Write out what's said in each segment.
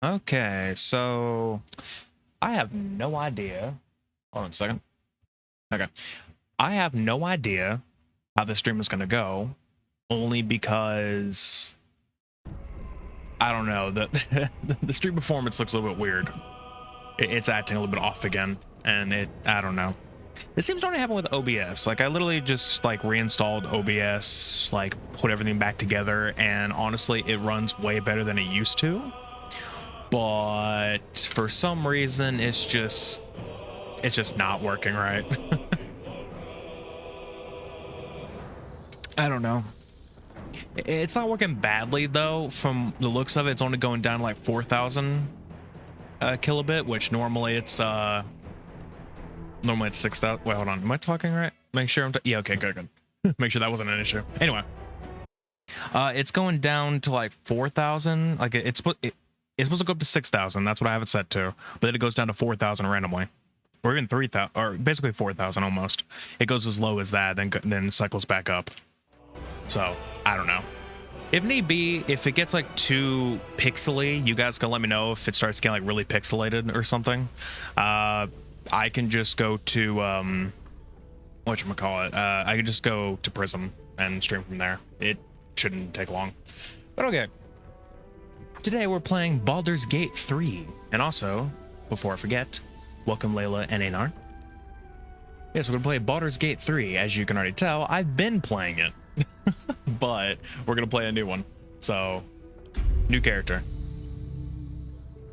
Okay, so I have no idea. Hold on a second. Okay. I have no idea how the stream is going to go, only because I don't know. The stream performance looks a little bit weird. It's acting a little bit off again, and I don't know. It seems to only happen with OBS. Like, I literally just like reinstalled OBS, like put everything back together, and honestly, it runs way better than it used to. But for some reason, it's just not working right. I don't know. It's not working badly though. From the looks of it, it's only going down to like 4,000 kilobit, which normally it's 6,000. Wait, hold on. Am I talking right? Make sure yeah, okay, good. Make sure that wasn't an issue. Anyway, it's going down to like 4,000. Like it's supposed to go up to 6,000. That's what I have it set to. But then it goes down to 4,000 randomly, or even 3,000, or basically 4,000 almost. It goes as low as that, then cycles back up. So I don't know. If need be, if it gets like too pixely, you guys can let me know if it starts getting like really pixelated or something. I can just go to whatchamacallit, I can just go to Prism and stream from there. It shouldn't take long. But okay. Today we're playing Baldur's Gate 3. And also, before I forget, welcome Layla and Einar. Yes, we're gonna play Baldur's Gate 3. As you can already tell, I've been playing it. But we're gonna play a new one. So, new character.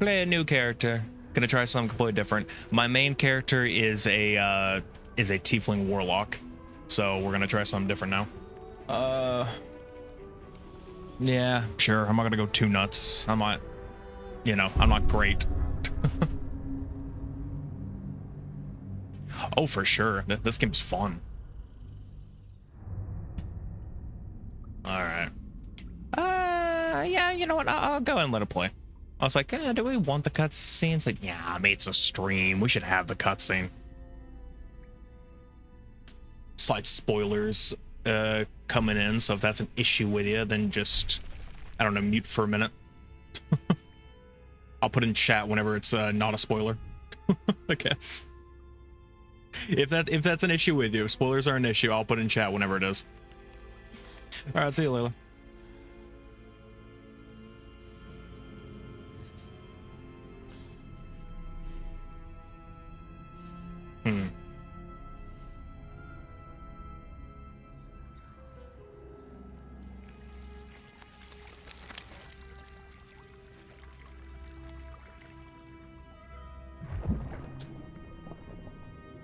Play a new character. Gonna try something completely different. My main character is a tiefling warlock. So we're gonna try something different now. Yeah, sure. I'm not gonna go too nuts. I'm not, I'm not great. Oh, for sure. This game's fun. All right. Yeah, you know what? I'll go and let it play. I was like, do we want the cutscene? It's like, yeah, I mean, it's a stream. We should have the cutscene. Slight spoilers coming in, so if that's an issue with you, then just, I don't know, mute for a minute. I'll put in chat whenever it's not a spoiler, I guess. If that's an issue with you, if spoilers are an issue, I'll put in chat whenever it is. All right, see you, Layla.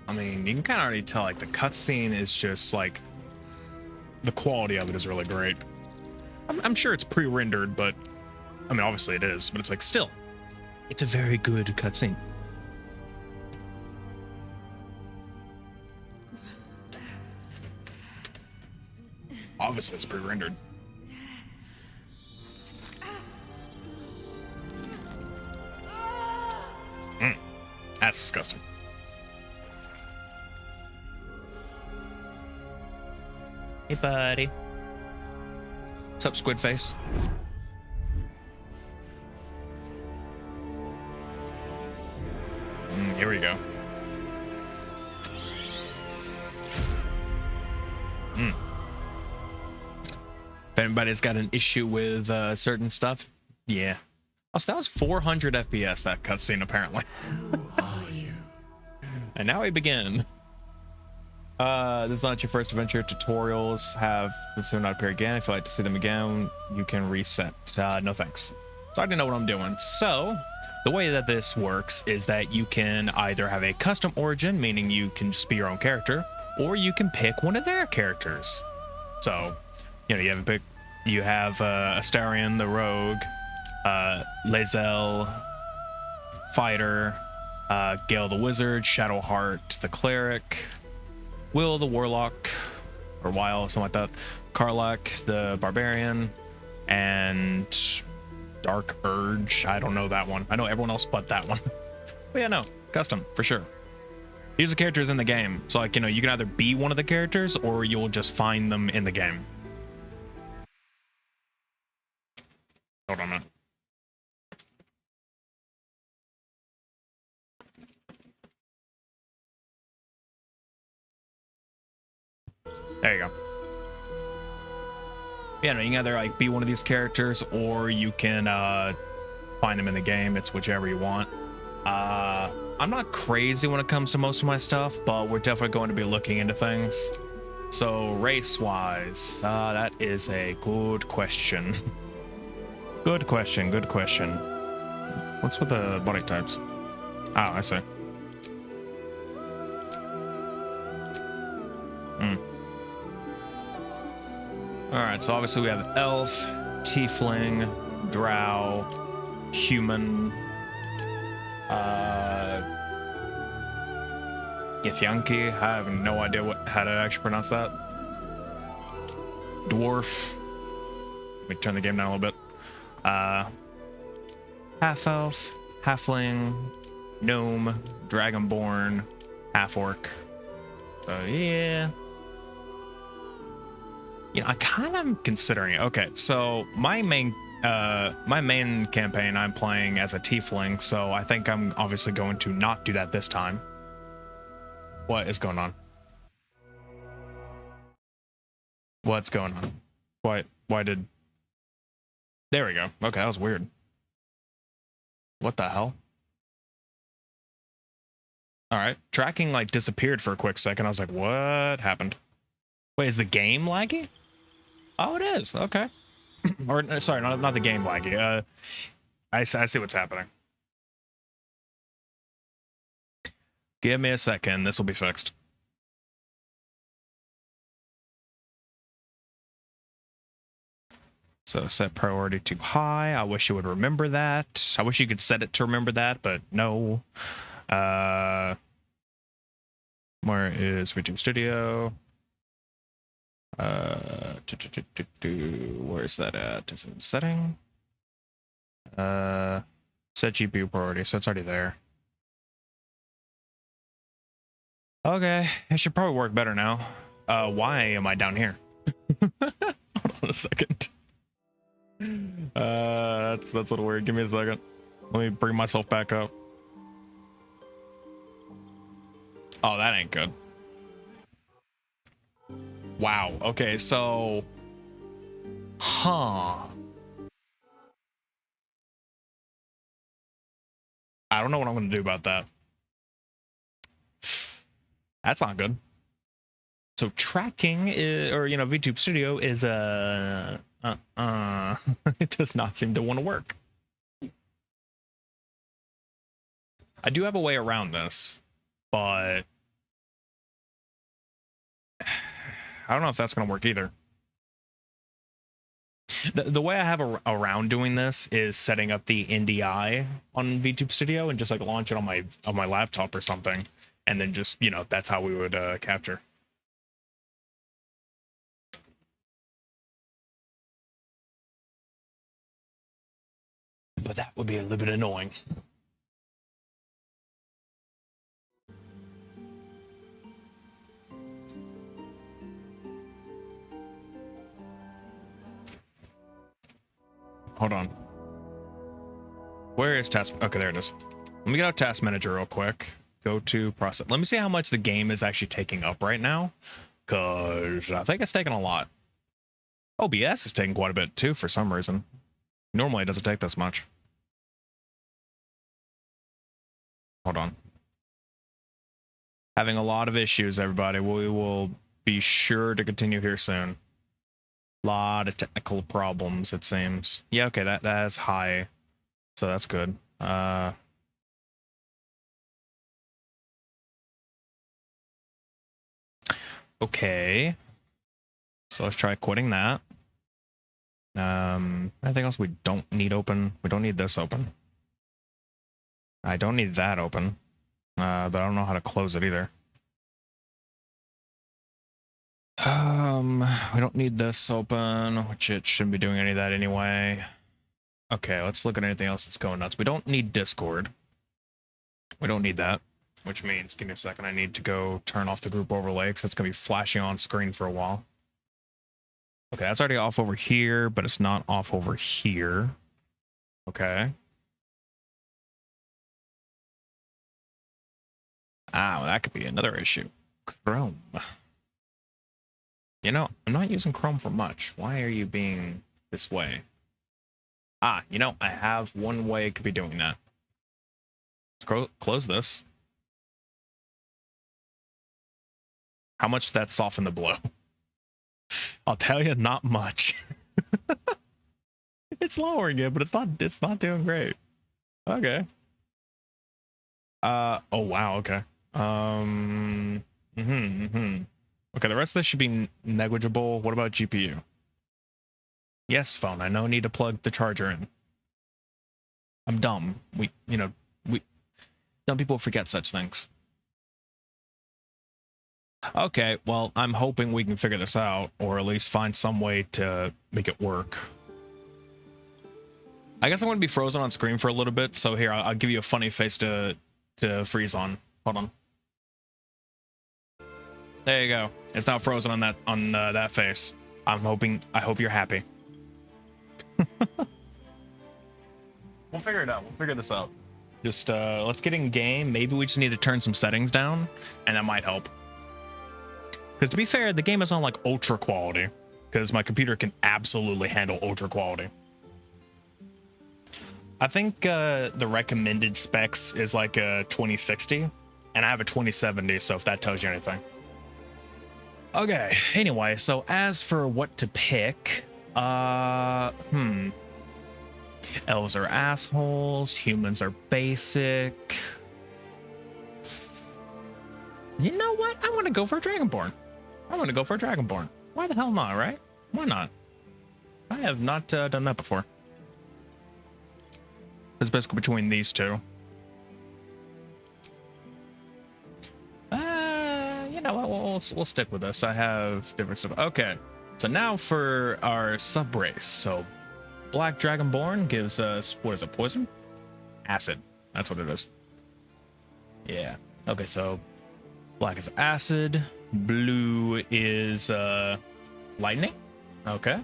I mean, you can kind of already tell, like, the cutscene is just, like, the quality of it is really great. I'm sure it's pre-rendered, but, I mean, obviously it is, but it's like, still, it's a very good cutscene. Obviously it's pre-rendered. That's disgusting. Hey, buddy. What's up, squid face? Here we go. If anybody's got an issue with certain stuff, yeah. Oh, so that was 400 FPS, that cutscene, apparently. Who are you? And now we begin. This is not your first adventure. Tutorials have soon not appear again. If you'd like to see them again, you can reset. No thanks. So I already know what I'm doing. So the way that this works is that you can either have a custom origin, meaning you can just be your own character, or you can pick one of their characters. So, you have Astarion the rogue, Lae'zel fighter, Gale the wizard, Shadowheart the cleric, Will the warlock, or Weil, something like that, Karlach the barbarian, and Dark Urge. I don't know that one. I know everyone else but that one. But yeah, no, custom for sure. These are characters in the game, so like, you can either be one of the characters or you'll just find them in the game. Hold on a minute. There you go. Yeah, no, you can either like be one of these characters, or you can find them in the game. It's whichever you want. I'm not crazy when it comes to most of my stuff, but we're definitely going to be looking into things. So race-wise, that is a good question. Good question, good question. What's with the body types? Oh, I see. All right, so obviously we have elf, tiefling, drow, human, Githyanki. I have no idea how to actually pronounce that. Dwarf. Let me turn the game down a little bit. Half elf, halfling, gnome, dragonborn, half orc. Yeah. You know, I kind of am considering it. Okay, so my main campaign, I'm playing as a tiefling, so I think I'm obviously going to not do that this time. What is going on? What's going on? Why did... There we go. Okay, that was weird. What the hell? All right, tracking like disappeared for a quick second. I was like, what happened? Wait, is the game laggy? Oh, it is. Okay. Or sorry, not the game laggy. I see what's happening. Give me a second. This will be fixed. So set priority to high. I wish you would remember that. I wish you could set it to remember that, but no. Where is VTube Studio? Where is that at? Is it in setting? Set GPU priority, so it's already there. Okay, it should probably work better now. Why am I down here? Hold on a second. That's a little weird. Give me a second. Let me bring myself back up. Oh, that ain't good. Wow. Okay, so... Huh. I don't know what I'm going to do about that. That's not good. So tracking is, or, you know, VTube Studio is, it does not seem to want to work. I do have a way around this, but I don't know if that's going to work either. The way I have around doing this is setting up the NDI on VTube Studio and just like launch it on my laptop or something, and then just, you know, that's how we would capture. But that would be a little bit annoying. Hold on. Where is task? Okay, there it is. Let me get out task manager real quick. Go to process. Let me see how much the game is actually taking up right now, because I think it's taking a lot. OBS is taking quite a bit too for some reason. Normally it doesn't take this much. Hold on. Having a lot of issues, everybody. We will be sure to continue here soon. Lot of technical problems, it seems. Yeah, okay, that is high, so that's good. Okay, so let's try quitting that. Anything else we don't need open? We don't need this open. I don't need that open, but I don't know how to close it either. We don't need this open, which it shouldn't be doing any of that anyway. Okay, let's look at anything else that's going nuts. We don't need Discord. We don't need that, which means, give me a second, I need to go turn off the group overlay because it's going to be flashing on screen for a while. Okay, that's already off over here, but it's not off over here. Okay. Ah, well, that could be another issue. Chrome. You know, I'm not using Chrome for much. Why are you being this way? Ah, you know, I have one way it could be doing that. Let's close this. How much did that soften the blow? I'll tell you, not much. It's lowering it, but it's not doing great. Okay. Oh wow, okay. Okay, the rest of this should be negligible. What about GPU? Yes, phone. I know need to plug the charger in. I'm dumb. Dumb people forget such things. Okay, well, I'm hoping we can figure this out, or at least find some way to make it work. I guess I'm going to be frozen on screen for a little bit, so here, I'll give you a funny face to freeze on. Hold on. There you go. It's now frozen on that face. I hope you're happy. We'll figure it out. We'll figure this out. Just let's get in game. Maybe we just need to turn some settings down, and that might help. Because to be fair, the game is on like ultra quality, because my computer can absolutely handle ultra quality. I think the recommended specs is like a 2060, and I have a 2070, so if that tells you anything. Okay, anyway, so as for what to pick, elves are assholes, humans are basic. You know what? I want to go for a Dragonborn. Why the hell not, right? Why not? I have not done that before. It's basically between these two. You know what? We'll stick with this. I have different stuff. Okay, so now for our sub race. So Black Dragonborn gives us, what is it? Poison? Acid. That's what it is. Yeah. Okay, so black is acid. Blue is lightning. Okay.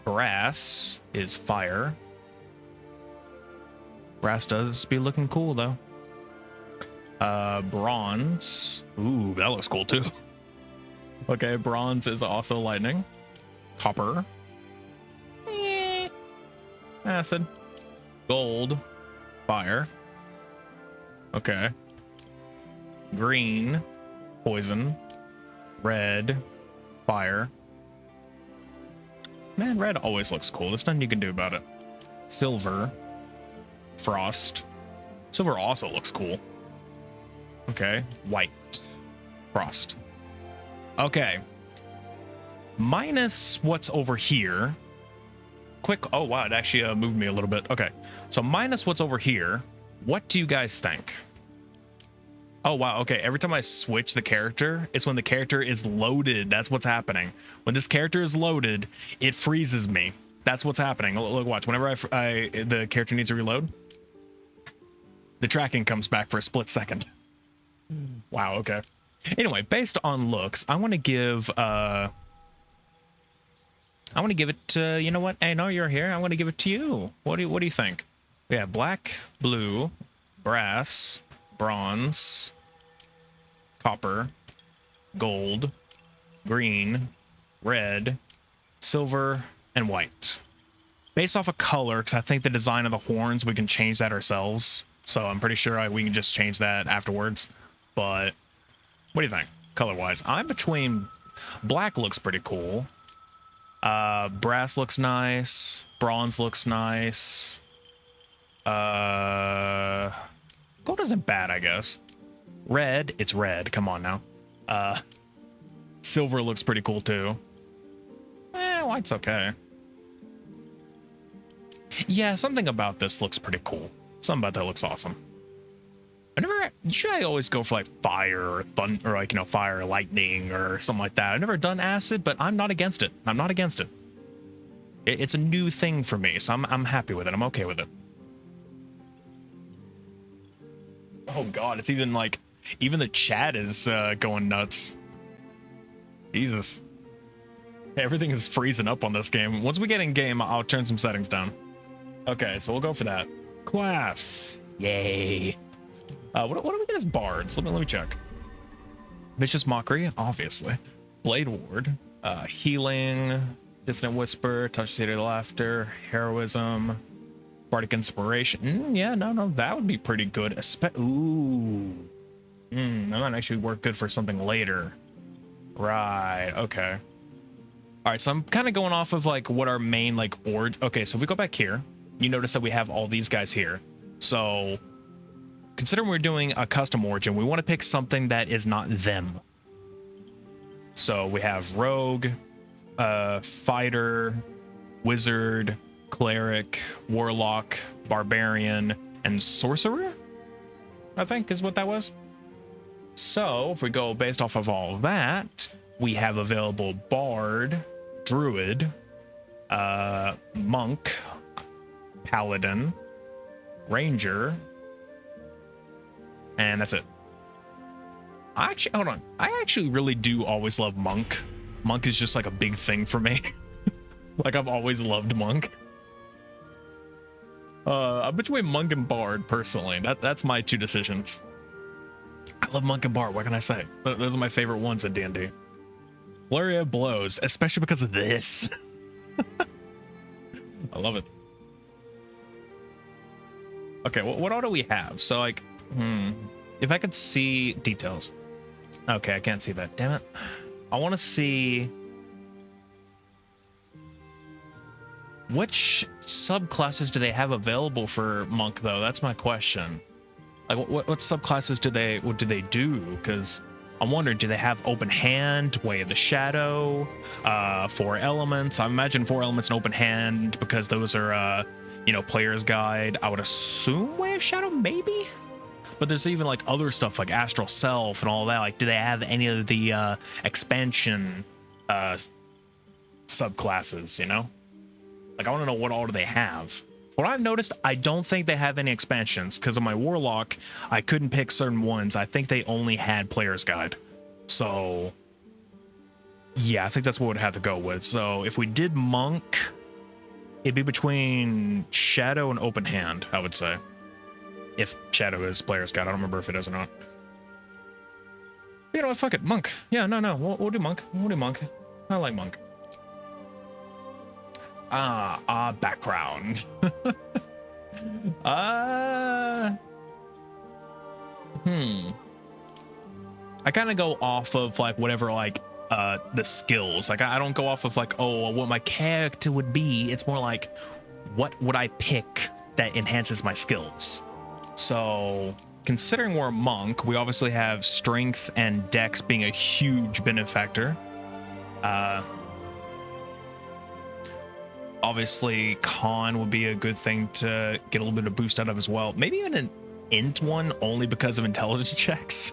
Brass is fire. Brass does be looking cool though. Bronze. Ooh, that looks cool too. Okay, bronze is also lightning. Copper. Acid. Gold. Fire. Okay. Green. Poison. Red. Fire. Man, red always looks cool. There's nothing you can do about it. Silver. Frost. Silver also looks cool. Okay. White. Frost. Okay. Minus what's over here. Quick. Oh, wow. It actually moved me a little bit. Okay. So minus what's over here. What do you guys think? Oh, wow. Okay. Every time I switch the character, it's when the character is loaded. That's what's happening. When this character is loaded, it freezes me. That's what's happening. Look, watch. Whenever the character needs to reload, the tracking comes back for a split second. Wow. Okay. Anyway, based on looks, I want to give it to, you know what? I know you're here. I want to give it to you. What do you think? We have black, blue, brass, bronze, copper, gold, green, red, silver, and white. Based off of color, because I think the design of the horns, we can change that ourselves. So I'm pretty sure we can just change that afterwards. But what do you think, color-wise? I'm between black looks pretty cool. Brass looks nice. Bronze looks nice. Gold isn't bad, I guess. Red, it's red. Come on now. Silver looks pretty cool too. White's okay. Yeah, something about this looks pretty cool. Something about that looks awesome. Usually I always go for like fire or thunder, or like, you know, fire or lightning or something like that. I've never done acid, but I'm not against it. I'm not against it. It's a new thing for me, so I'm happy with it. I'm okay with it. Oh God, it's even like, even the chat is going nuts. Jesus. Everything is freezing up on this game. Once we get in game, I'll turn some settings down. Okay, so we'll go for that. Class. Yay. What do we get as bards? Let me check. Vicious Mockery, obviously. Blade Ward, healing, dissonant whisper, touch city laughter, heroism, bardic inspiration. Yeah, no, that would be pretty good. Ooh, that might actually work good for something later. Right. Okay. All right. So I'm kind of going off of like what our main like Okay. So if we go back here, you notice that we have all these guys here. So considering we're doing a custom origin, we want to pick something that is not them. So we have rogue, fighter, wizard, cleric, warlock, barbarian, and sorcerer, I think is what that was. So if we go based off of all that, we have available bard, druid, monk, paladin, ranger, and that's it. Hold on. I actually really do always love monk. Monk is just like a big thing for me. Like I've always loved monk. I'm between monk and bard personally. That's my two decisions. I love monk and bard. What can I say? Those are my favorite ones in D&D. Flurry of blows, especially because of this. I love it. Okay, what all do we have? So like, if I could see details. Okay, I can't see that. Damn it. I want to see which subclasses do they have available for monk though? That's my question. Like what subclasses do they do? Because I'm wondering, do they have open hand, way of the shadow, 4 elements? I imagine 4 elements and open hand because those are player's guide. I would assume way of shadow maybe. But there's even like other stuff like astral self and all that. Like, do they have any of the expansion subclasses, you know? Like, I want to know what all do they have. What I've noticed, I don't think they have any expansions because of my warlock. I couldn't pick certain ones. I think they only had player's guide. So yeah, I think that's what we'd have to go with. So if we did monk, it'd be between shadow and open hand, I would say. If shadow is player's guide, I don't remember if it is or not. You know what? Fuck it, monk. Yeah, no, we'll do monk. We'll do monk. I like monk. Background. I kind of go off of like whatever like the skills. Like I don't go off of like, oh, what my character would be. It's more like what would I pick that enhances my skills. So considering we're a monk, we obviously have strength and dex being a huge benefactor. Obviously con would be a good thing to get a little bit of boost out of as well. Maybe even an int one only because of intelligence checks.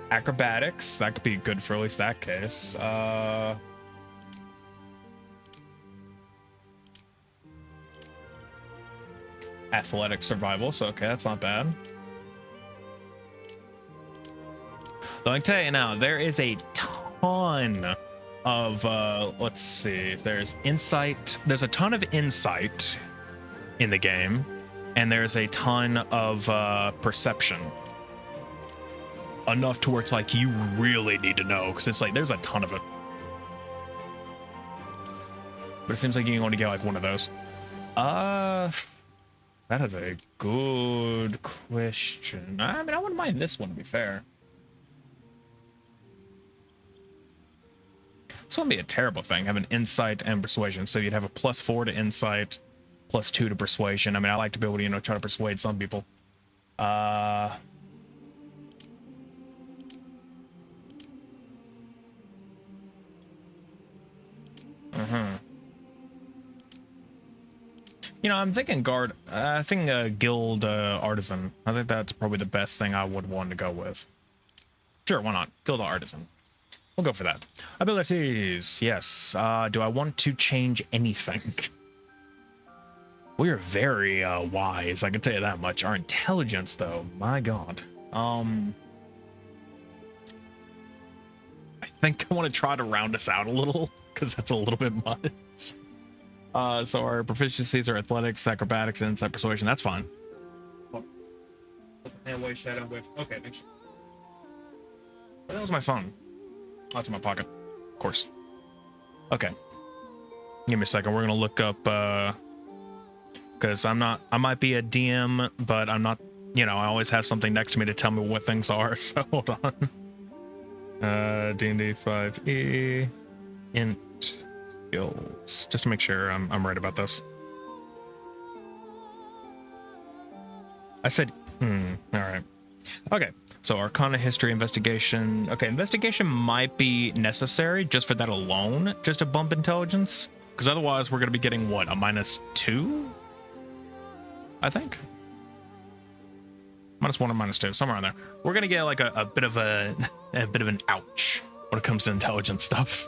Acrobatics, that could be good for at least that case. Athletic survival, so okay, that's not bad. Though I can tell you now, there is a ton of let's see, there's insight, there's a ton of insight in the game, and there's a ton of perception, enough to where it's like you really need to know, because it's like there's a ton of it, but it seems like you can only get like one of those. That is a good question. I mean, I wouldn't mind this one, to be fair. This wouldn't be a terrible thing, having insight and persuasion. So you'd have a +4 to insight, +2 to persuasion. I mean, I like to be able to, try to persuade some people. I'm thinking guard. I think guild artisan. I think that's probably the best thing I would want to go with. Sure, why not? Guild artisan. We'll go for that. Abilities, yes. Do I want to change anything? We are very wise, I can tell you that much. Our intelligence, though, my god. I think I want to try to round us out a little, because that's a little bit much. So our proficiencies are athletics, acrobatics, and insight persuasion. That's fine. And white shadow with. Okay, make sure. That was my phone. Oh, it's in my pocket. Of course. Okay. Give me a second. We're gonna look up because I might be a DM, but I'm not, you know, I always have something next to me to tell me what things are, so hold on. D&D 5e int skills. Just to make sure I'm right about this. I said alright. Okay. So Arcana, History, Investigation. Okay, Investigation might be necessary just for that alone, just to bump intelligence. Because otherwise we're going to be getting, what, a -2? I think? -1 or -2, somewhere on there. We're going to get like a bit of a bit of an ouch when it comes to intelligence stuff.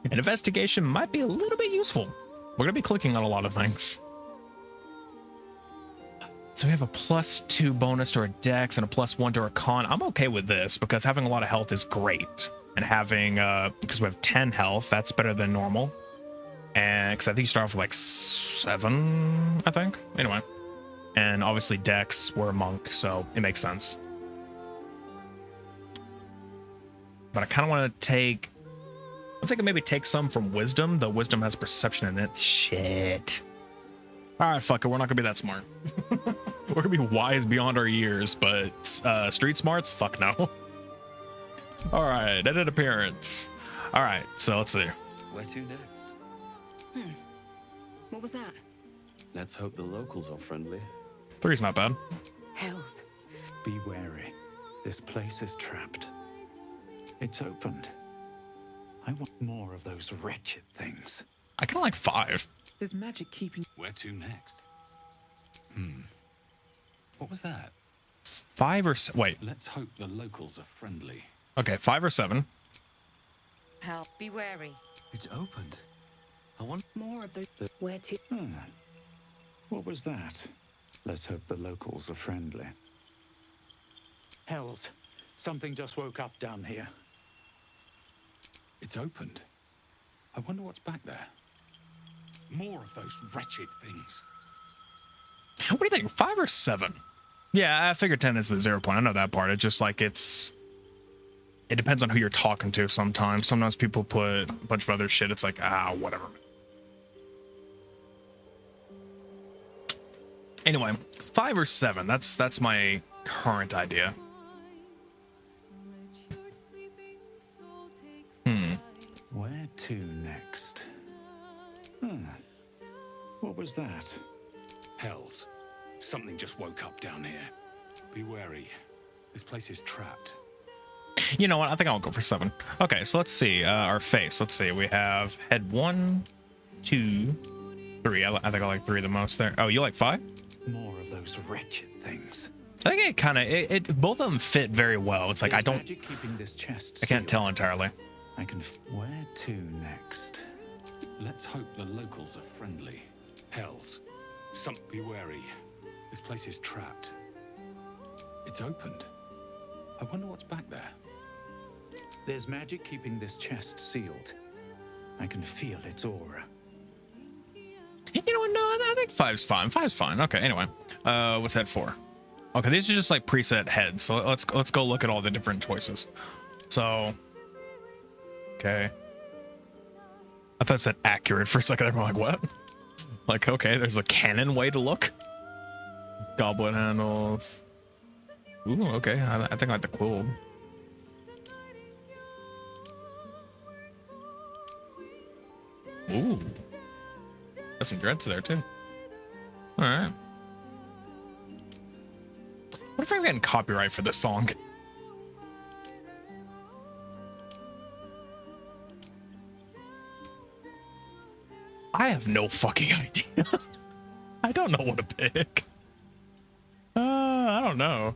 And Investigation might be a little bit useful. We're going to be clicking on a lot of things. So we have a +2 bonus to our dex and a +1 to our con. I'm okay with this because having a lot of health is great. And having, because we have 10 health, that's better than normal. And because I think you start off with like 7, I think. Anyway. And obviously dex, we're a monk, so it makes sense. But I kind of want to take, I'm thinking maybe take some from wisdom, though wisdom has perception in it. Shit. All right, fuck it. We're not gonna be that smart. We're gonna be wise beyond our years, but street smarts, fuck no. All right, edit appearance. All right, so let's see. Where to next? What was that? Let's hope the locals are friendly. 3's not bad. Hells. Be wary. This place is trapped. It's opened. I want more of those wretched things. I kind of like 5. There's magic keeping. Where to next? What was that? 5 or wait. Let's hope the locals are friendly. Okay, 5 or 7. Help. Be wary. It's opened. I want More of the. Where to? What was that? Let's hope the locals are friendly. Hells. Something just woke up down here. It's opened. I wonder what's back there. More of those wretched things. What do you think? 5 or 7? Yeah, I figured 10 is the 0 point. I know that part. It's just like it depends on who you're talking to sometimes. Sometimes people put a bunch of other shit. It's like, whatever. Anyway, 5 or 7. That's my current idea. Where to next? What was that? Hells. Something just woke up down here. Be wary. This place is trapped. You know what? I think I'll go for 7. Okay, so let's see. Our face. Let's see. We have head 1, 2, 3. I think I like 3 the most there. Oh, you like 5? More of those wretched things. I think it kind of, both of them fit very well. It's like, There's magic keeping this chest I can't sealed. tell entirely. I can. Where to next? Let's hope the locals are friendly. Hells. Be wary. This place is trapped. It's opened. I wonder what's back there. There's magic keeping this chest sealed. I can feel its aura. You know what? No, I think 5's fine. 5's fine. Okay, anyway. What's head 4? Okay, these are just like preset heads. So let's go look at all the different choices. So, okay. I thought it said accurate for a second. I'm like, what? Like, okay, there's a canon way to look. Goblet handles. Ooh, okay. I think I like the quill. Ooh. Got some dreads there, too. All right. What if I'm getting copyright for this song? I have no fucking idea. I don't know what to pick. I don't know.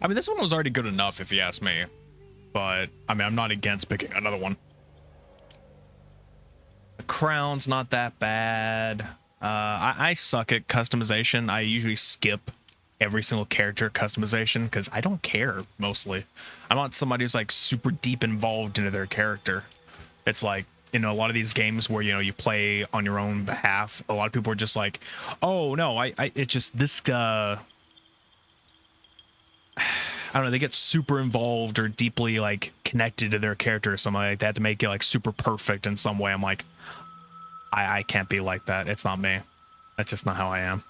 I mean, this one was already good enough if you ask me. But, I mean, I'm not against picking another one. The crown's not that bad. I suck at customization. I usually skip every single character customization because I don't care, mostly. I want somebody who's, like, super deep involved into their character. It's like, in a lot of these games where, you know, you play on your own behalf, a lot of people are just like, oh no, it's just this I don't know, they get super involved or deeply like connected to their character or something like that to make it like super perfect in some way. I'm like, I can't be like that. It's not me. That's just not how I am.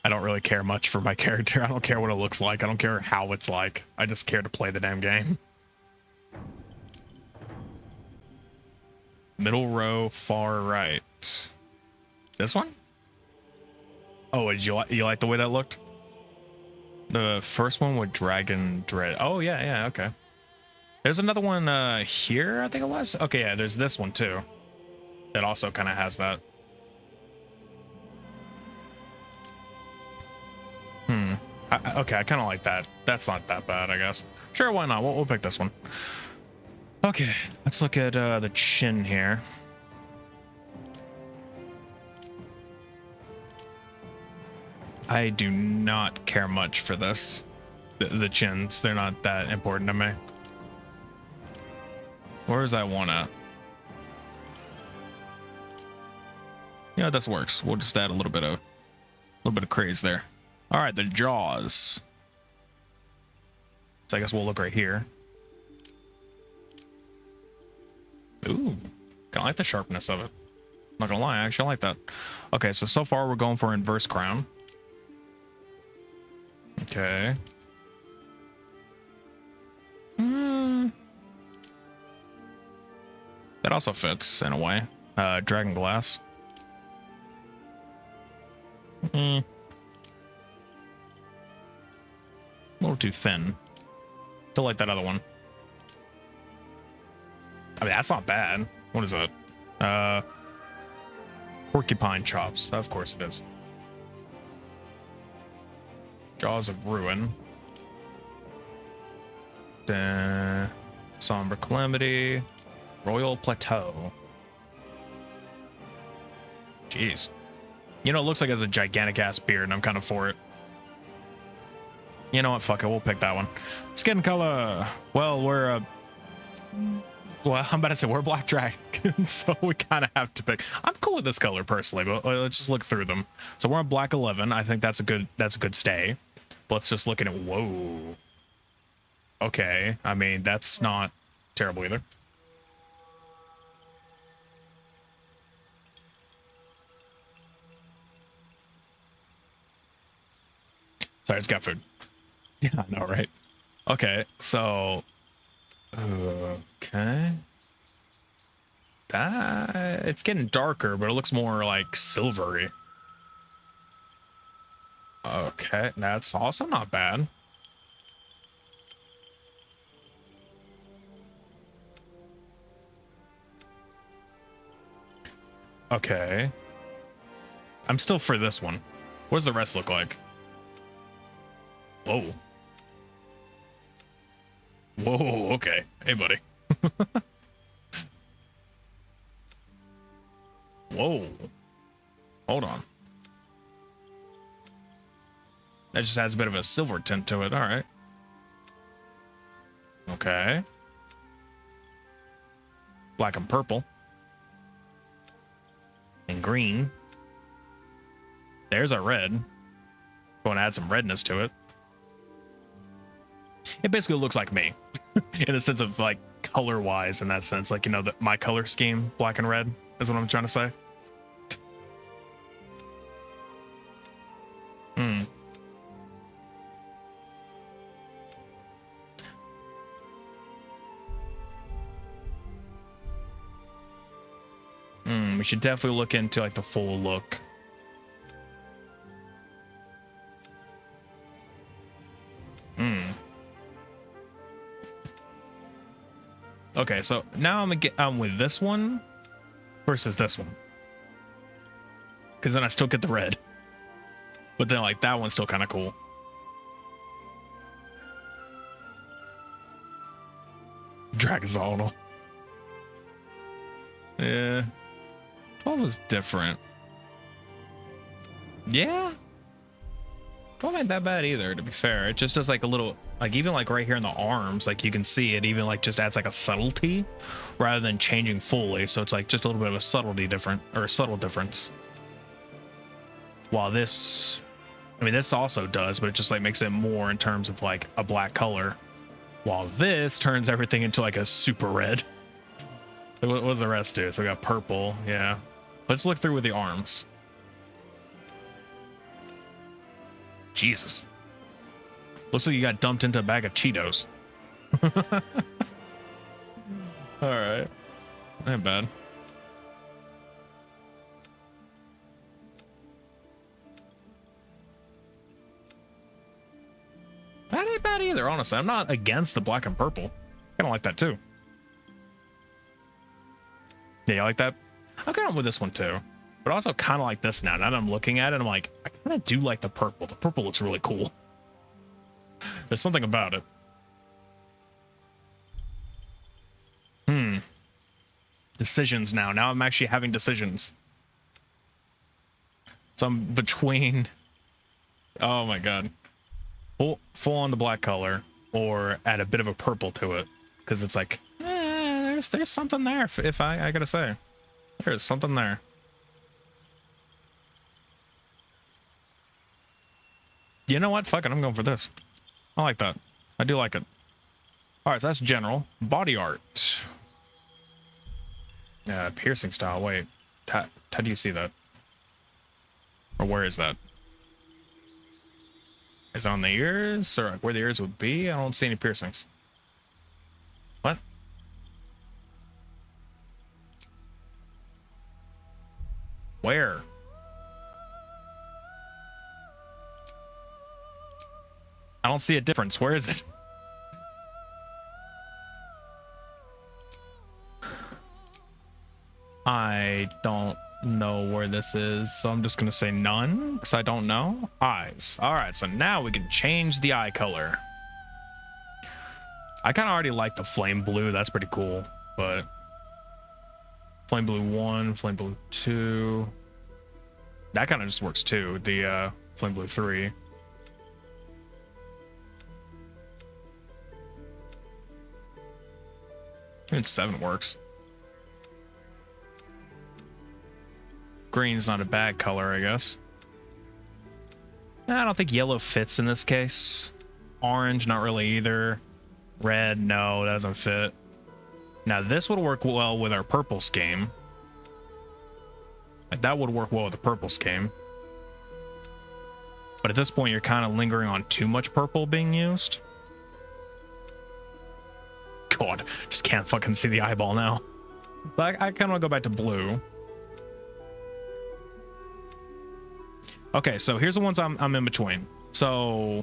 I don't really care much for my character. I don't care what it looks like. I don't care how it's like. I just care to play the damn game. Middle row, far right. This one? Oh, did you like the way that looked? The first one with Dragon Dread. Oh, yeah, okay. There's another one here, I think it was. Okay, yeah, there's this one too. That also kind of has that. Okay, I kind of like that. That's not that bad, I guess. Sure, why not? We'll pick this one. Okay, let's look at the chin here. I do not care much for this. The chins, they're not that important to me. Where is that one at? Yeah, this works. We'll just add a little bit of craze there. All right, the jaws. So I guess we'll look right here. Ooh, kind of like the sharpness of it. Not gonna lie, I actually like that. Okay, so far we're going for inverse crown. Okay. That also fits in a way. Dragon glass. A little too thin. Still like that other one. I mean, that's not bad. What is it? Porcupine chops. Of course it is. Jaws of Ruin. Somber Calamity. Royal Plateau. Jeez. You know, it looks like it has a gigantic ass beard, and I'm kind of for it. You know what? Fuck it. We'll pick that one. Skin color. Well, well, I'm about to say we're black dragons, so we kind of have to pick. I'm cool with this color personally, but let's just look through them. So we're on black 11. I think that's a good stay. But let's just look at it. Whoa. Okay. I mean, that's not terrible either. Sorry, it's got food. Yeah, I know, right? Okay, so... Okay. It's getting darker, but it looks more like silvery. Okay, that's also not bad. Okay. I'm still for this one. What does the rest look like? Whoa. Whoa, okay. Hey, buddy. Whoa. Hold on. That just has a bit of a silver tint to it. All right. Okay. Black and purple. And green. There's our red. Going to add some redness to it. It basically looks like me. In a sense of like color wise, in that sense, like, you know, my color scheme, black and red, is what I'm trying to say. We should definitely look into like the full look. Okay, so now I'm gonna get on with this one versus this one, because then I still get the red, but then like that one's still kind of cool. Dragon Xolotl. Yeah, 12 was different. Yeah, 12 ain't that bad either, to be fair. It just does like a little Like even like right here in the arms, like you can see it even like just adds like a subtlety rather than changing fully. So it's like just a little bit of a subtlety different, or a subtle difference. While this, I mean, this also does, but it just like makes it more in terms of like a black color. While this turns everything into like a super red. What does the rest do? So we got purple, yeah. Let's look through with the arms. Jesus. Looks like you got dumped into a bag of Cheetos. All right. Not bad. That ain't bad either, honestly. I'm not against the black and purple. I kind of like that too. Yeah, you like that? I'm kind of with this one too. But also kind of like this now. Now that I'm looking at it, I'm like, I kind of do like the purple. The purple looks really cool. There's something about it. Decisions now. Now I'm actually having decisions. So I'm between... Oh my god. Full on the black color, or add a bit of a purple to it. Because it's like, there's something there, if I gotta say. There's something there. You know what? Fuck it, I'm going for this. I like that. I do like it. Alright, so that's general. Body art. Piercing style. Wait. How do you see that? Or where is that? Is it on the ears? Or where the ears would be? I don't see any piercings. What? Where? I don't see a difference. Where is it? I don't know where this is, so I'm just gonna say none, because I don't know. Eyes. All right, so now we can change the eye color. I kind of already like the flame blue. That's pretty cool, but flame blue 1, flame blue 2. That kind of just works too. The flame blue 3. Even 7 works. Green's not a bad color, I guess. I don't think yellow fits in this case. Orange, not really either. Red, no, that doesn't fit. Now this would work well with our purple scheme. Like, that would work well with the purple scheme. But at this point, you're kind of lingering on too much purple being used. God, just can't fucking see the eyeball now. But I kind of want to go back to blue. Okay, so here's the ones I'm in between. So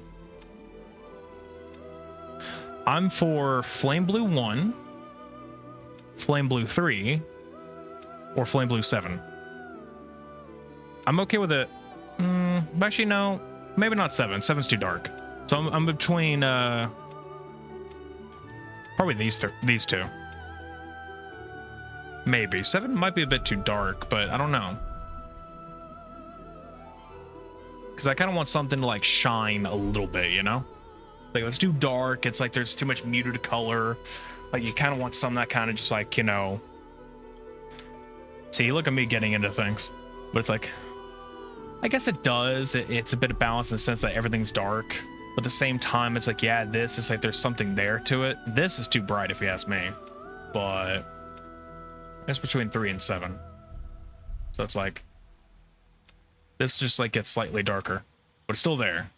I'm for flame blue 1, flame blue 3, or flame blue 7. I'm okay with it. Actually, no, maybe not 7. 7's too dark. So I'm between probably these two. Maybe 7 might be a bit too dark, but I don't know. Because I kind of want something to like shine a little bit, you know? Like, it's too dark. It's like there's too much muted color. Like, you kind of want something that kind of just like, you know. See, look at me getting into things. But it's like, I guess it does. It's a bit of balance in the sense that everything's dark. But at the same time, it's like, yeah, this is like there's something there to it. This is too bright if you ask me. But it's between 3 and 7. So it's like, this just like gets slightly darker, but it's still there.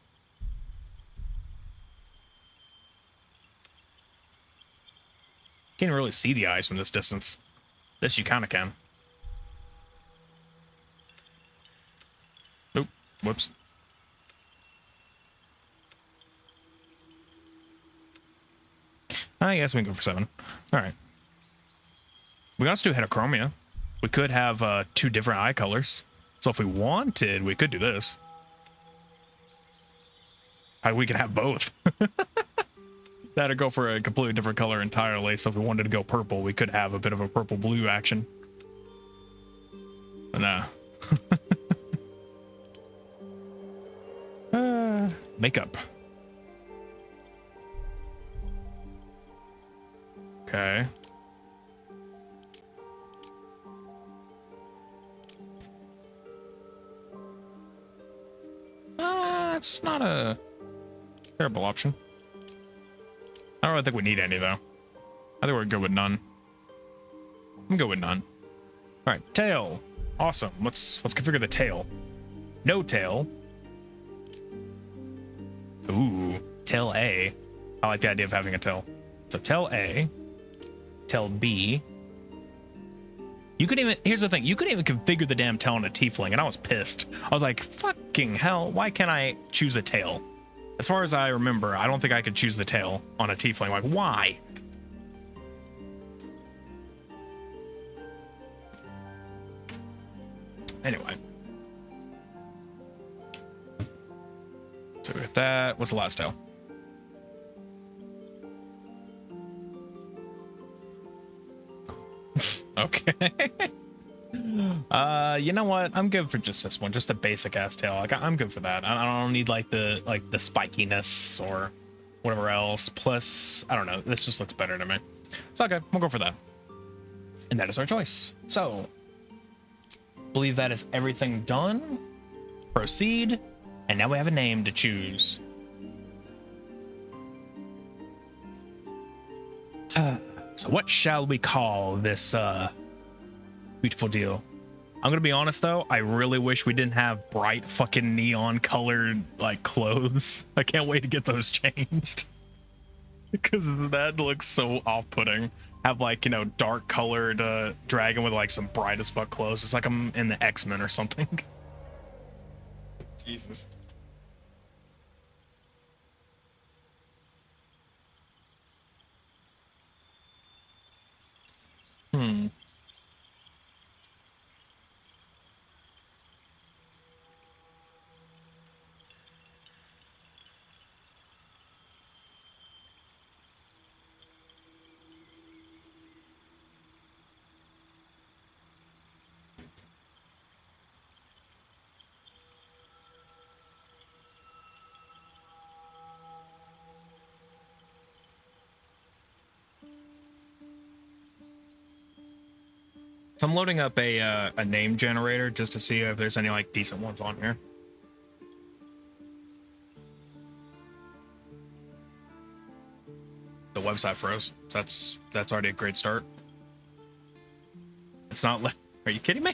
Can't really see the eyes from this distance. This you kind of can. Oop, whoops. I guess we can go for 7. All right. We can also do heterochromia. We could have 2 different eye colors. So if we wanted, we could do this. We could have both. That'd go for a completely different color entirely. So if we wanted to go purple, we could have a bit of a purple blue action. But nah. Makeup. Okay. That's not a terrible option. I don't really think we need any, though. I think we're good with none. I'm good with none. All right, tail. Awesome. Let's configure the tail. No tail. Ooh, tail A. I like the idea of having a tail. So tail A, tail B. You could even, here's the thing, you could even configure the damn tail on a tiefling, and I was pissed. I was like, fucking hell, why can't I choose a tail? As far as I remember, I don't think I could choose the tail on a tiefling. Like, why? Anyway. So we got that. What's the last tail? Okay. You know what? I'm good for just this one, just a basic ass tail. Like, I'm good for that. I don't need like the spikiness or whatever else. Plus, I don't know. This just looks better to me. It's okay. We'll go for that. And that is our choice. So, believe that is everything done. Proceed. And now we have a name to choose. So what shall we call this beautiful deal? I'm gonna be honest though, I really wish we didn't have bright fucking neon colored like clothes. I can't wait to get those changed. Because that looks so off-putting. Have like, you know, dark colored dragon with like some bright as fuck clothes. It's like I'm in the X-Men or something. Jesus. So I'm loading up a name generator just to see if there's any like decent ones on here. The website froze. That's already a great start. It's not like, are you kidding me?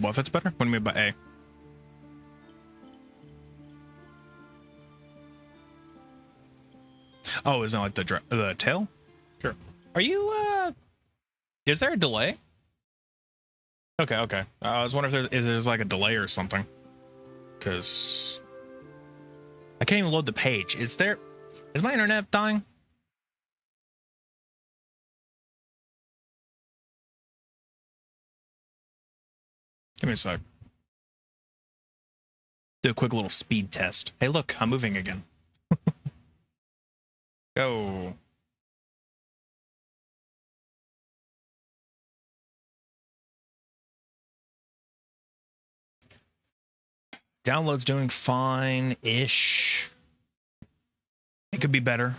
What if it's better? What do you mean by A? Oh, isn't it like the tail? Sure. Are you is there a delay? Okay. I was wondering if there's like a delay or something. Cause I can't even load the page. Is my internet dying? Give me a sec. Do a quick little speed test. Hey, look, I'm moving again. Go. Download's doing fine-ish. It could be better.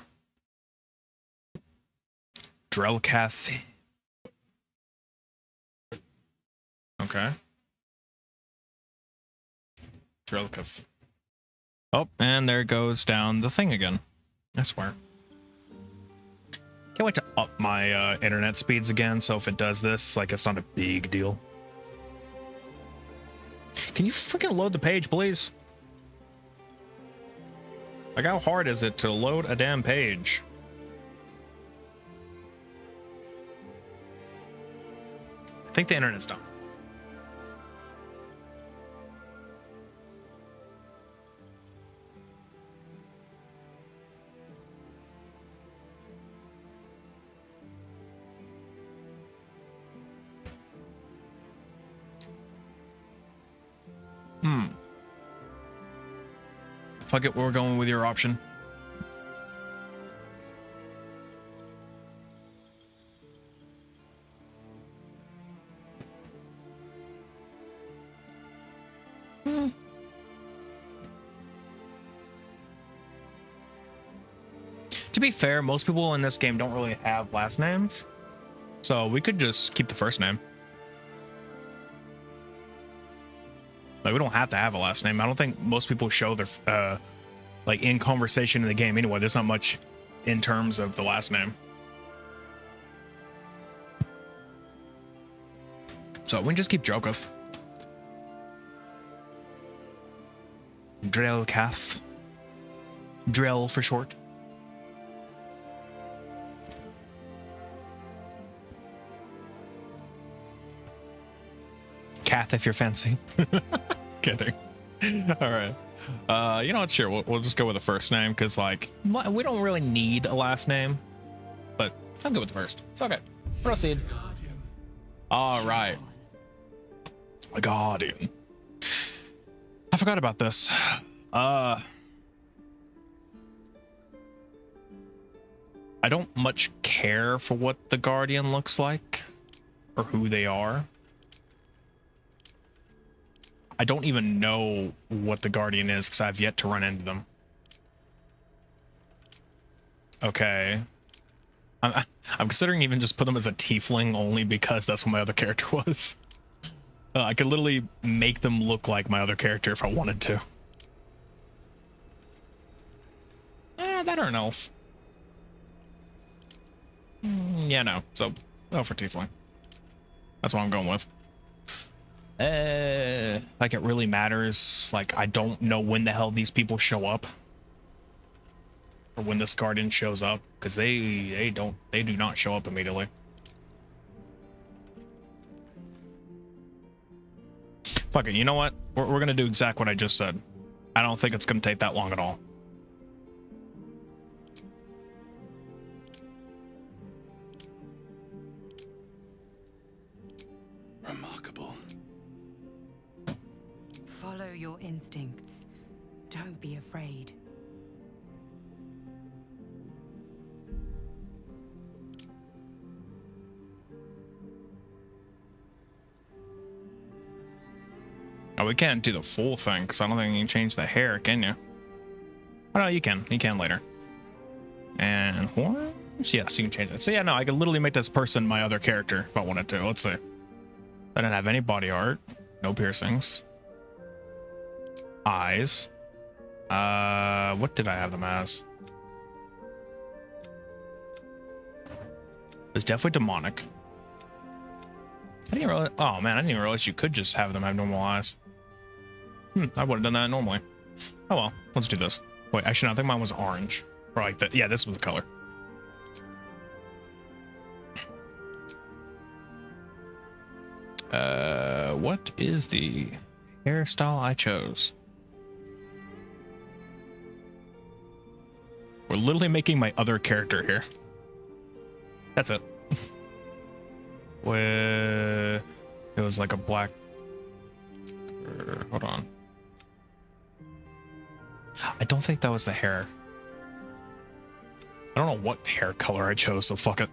Drellcath. Okay. Drellcath. Oh, and there goes down the thing again. I swear. Can't wait to up my internet speeds again, so if it does this, like, it's not a big deal. Can you freaking load the page, please? Like, how hard is it to load a damn page? I think the internet's done. Fuck it, we're going with your option. to be fair, most people in this game don't really have last names, so we could just keep the first name. Like, we don't have to have a last name. I don't think most people show their like in conversation in the game anyway. There's not much in terms of the last name, so we can just keep Jokoth. Drellcath. Drell for short. Kath if you're fancy. Kidding. All right. You know what? Sure, we'll just go with the first name because, like, we don't really need a last name, but I'm good with the first. It's okay. Proceed. All right. A guardian. I forgot about this. I don't much care for what the guardian looks like or who they are. I don't even know what the guardian is because I've yet to run into them. Okay. I'm considering even just put them as a tiefling only because that's what my other character was. I could literally make them look like my other character if I wanted to. That or an elf. Yeah, no. So, elf or tiefling. That's what I'm going with. Like it really matters. Like, I don't know when the hell these people show up. Or when this guardian shows up. Because they do not show up immediately. Fuck it, you know what? We're gonna do exactly what I just said. I don't think it's gonna take that long at all. Remarkable. Follow your instincts. Don't be afraid. Oh, we can't do the full thing because I don't think you can change the hair, can you? Oh, no, you can. You can later. And horns? Yes, you can change it. So, yeah, no, I could literally make this person my other character if I wanted to. Let's see. I didn't have any body art. No piercings. Eyes. What did I have them as? It's definitely demonic. I didn't realize. Oh, man, I didn't even realize you could just have them have normal eyes. I would have done that normally. Oh well, let's do this. Wait, actually, no, I think mine was orange. Or like that. Yeah, this was the color. What is the hairstyle I chose? We're literally making my other character here. That's it. Where it was like a black. Hold on. I don't think that was the hair. I don't know what hair color I chose, so fuck it.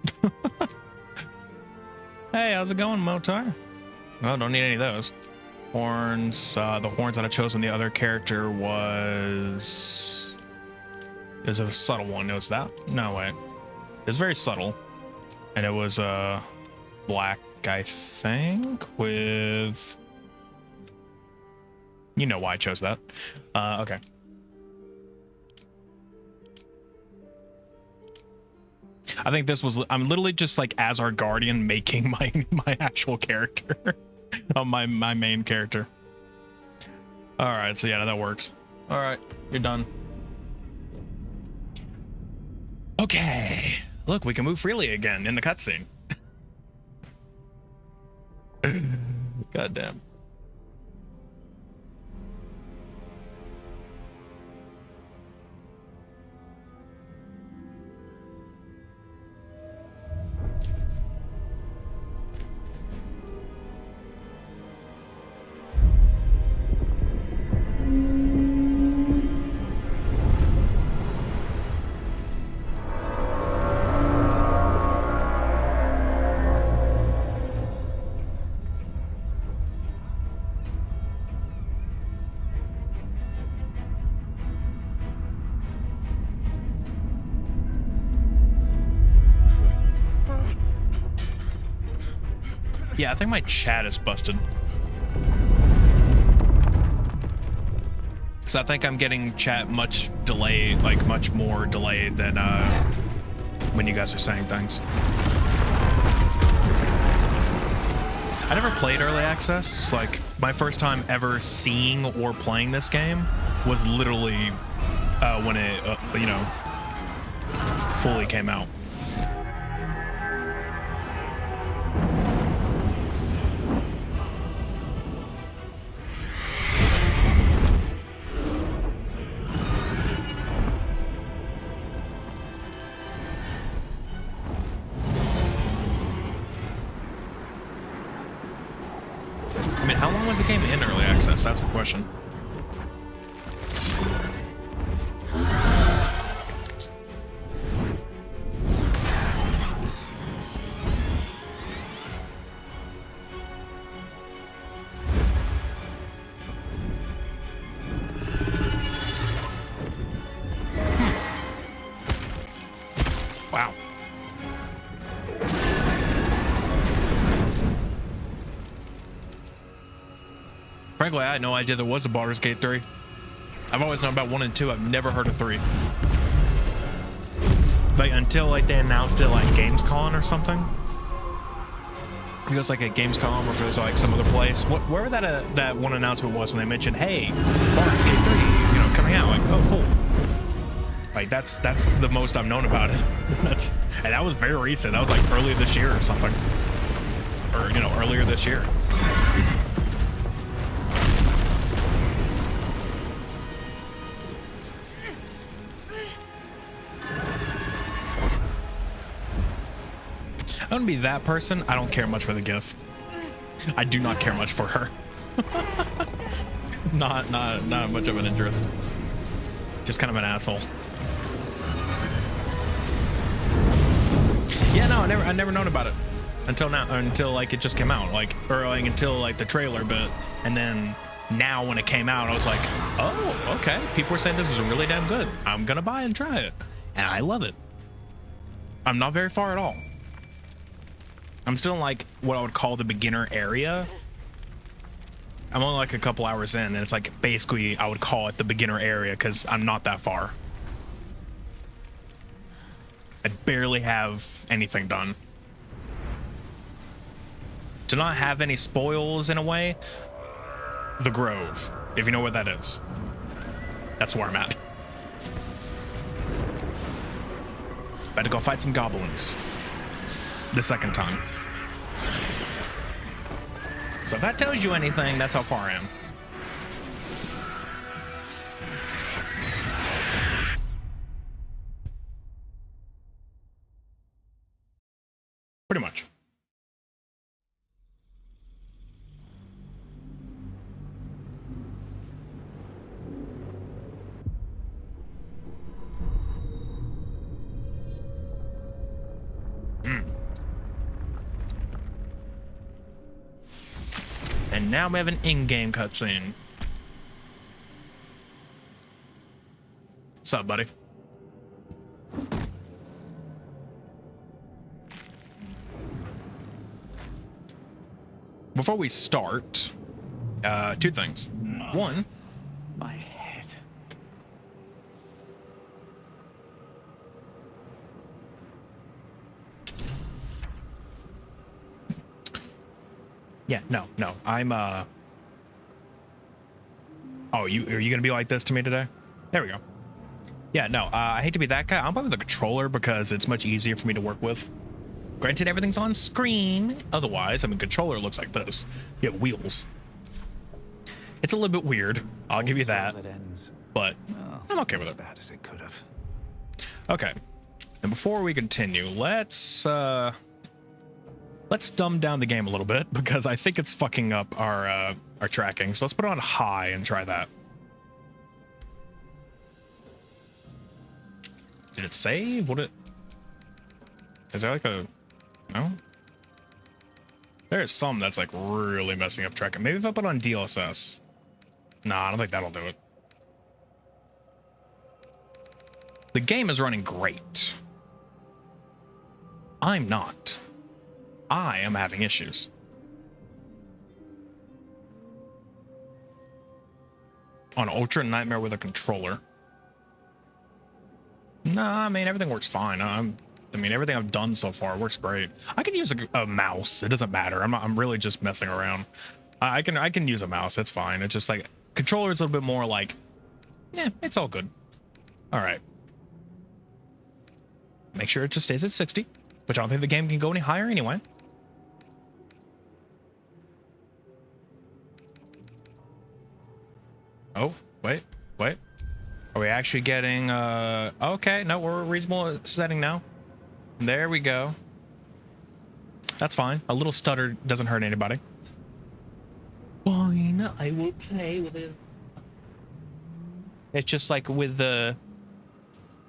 Hey, how's it going, Motar? Oh, don't need any of those. Horns. The horns that I chose on the other character was. It was a subtle one. It was that? No, wait. It was very subtle. And it was black, I think, with. You know why I chose that. Okay. I think this was. I'm literally just like as our guardian making my actual character, my main character. All right, so yeah, that works. All right, you're done. Okay, look, we can move freely again in the cutscene. God damn. Yeah, I think my chat is busted. So I think I'm getting chat much delayed, like much more delayed than when you guys are saying things. I never played early access. Like my first time ever seeing or playing this game was literally when it, you know, fully came out. I mean, how long was the game in early access? That's the question. Wow. Frankly, I had no idea there was a Baldur's Gate 3. I've always known about 1 and 2. I've never heard of 3. Like until like they announced it like Gamescom or something. It was like at Gamescom or if it was like some other place. Wherever that one announcement was when they mentioned, hey, Baldur's Gate 3, you know, coming out. Like, oh, cool. Like that's the most I've known about it. And that was very recent. That was like earlier this year or something, or you know, earlier this year. I'm gonna be that person. I don't care much for the GIF. I do not care much for her. not much of an interest. Just kind of an asshole. Yeah, no, I never known about it until now, until like it just came out, like, or like until like the trailer bit, and then now when it came out, I was like, oh, okay. People were saying this is really damn good. I'm gonna buy and try it, and I love it. I'm not very far at all. I'm still in like what I would call the beginner area. I'm only like a couple hours in, and it's like basically I would call it the beginner area because I'm not that far. I barely have anything done. To not have any spoils in a way, the Grove, if you know what that is. That's where I'm at. About to go fight some goblins. The second time. So if that tells you anything, that's how far I am. Pretty much. And now we have an in-game cutscene. What's up, buddy? Before we start, two things. One, My head. yeah, no, I'm, oh, are you gonna be like this to me today? There we go. Yeah, no, I hate to be that guy. I'm probably the controller because it's much easier for me to work with. Granted, everything's on screen. Otherwise, I mean, controller looks like this. You have wheels. It's a little bit weird. I'll give you that. But I'm okay with it. As bad as it could have. Okay. And before we continue, let's dumb down the game a little bit because I think it's fucking up our tracking. So let's put it on high and try that. Did it save? Would it? Is there like a? No. There's some that's like really messing up tracking. Maybe if I put on DLSS. Nah, I don't think that'll do it. The game is running great. I'm not. I am having issues. on Ultra Nightmare with a controller. Nah, I mean, everything works fine. I mean, everything I've done so far works great. I can use a mouse. It doesn't matter. I'm really just messing around. I can use a mouse. It's fine. It's just like controller is a little bit more like, yeah, it's all good. All right. Make sure it just stays at 60, which I don't think the game can go any higher anyway. Oh, wait. Are we actually getting, okay, no, we're a reasonable setting now. There we go. That's fine. A little stutter doesn't hurt anybody. Fine, I will play with it. It's just like with the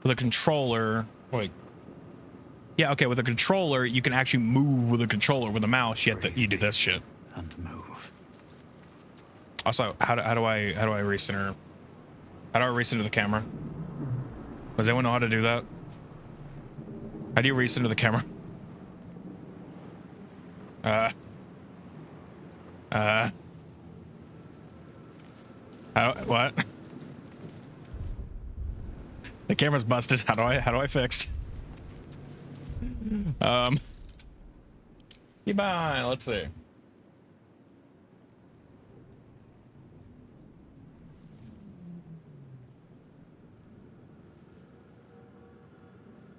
controller. Wait. Yeah, okay, with a controller, you can actually move with a controller. With a mouse, you do this shit. And move. Also, how do I recenter? How do I recenter the camera? Does anyone know how to do that? How do you recenter the camera? What? The camera's busted. How do I fix? Goodbye. Let's see.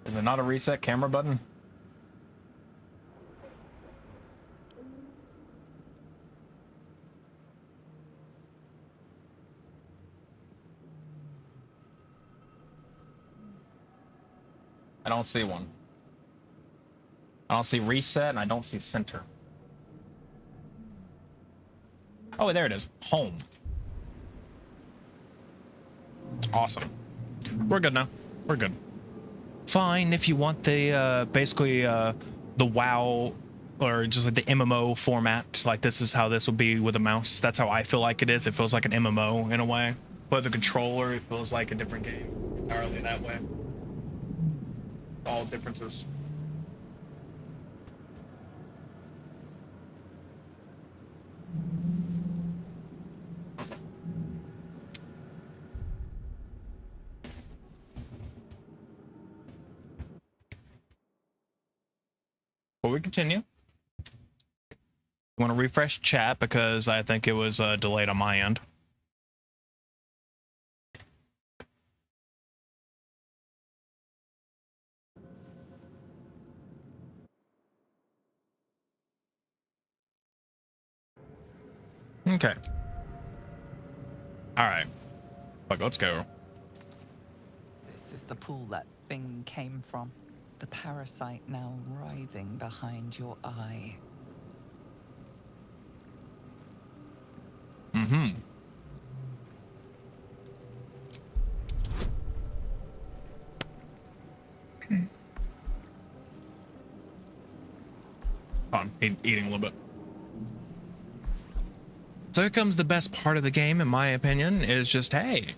Is it not a reset camera button? I don't see one. I don't see reset and I don't see center. Oh, there it is. Home. Awesome. We're good now. We're good. Fine if you want the basically the WoW or just like the MMO format. Like this is how this will be with a mouse. That's how I feel like it is. It feels like an MMO in a way. But the controller, it feels like a different game entirely that way. All differences. Before we continue, I want to refresh chat because I think it was delayed on my end. Okay. All right. Look, let's go. This is the pool that thing came from. The parasite now writhing behind your eye. Mm-hmm. I'm eating a little bit. So here comes the best part of the game, in my opinion, is just, hey,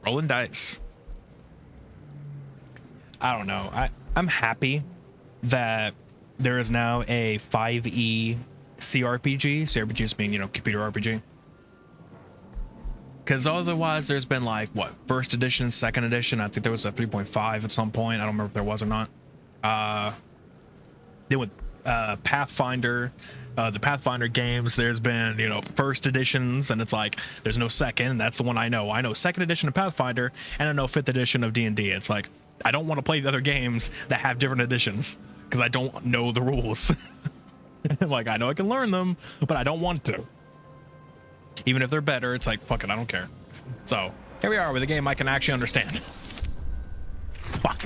rolling dice. I don't know. I'm happy that there is now a 5e CRPG. CRPG just mean, computer RPG. Because otherwise there's been like, what, first edition, second edition? I think there was a 3.5 at some point. I don't remember if there was or not. Then with Pathfinder, the Pathfinder games, there's been, first editions, and it's like, there's no second, and that's the one I know. I know second edition of Pathfinder, and I know fifth edition of D&D. It's like, I don't want to play the other games that have different editions, because I don't know the rules. Like, I know I can learn them, but I don't want to. Even if they're better, it's like, fuck it, I don't care. So, here we are with a game I can actually understand. Fuck.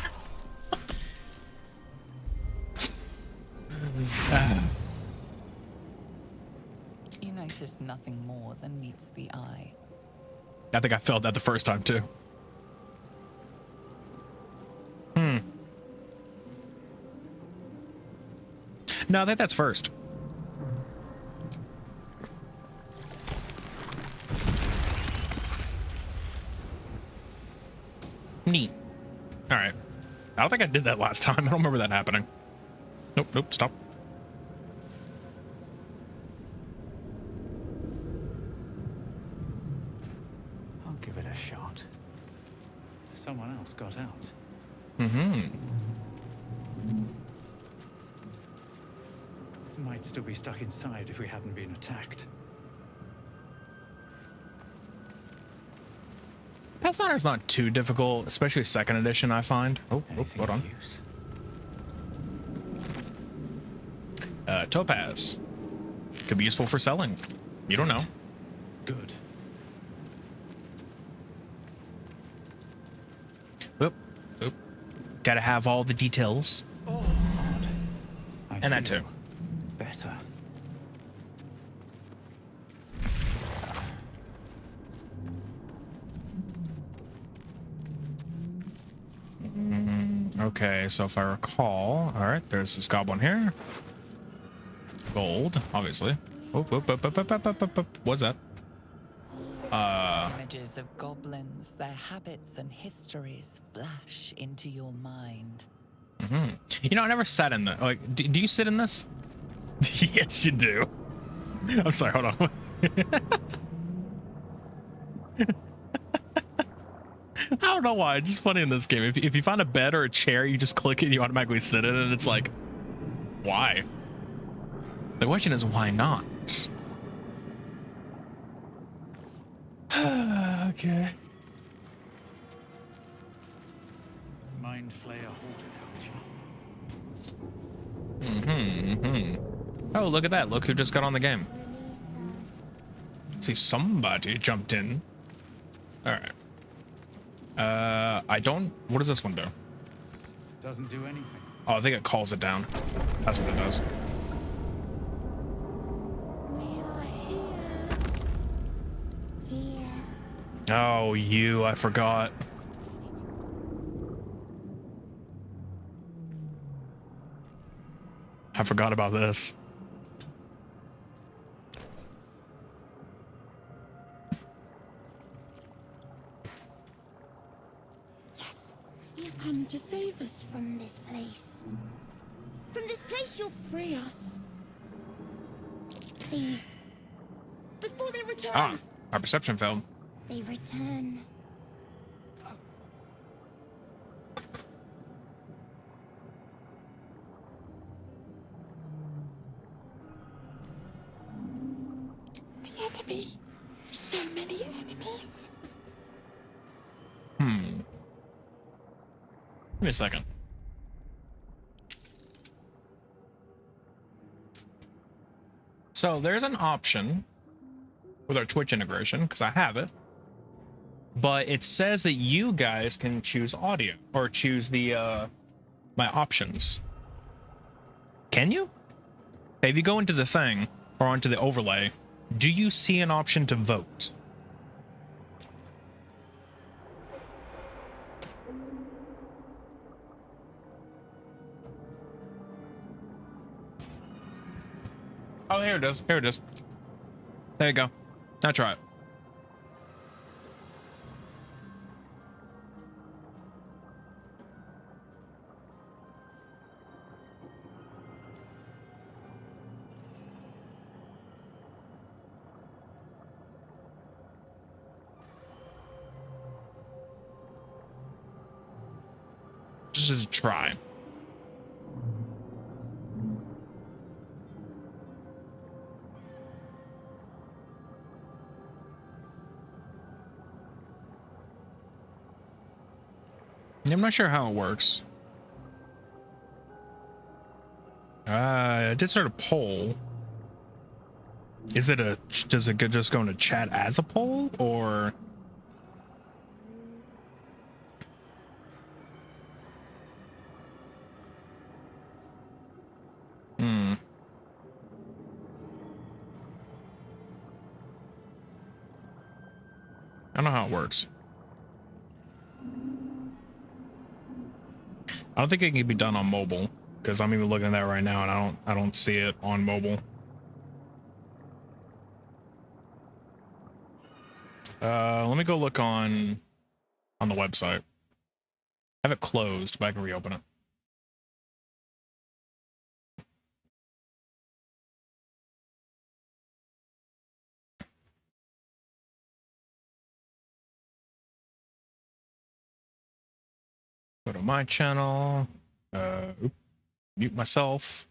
You notice nothing more than meets the eye. I think I felt that the first time, too. No, I think that's first. Neat. All right. I don't think I did that last time. I don't remember that happening. Nope, stop. a shot. Someone else got out. Mm-hmm. Might still be stuck inside if we hadn't been attacked. Pathfinder's not too difficult, especially second edition, I find. Oh, Anything hold on. of use? Topaz. Could be useful for selling. You don't know. Good. Oop. Oop. Gotta have all the details. Odd. I And that feel too. better. Okay, so if I recall, all right, there's this goblin here. Gold, obviously. Oop, oop, oop, oop, oop, oop, oop, oop. What's that? Images of goblins, their habits and histories flash into your mind. You know, I never sat in the, like, do you sit in this? Yes, you do. I'm sorry, hold on. I don't know why. It's just funny in this game. If you find a bed or a chair, you just click it and you automatically sit in it, and it's like, why? The question is, why not? Okay. Mind flayer horticulture. Oh, look at that. Look who just got on the game. See, somebody jumped in. All right. I don't... What does this one do? Doesn't do anything. Oh, I think it calls it down. That's what it does. Oh, you. I forgot. I forgot about this. Yes, you've come to save us from this place. From this place, you'll free us. Please. Before they return. Ah, our perception failed. They return. The enemy. So many enemies. Give me a second. So there's an option with our Twitch integration, because I have it, but it says that you guys can choose audio or choose the my options. Can you? If you go into the thing or onto the overlay, do you see an option to vote? Oh, here it is. Here it is. There you go. Now try it. Just as a try. I'm not sure how it works. I did start a poll. Is it a, does it just go into chat as a poll, or? I don't know how it works. I don't think it can be done on mobile, because I'm even looking at that right now and I don't see it on mobile. Let me go look on the website. I have it closed, but I can reopen it. Go to my channel. Mute myself.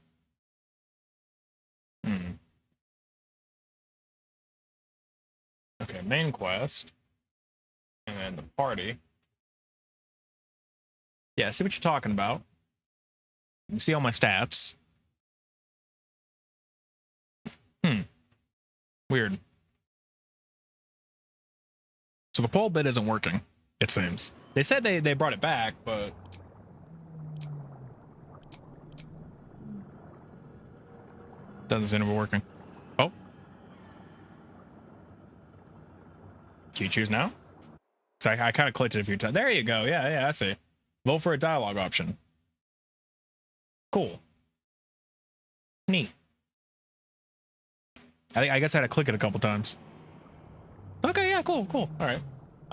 Okay, main quest. And then the party. Yeah, see what you're talking about. You see all my stats. Weird. So the poll bit isn't working, it seems. They said they brought it back, but doesn't seem to be working. Oh. Can you choose now? So I kind of clicked it a few times. There you go. Yeah, I see. Vote for a dialogue option. Cool. Neat. I guess I had to click it a couple times. Okay, yeah, cool. All right.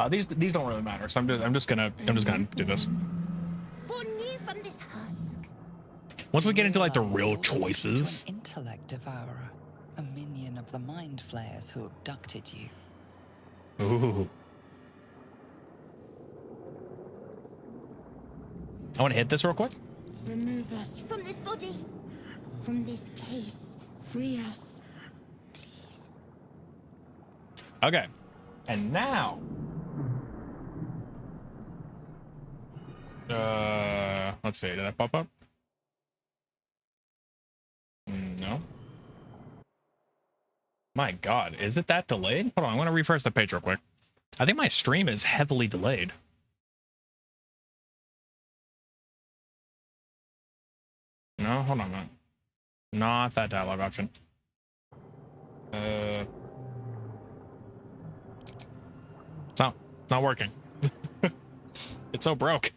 These don't really matter, so I'm just gonna do this. Born new from this husk. Once we get into like the Realize real you're choices. an intellect devourer, a minion of the mind flayers who abducted you. Ooh. I want to hit this real quick. Remove us from this body, from this case. Free us, please. Okay. And now. Let's see. Did that pop up? No. My God, is it that delayed? Hold on, I'm gonna refresh the page real quick. I think my stream is heavily delayed. No, hold on. Not that dialogue option. It's not working. It's so broke.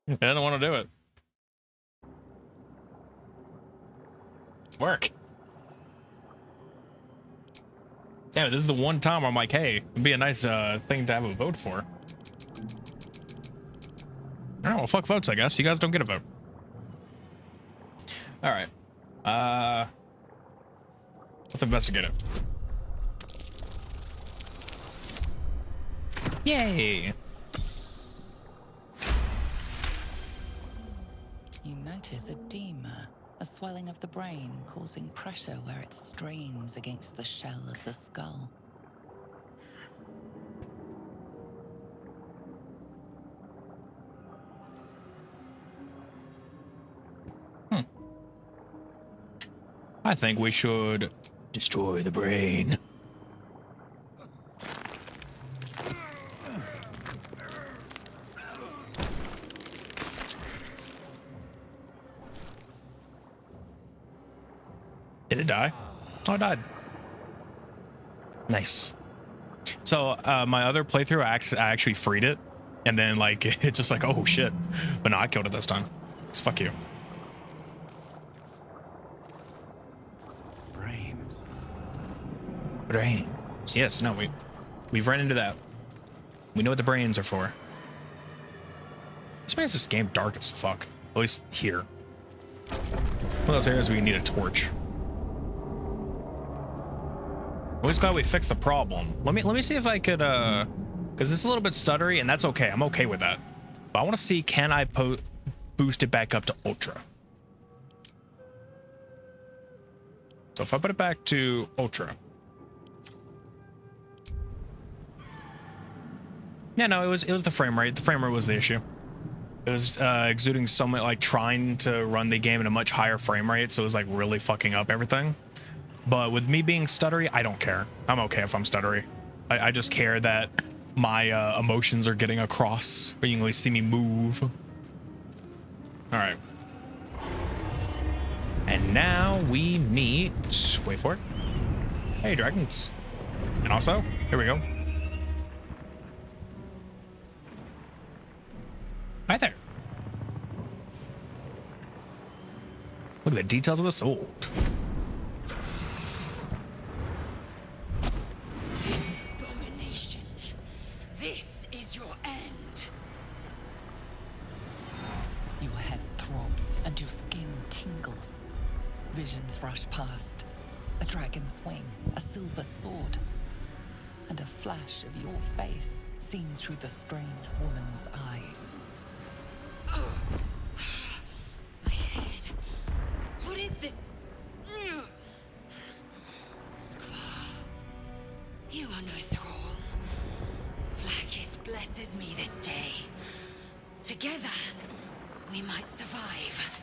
I don't want to do it. Work. Yeah, this is the one time I'm like, hey, it'd be a nice thing to have a vote for. All right, well, fuck votes, I guess. You guys don't get a vote. All right. Let's investigate it. Yay! You notice edema, a swelling of the brain causing pressure where it strains against the shell of the skull. I think we should destroy the brain. Did it die? Oh, it died. Nice. So my other playthrough, I actually freed it, and then like it's just like, oh shit. But no, I killed it this time. So fuck you. Brains. Yes, no, we've run into that. We know what the brains are for. This makes this game dark as fuck. At least here. One of those areas where you need a torch. I'm always glad we fixed the problem. Let me see if I could because it's a little bit stuttery, and that's okay. I'm okay with that. But I want to see, can I boost it back up to ultra? So if I put it back to ultra. Yeah, no, it was the frame rate. The frame rate was the issue. It was exuding somewhat like trying to run the game at a much higher frame rate, so it was like really fucking up everything. But with me being stuttery, I don't care. I'm okay if I'm stuttery. I just care that my emotions are getting across, or you can at least see me move. All right. And now we meet, wait for it. Hey, dragons. And also, here we go. Hi there. Look at the details of the sword. Abomination. This is your end. Your head throbs and your skin tingles. Visions rush past. A dragon's wing, a silver sword, and a flash of your face seen through the strange woman's eyes. My head. What is this? Skvar. You are no thrall. Vlaakith blesses me this day. Together, we might survive.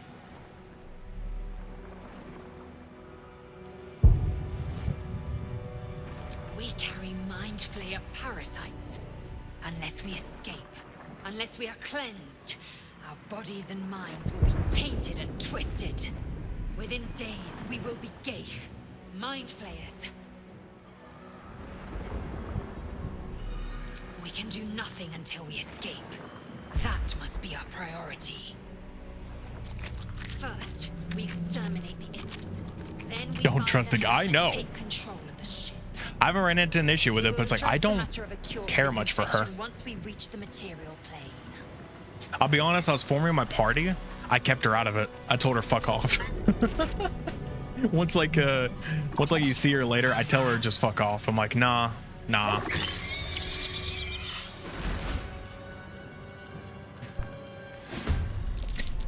We carry mind flayer parasites. Unless we escape, unless we are cleansed, our bodies and minds will be tainted and twisted. Within days, we will be Geich, mind flayers. We can do nothing until we escape. That must be our priority. First, we exterminate the imps. Then we Don't find trust the them guy? and No. take control of the ship. I haven't ran into an issue with it, but it's like, I Just a don't matter of a cure care this much for her. infection once we reach the material plane. I'll be honest, I was forming my party. I kept her out of it. I told her fuck off. once like you see her later, I tell her just fuck off. I'm like, nah.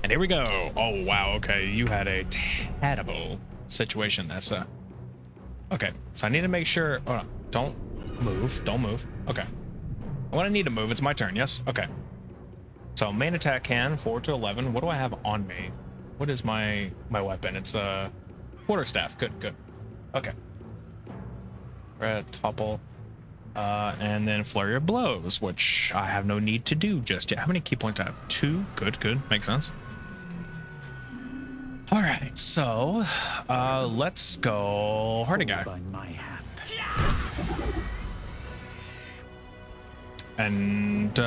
And here we go. Oh wow, okay. You had a terrible situation. That's okay. So I need to make sure. Hold on. Don't move. Okay. When I need to move, it's my turn. Yes. Okay. So main attack can 4 to 11. What do I have on me? What is my weapon? It's a quarterstaff. Good. Okay. Red topple, and then flurry of blows, which I have no need to do just yet. How many key points do I have? 2. Good. Makes sense. All right. So let's go hardy guy. By my hand. And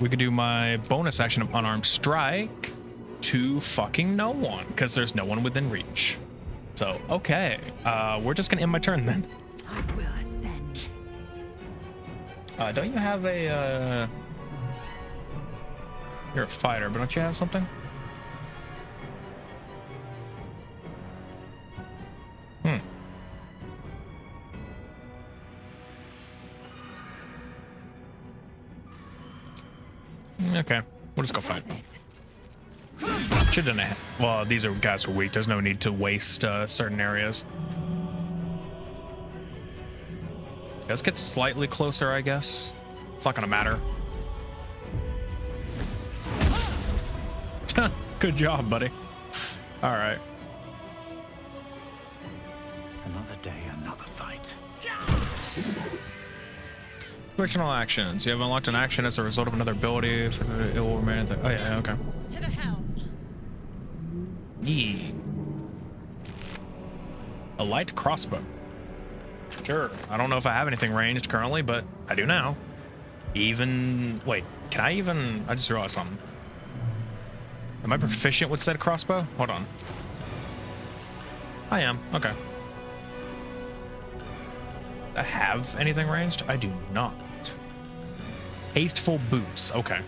we could do my bonus action of unarmed strike to fucking no one, because there's no one within reach. So, okay. We're just going to end my turn then. I will ascend. Don't you have a... You're a fighter, but don't you have something? Okay, we'll just go fight. Shouldn't have. Well, these are guys who are weak. There's no need to waste certain areas. Let's get slightly closer, I guess. It's not gonna matter. Good job, buddy. All right. Another day, another fight. Original actions. You have unlocked an action as a result of another ability. It will remain. Oh yeah, okay. To the helm. Yee. A light crossbow. Sure. I don't know if I have anything ranged currently, but I do now. Even... Wait, can I even... I just realized something. Am I proficient with said crossbow? Hold on. I am. Okay. I have anything ranged? I do not. Tasteful boots. Okay.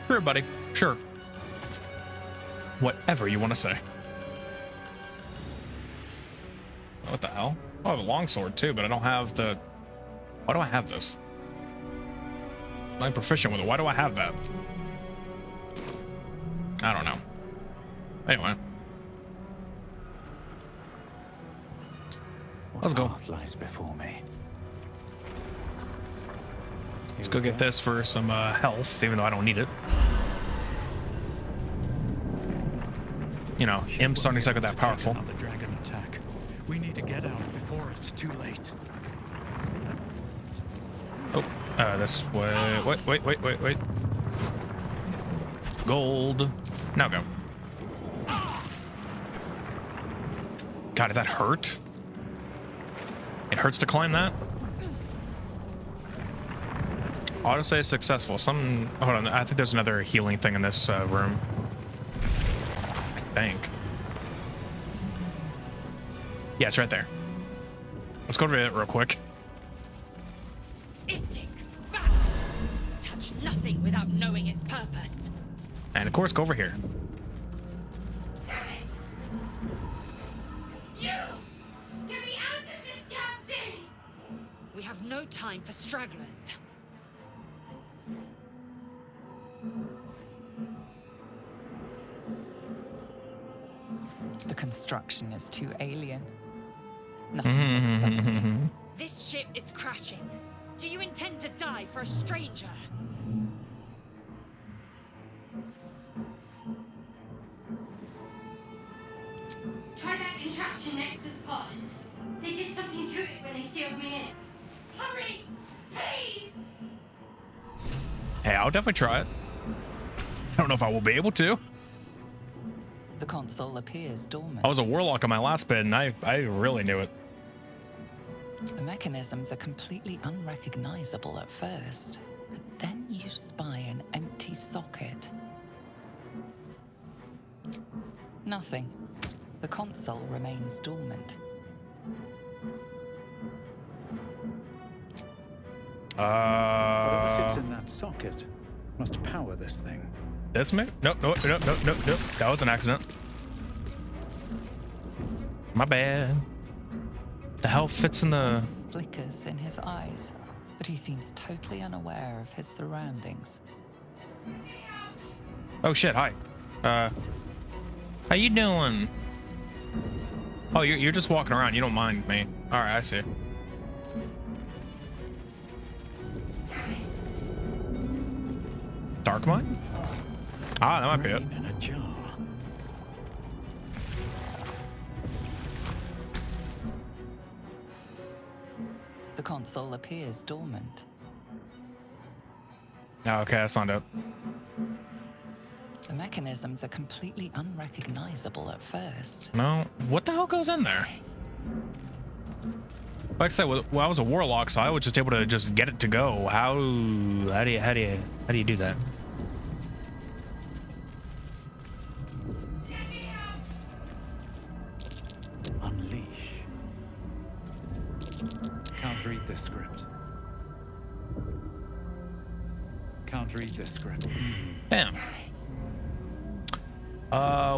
Sure, buddy. Sure. Whatever you want to say. What the hell? Oh, I have a longsword too, but I don't have the... Why do I have this? I'm proficient with it. Why do I have that? I don't know. Anyway. Let's go. What path lies before me? Let's go get this for some health, even though I don't need it. You know, imps aren't exactly that powerful. Another dragon attack. We need to get out before it's too late. Oh, this way. Wait. Gold. Now go. God, does that hurt? It hurts to climb that? Auto say successful. Hold on, I think there's another healing thing in this room. I think. Yeah, it's right there. Let's go over it real quick. Istik. Touch nothing without knowing its purpose. And of course, go over here. Damn it! You! Get me out of this damn thing! We have no time for stragglers. construction is too alien. Nothing looks familiar. This ship is crashing. Do you intend to die for a stranger? Try that contraption next to the pod. They did something to it when they sealed me in. Hurry! Please! Hey, I'll definitely try it. I don't know if I will be able to. The console appears dormant. I was a warlock on my last bid, and I really knew it. The mechanisms are completely unrecognizable at first, but then you spy an empty socket. Nothing. The console remains dormant. Whatever fits in that socket must power this thing. This me? Nope. That was an accident. My bad. The hell fits in the... Flickers in his eyes, but he seems totally unaware of his surroundings. Oh shit, hi. How you doing? Oh, you're just walking around. You don't mind me. All right, I see. Dark mine? Ah, that might be it. Brain in a jar. The console appears dormant. Oh, okay, that's not it. The mechanisms are completely unrecognizable at first. No, what the hell goes in there? Like I said, well, I was a warlock, so I was just able to just get it to go. How do you do that? Unleash. Can't read this script. Can't read this script. Damn.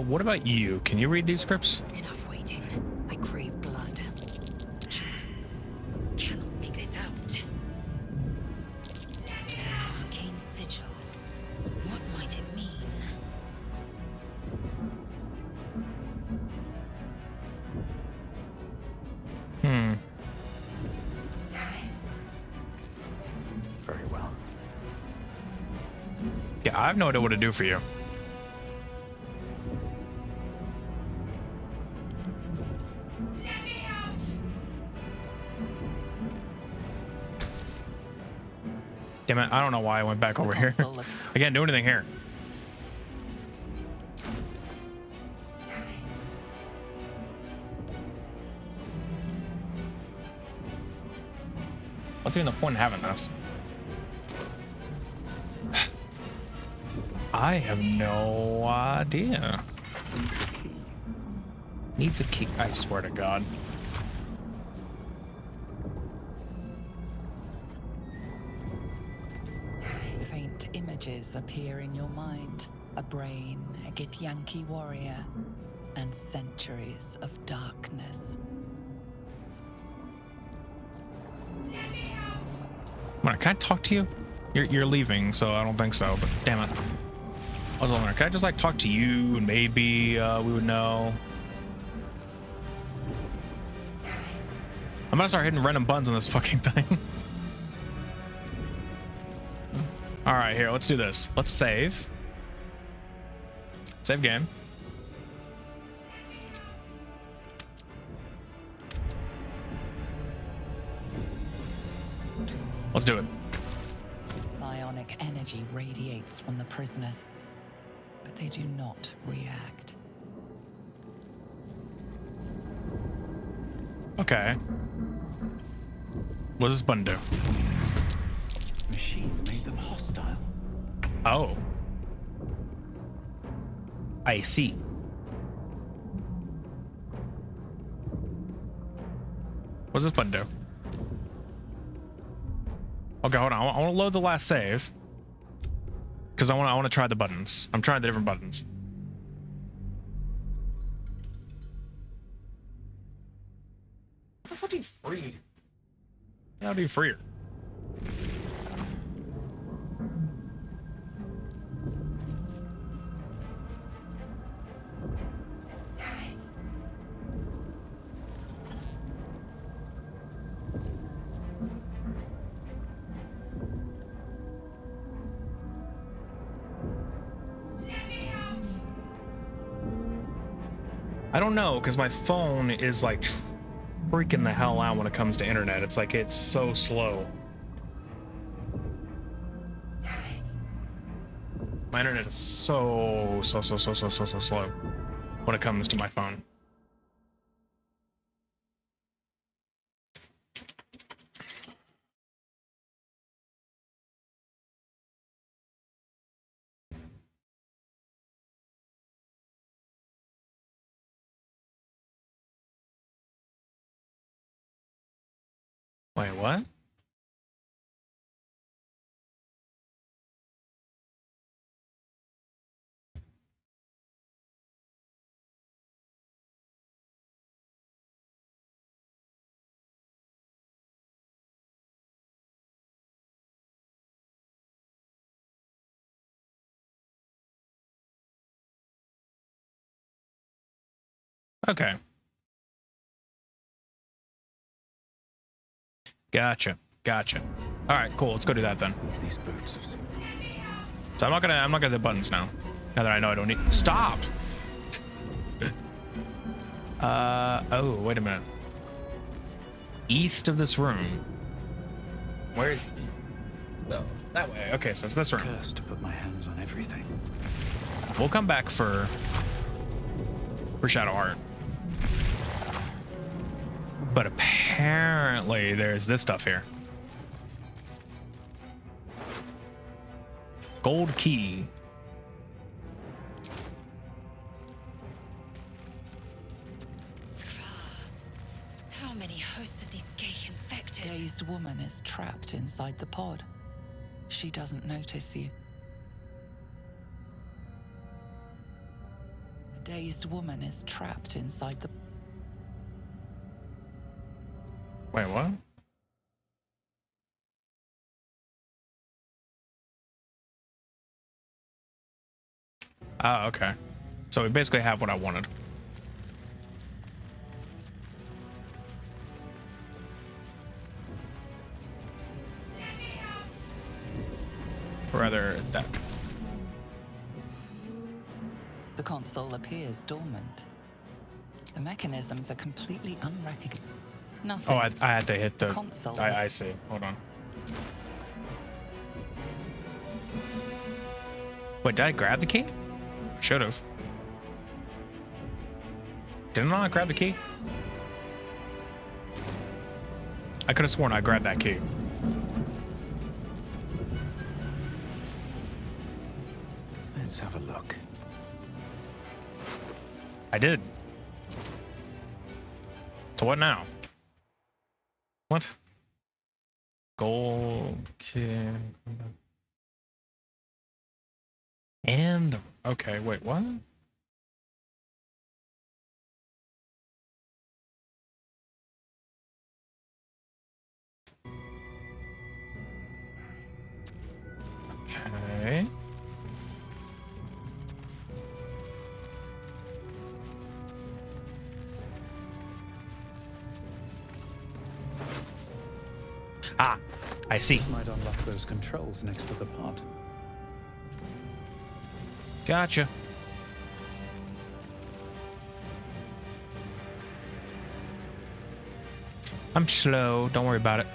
What about you? Can you read these scripts? Enough waiting. I crave blood. Cannot make this out. Arcane sigil. What might it mean? Very well. Yeah, I have no idea what to do for you. Damn it, I don't know why I went back over here. console I can't do anything here. What's even the point in having this? I have no idea. Needs a key. I swear to God. Faint images appear in your mind. A brain, a Githyanki warrior, and centuries of darkness. Come on, can I talk to you? You're leaving, so I don't think so, but damn it. I was wondering, can I just like talk to you and maybe we would know? I'm gonna start hitting random buttons on this fucking thing. All right, here, let's do this. Let's save. Save game. Let's do it. Psionic energy radiates from the prisoners, but they do not react. Okay. What does this button do? Machine made them hostile. Oh. I see. What does this button do? Okay, hold on. I want to load the last save because I want to try the buttons. I'm trying the different buttons. How do you free? How do you free her? I don't know, because my phone is like freaking the hell out when it comes to internet. It's like it's so slow. My internet is so slow when it comes to my phone. Wait, what? Okay. Gotcha. All right, cool. Let's go do that then. These boots have seen. So I'm not gonna hit the buttons now. Now that I know I don't need. Stop. Oh, wait a minute. East of this room. Where is? No, that way. Okay, so it's this room. Cursed to put my hands on everything. We'll come back for Shadow Heart. But apparently there's this stuff here. Gold key. How many hosts of these gay infected? Dazed woman is trapped inside the pod. She doesn't notice you. A dazed woman is trapped inside the... Wait, what? Oh, okay. So we basically have what I wanted. Or rather, that. The console appears dormant. The mechanisms are completely unrecognizable. Nothing. Oh, I had to hit the console. I see. Hold on. Wait, did I grab the key? Should have. Didn't I grab the key? I could have sworn I grabbed that key. Let's have a look. I did. So what now? What? Gold key. And the, okay, wait, what? Okay. Ah, I see. Might unlock those controls next to the pod. Gotcha. I'm slow. Don't worry about it.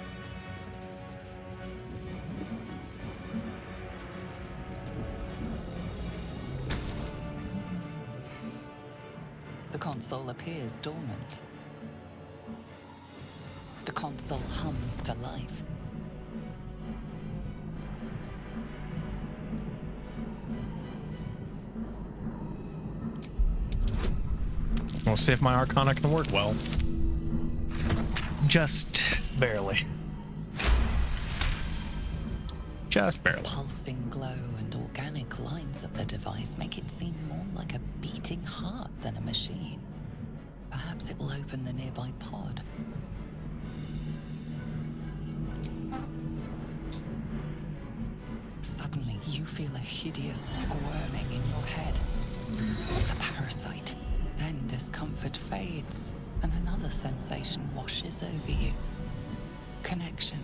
The console appears dormant. The console hums to life. We'll see if my Arcana can work well. Just barely. Just barely. Pulsing glow and organic lines of the device make it seem more like a beating heart than a machine. Perhaps it will open the nearby pod. Suddenly, you feel a hideous squirming in your head. A parasite. Then discomfort fades, and another sensation washes over you. Connection.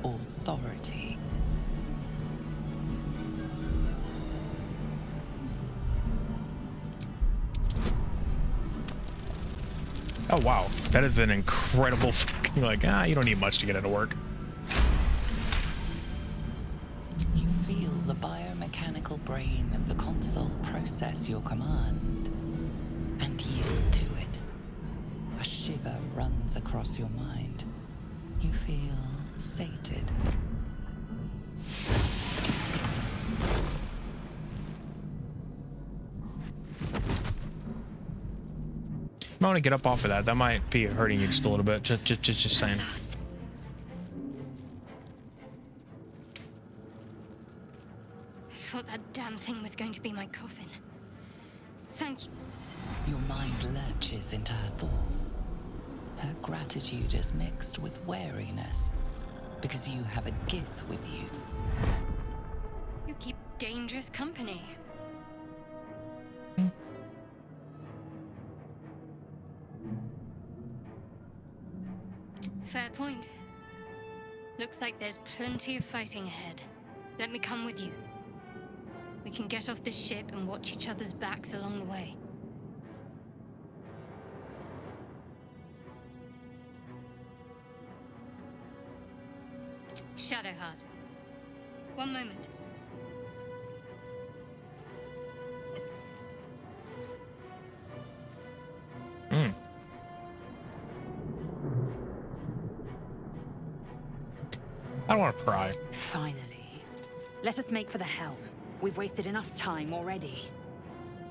Authority. Oh, wow. That is an incredible fucking, like, you don't need much to get it to work. You feel the biomechanical brain of the console process your command and yield to it. A shiver runs across your mind. You feel sated. You might want to get up off of that. That might be hurting you just a little bit. Just saying. I thought that damn thing was going to be my coffin. Thank you. Your mind lurches into her thoughts. Her gratitude is mixed with wariness, because you have a gift with you. You keep dangerous company. Fair point. Looks like there's plenty of fighting ahead. Let me come with you. We can get off this ship and watch each other's backs along the way. Shadowheart. One moment. I don't want to pry. Finally. Let us make for the helm. We've wasted enough time already.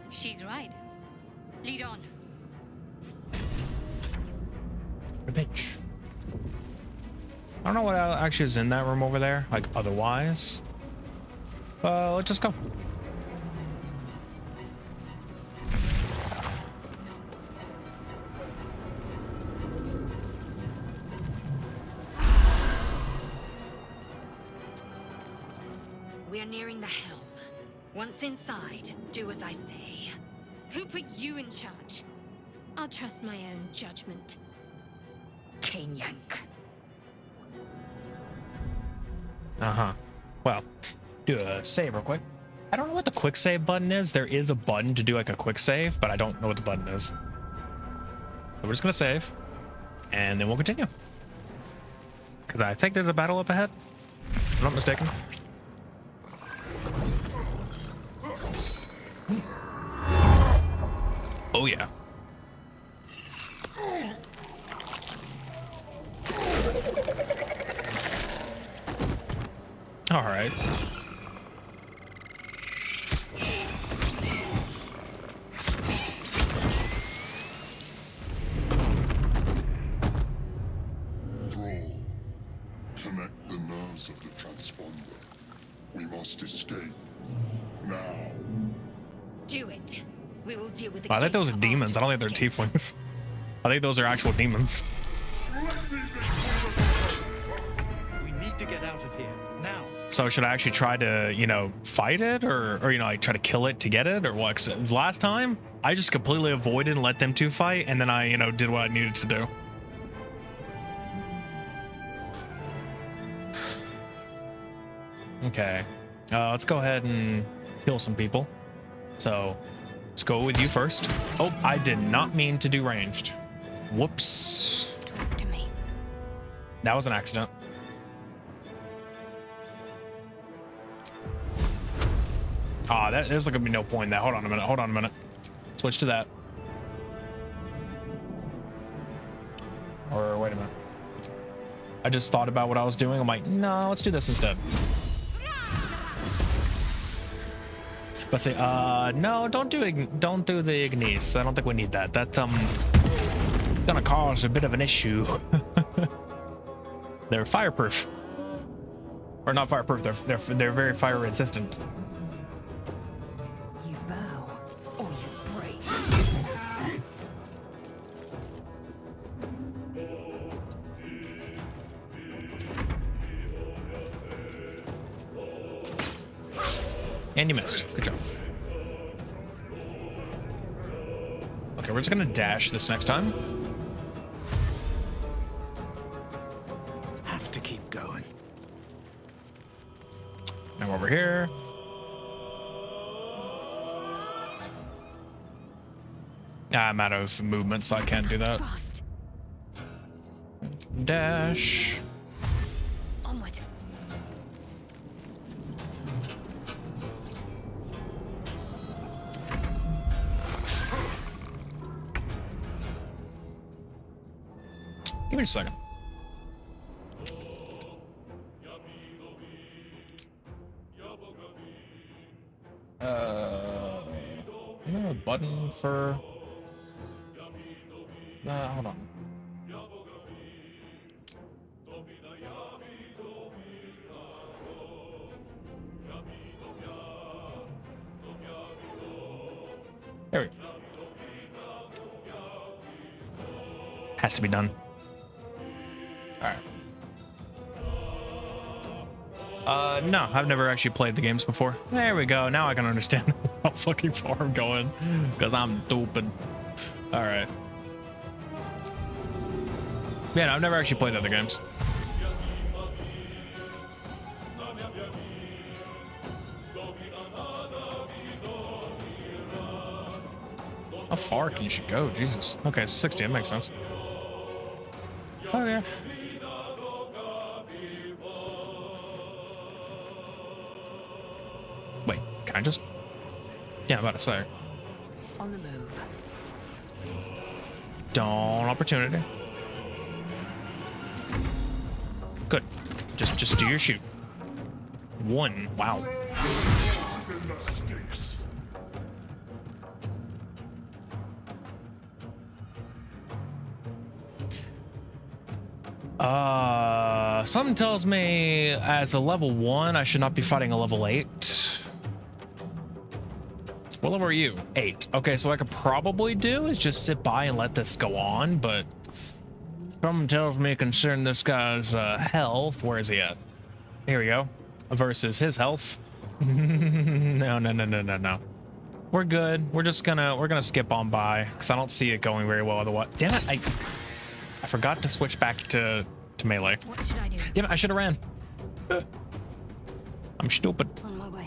She's right. Lead on. A bitch. I don't know what actually is in that room over there, like otherwise. Let's just go. We are nearing the helm. Once inside, do as I say. Who put you in charge? I'll trust my own judgment. Yank. Uh-huh. Well, do a save real quick. I don't know what the quick save button is. There is a button to do like a quick save, but I don't know what the button is. So we're just gonna save, and then we'll continue. Because I think there's a battle up ahead. If I'm not mistaken. Oh yeah. All right. Thrall, connect the nerves of the transponder. We must escape. Now. Do it. We will deal with the I think those are gate demons. I don't think after they're this gate. tieflings. I think those are actual demons. We need to get out of here now. So should I actually try to, you know, fight it or you know, like try to kill it to get it or what? 'Cause last time I just completely avoided and let them two fight, and then I, you know, did what I needed to do. Okay, let's go ahead and kill some people. So let's go with you first. Oh, I did not mean to do ranged. Whoops. Talk to me. That was an accident. Ah, there's like gonna be no point in that. Hold on a minute. Hold on a minute. Switch to that. Or wait a minute. I just thought about what I was doing. I'm like, no, let's do this instead. But say, no, don't do the Ignis. I don't think we need that. That's gonna cause a bit of an issue. They're fireproof, or not fireproof. They're very fire resistant. You bow, or you break. And you missed. Good job. Okay, we're just gonna dash this next time. Have to keep going. Now over here. I'm out of movement, so I can't do that. Fast. dash. Onward. Give me a second. Is there a button for? Hold on. There we go. Has to be done. All right. No, I've never actually played the games before. There we go. Now I can understand how fucking far I'm going, because I'm stupid. All right. Yeah, no, I've never actually played other games. How far can you should go? Jesus. Okay, it's 60. That makes sense. Oh yeah. Wait, can I just? Yeah, I'm about to say. On the move. Dawn opportunity. Good. Just do your shoot. One. Wow. Something tells me as a level 1, I should not be fighting a level 8. What level are you? 8. Okay, so what I could probably do is just sit by and let this go on, but something tells me concerning this guy's health. Where is he at? Here we go. Versus his health. No. We're good. We're gonna skip on by because I don't see it going very well otherwise. Damn it! I forgot to switch back to melee. What should I do? Damn it! I should have ran. I'm stupid. On my way.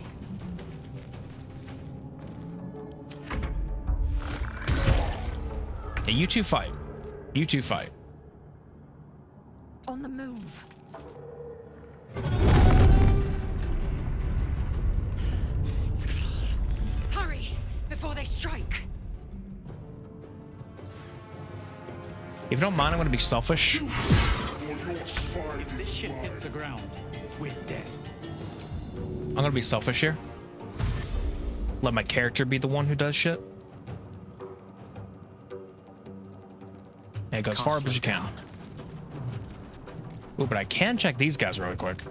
Hey, you two fight. You two fight. On the move. Hurry before they strike. If you don't mind, I'm gonna be selfish. If this ship hits the ground, we're dead. I'm gonna be selfish here. Let my character be the one who does shit. And go as far up as you can. Ooh, but I can check these guys really quick.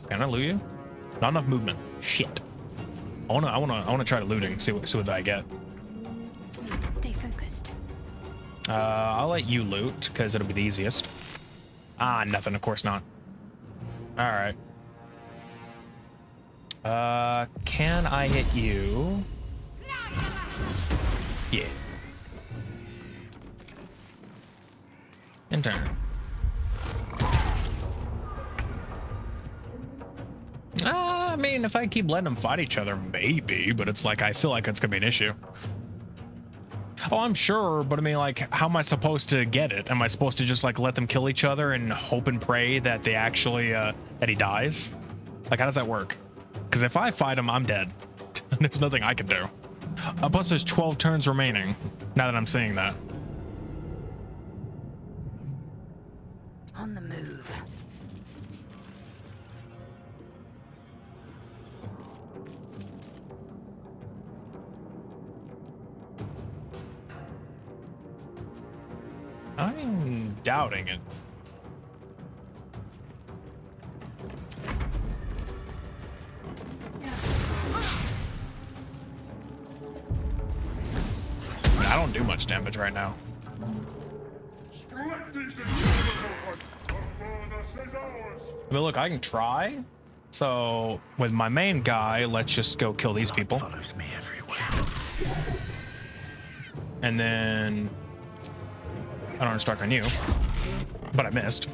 Can I loot you? Not enough movement. Shit. I wanna try looting. See what I get. Need to stay focused. I'll let you loot because it'll be the easiest. Ah, nothing. Of course not. All right. Can I hit you? Yeah. In turn. I mean, if I keep letting them fight each other, maybe, but it's like, I feel like it's gonna be an issue. Oh, I'm sure, but I mean, like, how am I supposed to get it? Am I supposed to just, like, let them kill each other and hope and pray that they actually, that he dies? Like, how does that work? Because if I fight him, I'm dead. There's nothing I can do. Plus, there's 12 turns remaining, now that I'm seeing that. On the move. I'm doubting it. I don't do much damage right now. I mean, look, I can try. So with my main guy, let's just go kill these people. Follows me everywhere. And then I don't want to strike on you, but I missed.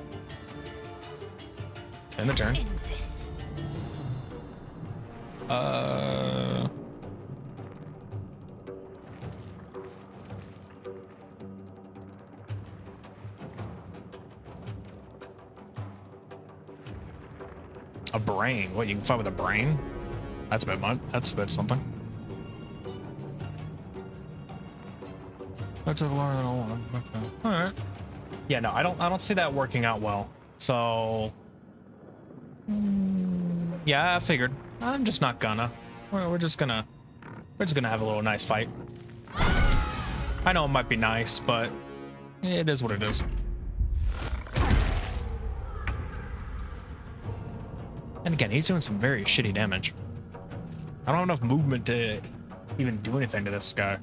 End the turn. End this. A brain. What, you can fight with a brain? That's a bit much. That's a bit something. That took longer than I wanted. Okay. All right. Yeah, no, I don't see that working out well. So, yeah, I figured. I'm just not gonna. We're just gonna have a little nice fight. I know it might be nice, but it is what it is. And again, he's doing some very shitty damage. I don't have enough movement to even do anything to this guy.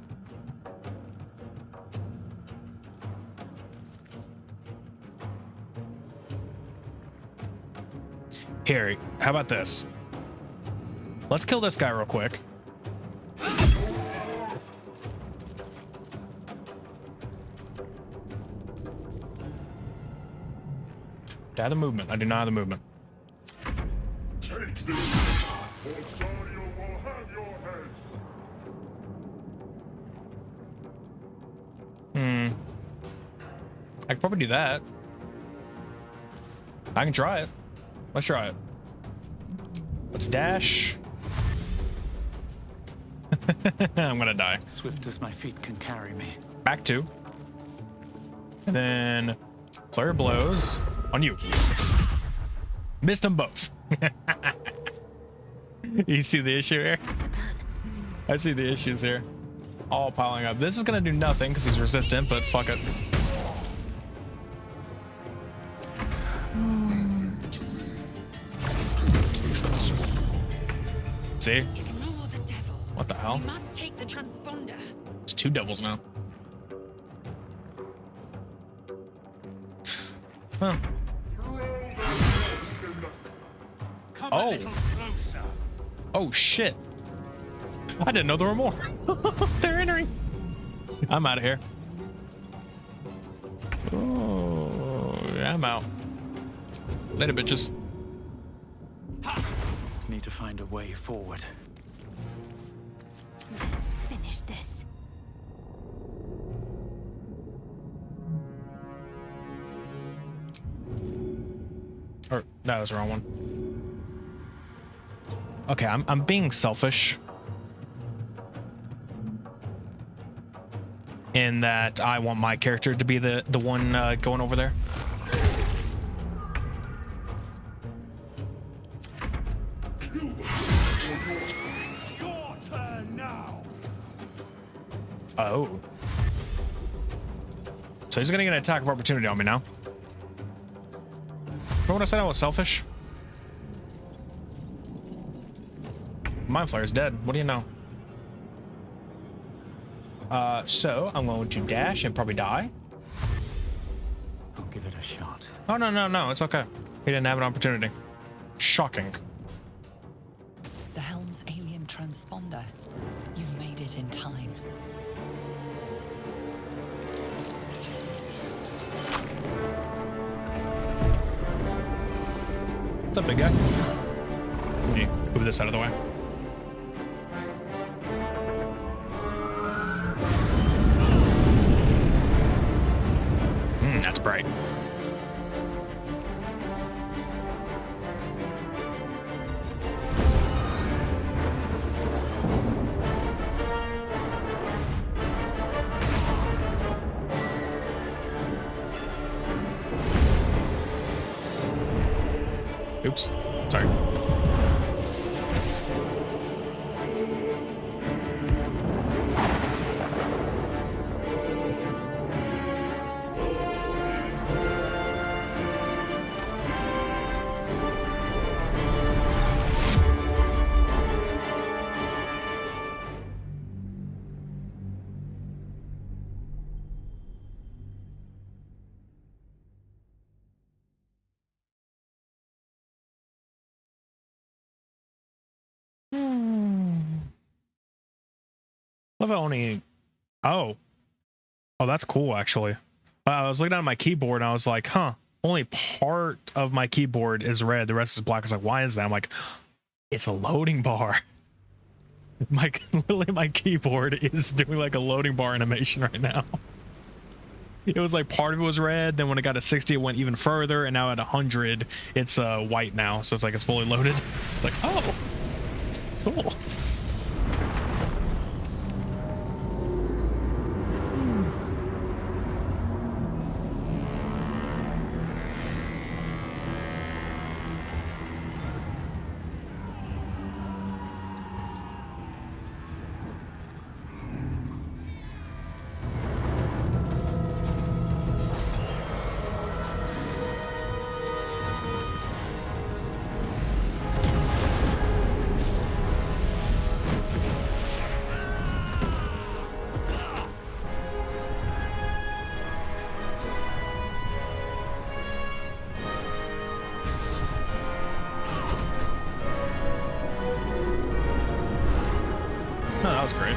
Here, how about this? Let's kill this guy real quick. Do I have the movement? I do not have the movement. Take this, or Sadio will have your head. I could probably do that. I can try it. Let's try it. Let's dash. I'm gonna die. Swift as my feet can carry me. Back two. And then flare blows on you. Missed them both. You see the issue here? I see the issues here. All piling up. This is gonna do nothing because he's resistant, but fuck it. See? Ignore the devil. What the hell? We must take the transponder. There's two devils now. Huh. Oh. Oh shit. I didn't know there were more. They're entering. I'm out of here. Oh, yeah, I'm out. Later, bitches. Need to find a way forward. Let's finish this. Or that was the wrong one. Okay, I'm being selfish in that I want my character to be the one going over there. Your turn now. Oh. So he's gonna get an attack of opportunity on me now. Remember when I said I was selfish? Mind Flare's dead. What do you know? So I'm going to dash and probably die. I'll give it a shot. Oh, no, it's okay. He didn't have an opportunity. Shocking. The helm's alien transponder. You've made it in time. What's up, big guy? Let me move this out of the way. That's bright. Oops. Sorry. Love how only. Oh, that's cool actually. I was looking at my keyboard and I was like, huh, only part of my keyboard is red, the rest is black. I was like, why is that? I'm like, it's a loading bar. Literally my keyboard is doing like a loading bar animation right now. It was like part of it was red, then when it got to 60 it went even further, and now at 100 it's white now, so it's like it's fully loaded. It's like, oh, cool. Oh, that was great.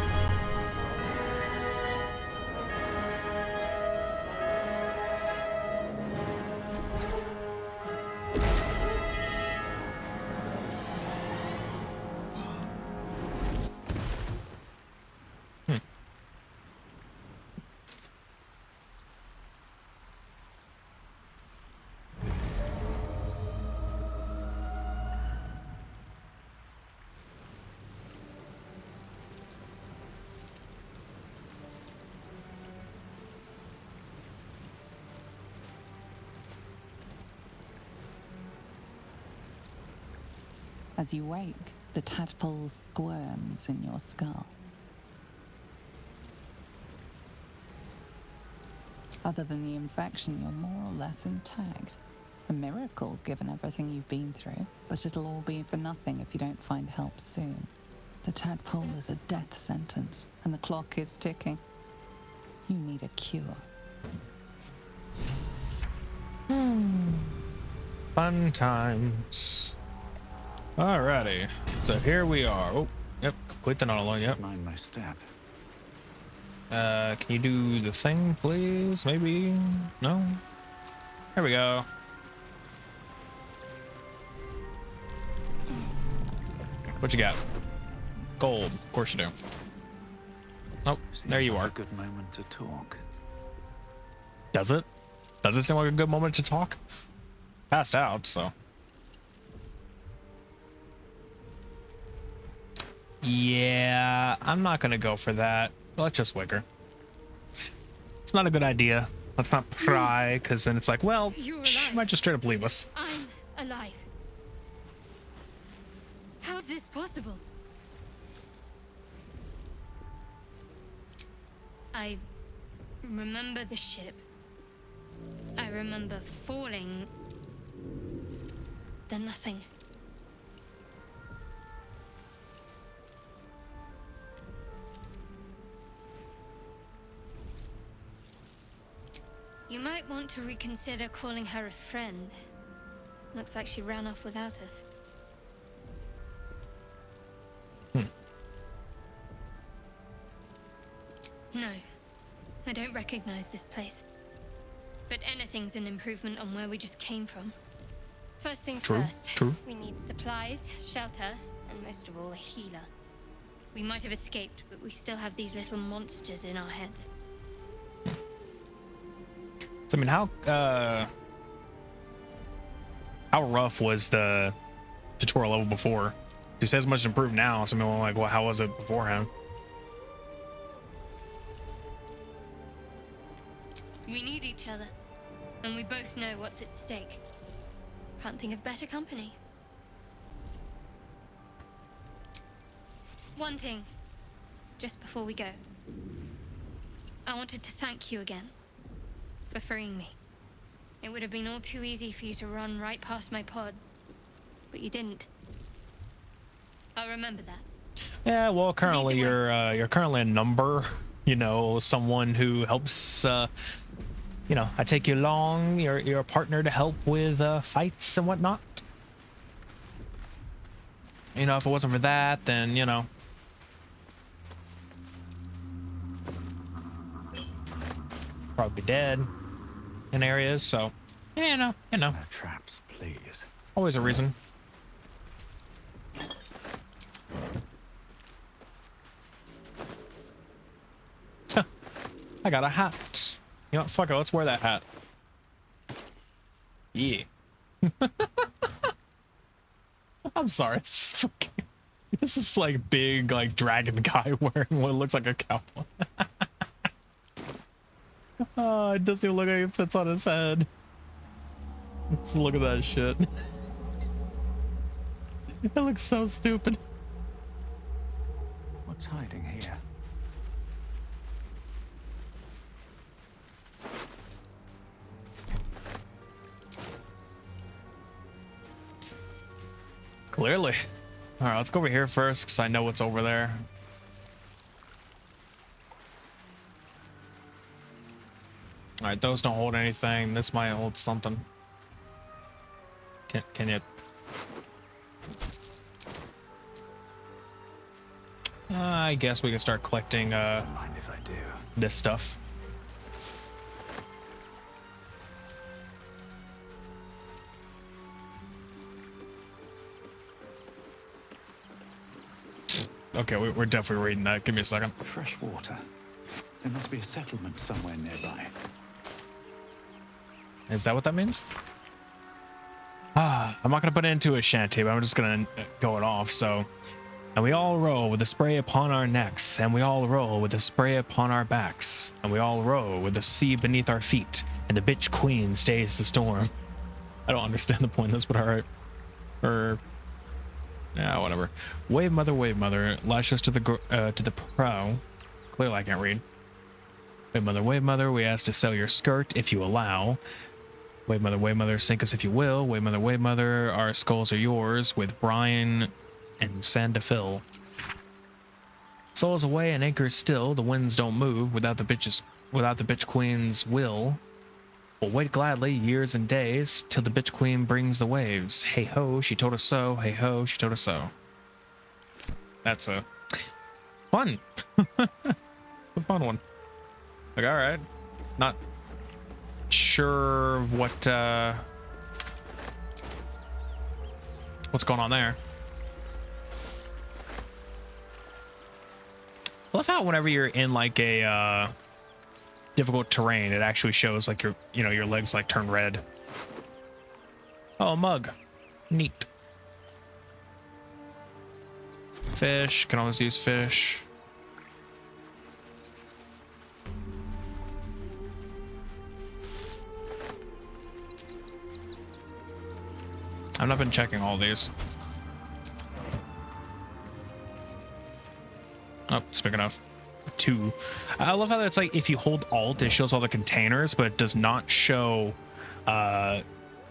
As you wake, the tadpole squirms in your skull. Other than the infection, you're more or less intact. A miracle, given everything you've been through, but it'll all be for nothing if you don't find help soon. The tadpole is a death sentence, and the clock is ticking. You need a cure. Fun times. Alrighty, so here we are. Oh, yep, complete the monologue, yep. Mind my step. Can you do the thing, please? Maybe? No? There we go. What you got? Gold, of course you do. Oh, there you are. A good moment to talk. Does it? Does it seem like a good moment to talk? Passed out, so. Yeah, I'm not gonna go for that. Let's just wigger. It's not a good idea. Let's not pry, because then it's like, well, she might just straight up leave us. I'm alive. How's this possible? I remember the ship. I remember falling. Then nothing. You might want to reconsider calling her a friend. Looks like she ran off without us. No, I don't recognize this place. But anything's an improvement on where we just came from. First things first. True. We need supplies, shelter, and most of all, a healer. We might have escaped, but we still have these little monsters in our heads. So, I mean, how rough was the tutorial level before? It says much improved now, so I mean, like, well, how was it beforehand? We need each other, and we both know what's at stake. Can't think of better company. One thing, just before we go. I wanted to thank you again for freeing me. It would have been all too easy for you to run right past my pod, but you didn't. I'll remember that. Yeah, well, currently you're currently a number, you know, someone who helps. You know, I take you along. You're a partner to help with fights and whatnot. You know, if it wasn't for that, then you know. Probably be dead in areas, so yeah, you know. No traps, please. Always a reason. I got a hat. You know what? Fuck it. Let's wear that hat. Yeah. I'm sorry. This is like big, like dragon guy wearing what looks like a cowboy. Oh, it doesn't even look like it fits on his head. Let's look at that shit. It looks so stupid. What's hiding here? Clearly. All right, let's go over here first because I know what's over there. All right, those don't hold anything. This might hold something. Can you? I guess we can start collecting Don't mind if I do. this stuff. Okay, we're definitely reading that. Give me a second. Fresh water. There must be a settlement somewhere nearby. Is that what that means? I'm not gonna put it into a shanty, but I'm just gonna go it off. So, and we all row with the spray upon our necks, and we all row with the spray upon our backs, and we all row with the sea beneath our feet, and the bitch queen stays the storm. I don't understand the point of this, but all right. Or, yeah, whatever. Wave mother, lash us to the prow. Clearly, I can't read. Wave mother, we ask to sell your skirt if you allow. Wave mother, sink us if you will. Wave mother, our skulls are yours with brine and sand to fill. Souls away and anchors still, the winds don't move without the bitch queen's will. We'll wait gladly years and days till the bitch queen brings the waves. Hey ho, she told us so. Hey ho, she told us so. That's a fun. A fun one. Like, all right, not sure what's going on there. I love how whenever you're in like a difficult terrain, it actually shows like your legs like turn red. Oh, a mug, neat. Fish, can always use fish. I've not been checking all these. Oh, speaking of, 2. I love how it's like if you hold Alt, it shows all the containers, but it does not show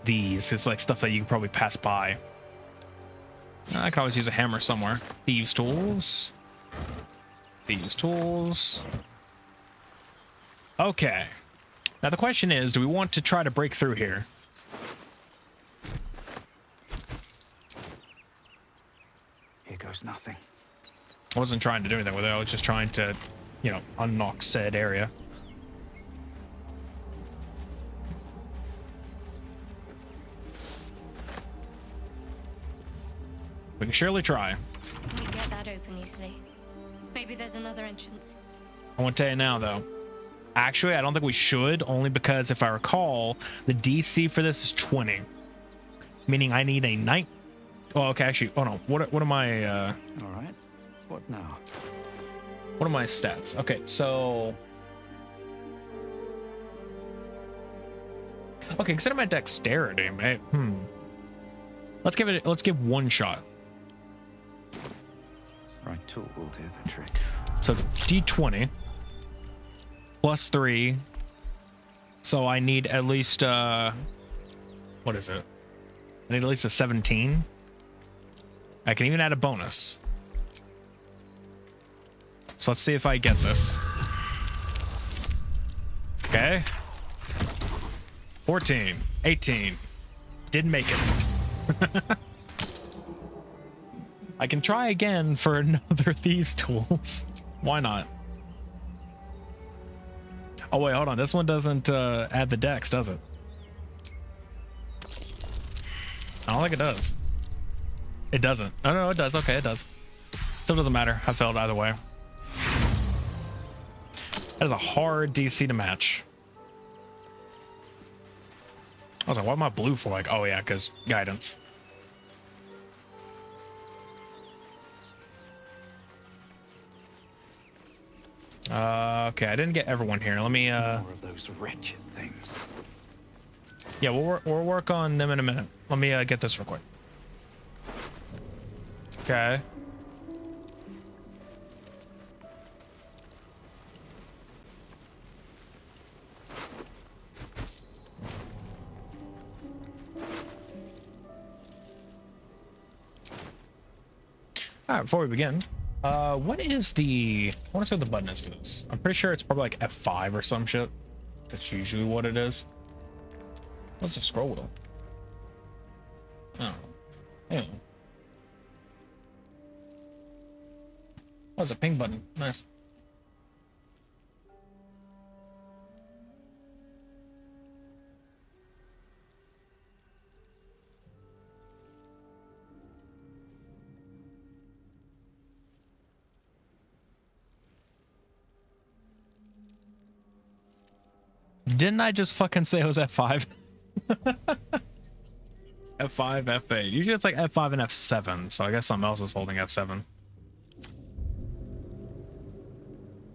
these. It's like stuff that you can probably pass by. I can always use a hammer somewhere. Thieves' tools. Thieves' tools. Okay. Now the question is, do we want to try to break through here? Here goes nothing. I wasn't trying to do anything with it. I was just trying to, unlock said area. We can surely try. We get that open easily. Maybe there's another entrance. I want to tell you now, though. Actually, I don't think we should, only because if I recall, the DC for this is 20. Meaning I need a 9. Oh, okay, actually, oh no. What am I, All right. What now? What are my stats? Okay, so... Okay, consider my dexterity, mate. Let's give one shot. Right tool will do the trick. So D20 plus 3. So I need at least what is it? I need at least a 17. I can even add a bonus. So let's see if I get this. Okay. 14, 18. Didn't make it. I can try again for another thieves' tools. Why not? Oh wait, hold on. This one doesn't add the dex, does it? I don't think it does. It doesn't. Oh no, it does. Okay, it does. Still doesn't matter. I failed either way. That is a hard DC to match. I was like, what am I blue for? Like, oh yeah, because guidance. Okay, I didn't get everyone here. Let me, More of those wretched things. yeah, we'll work on them in a minute. Let me, get this real quick. Okay. All right, before we begin, what is the, I want to see what the button is for this. I'm pretty sure it's probably like F5 or some shit. That's usually what it is. What's the scroll wheel? Oh. Yeah. Oh, it's a ping button. Nice. Didn't I just fucking say it was F5? F5, F8. Usually it's like F5 and F7, so I guess something else is holding F7.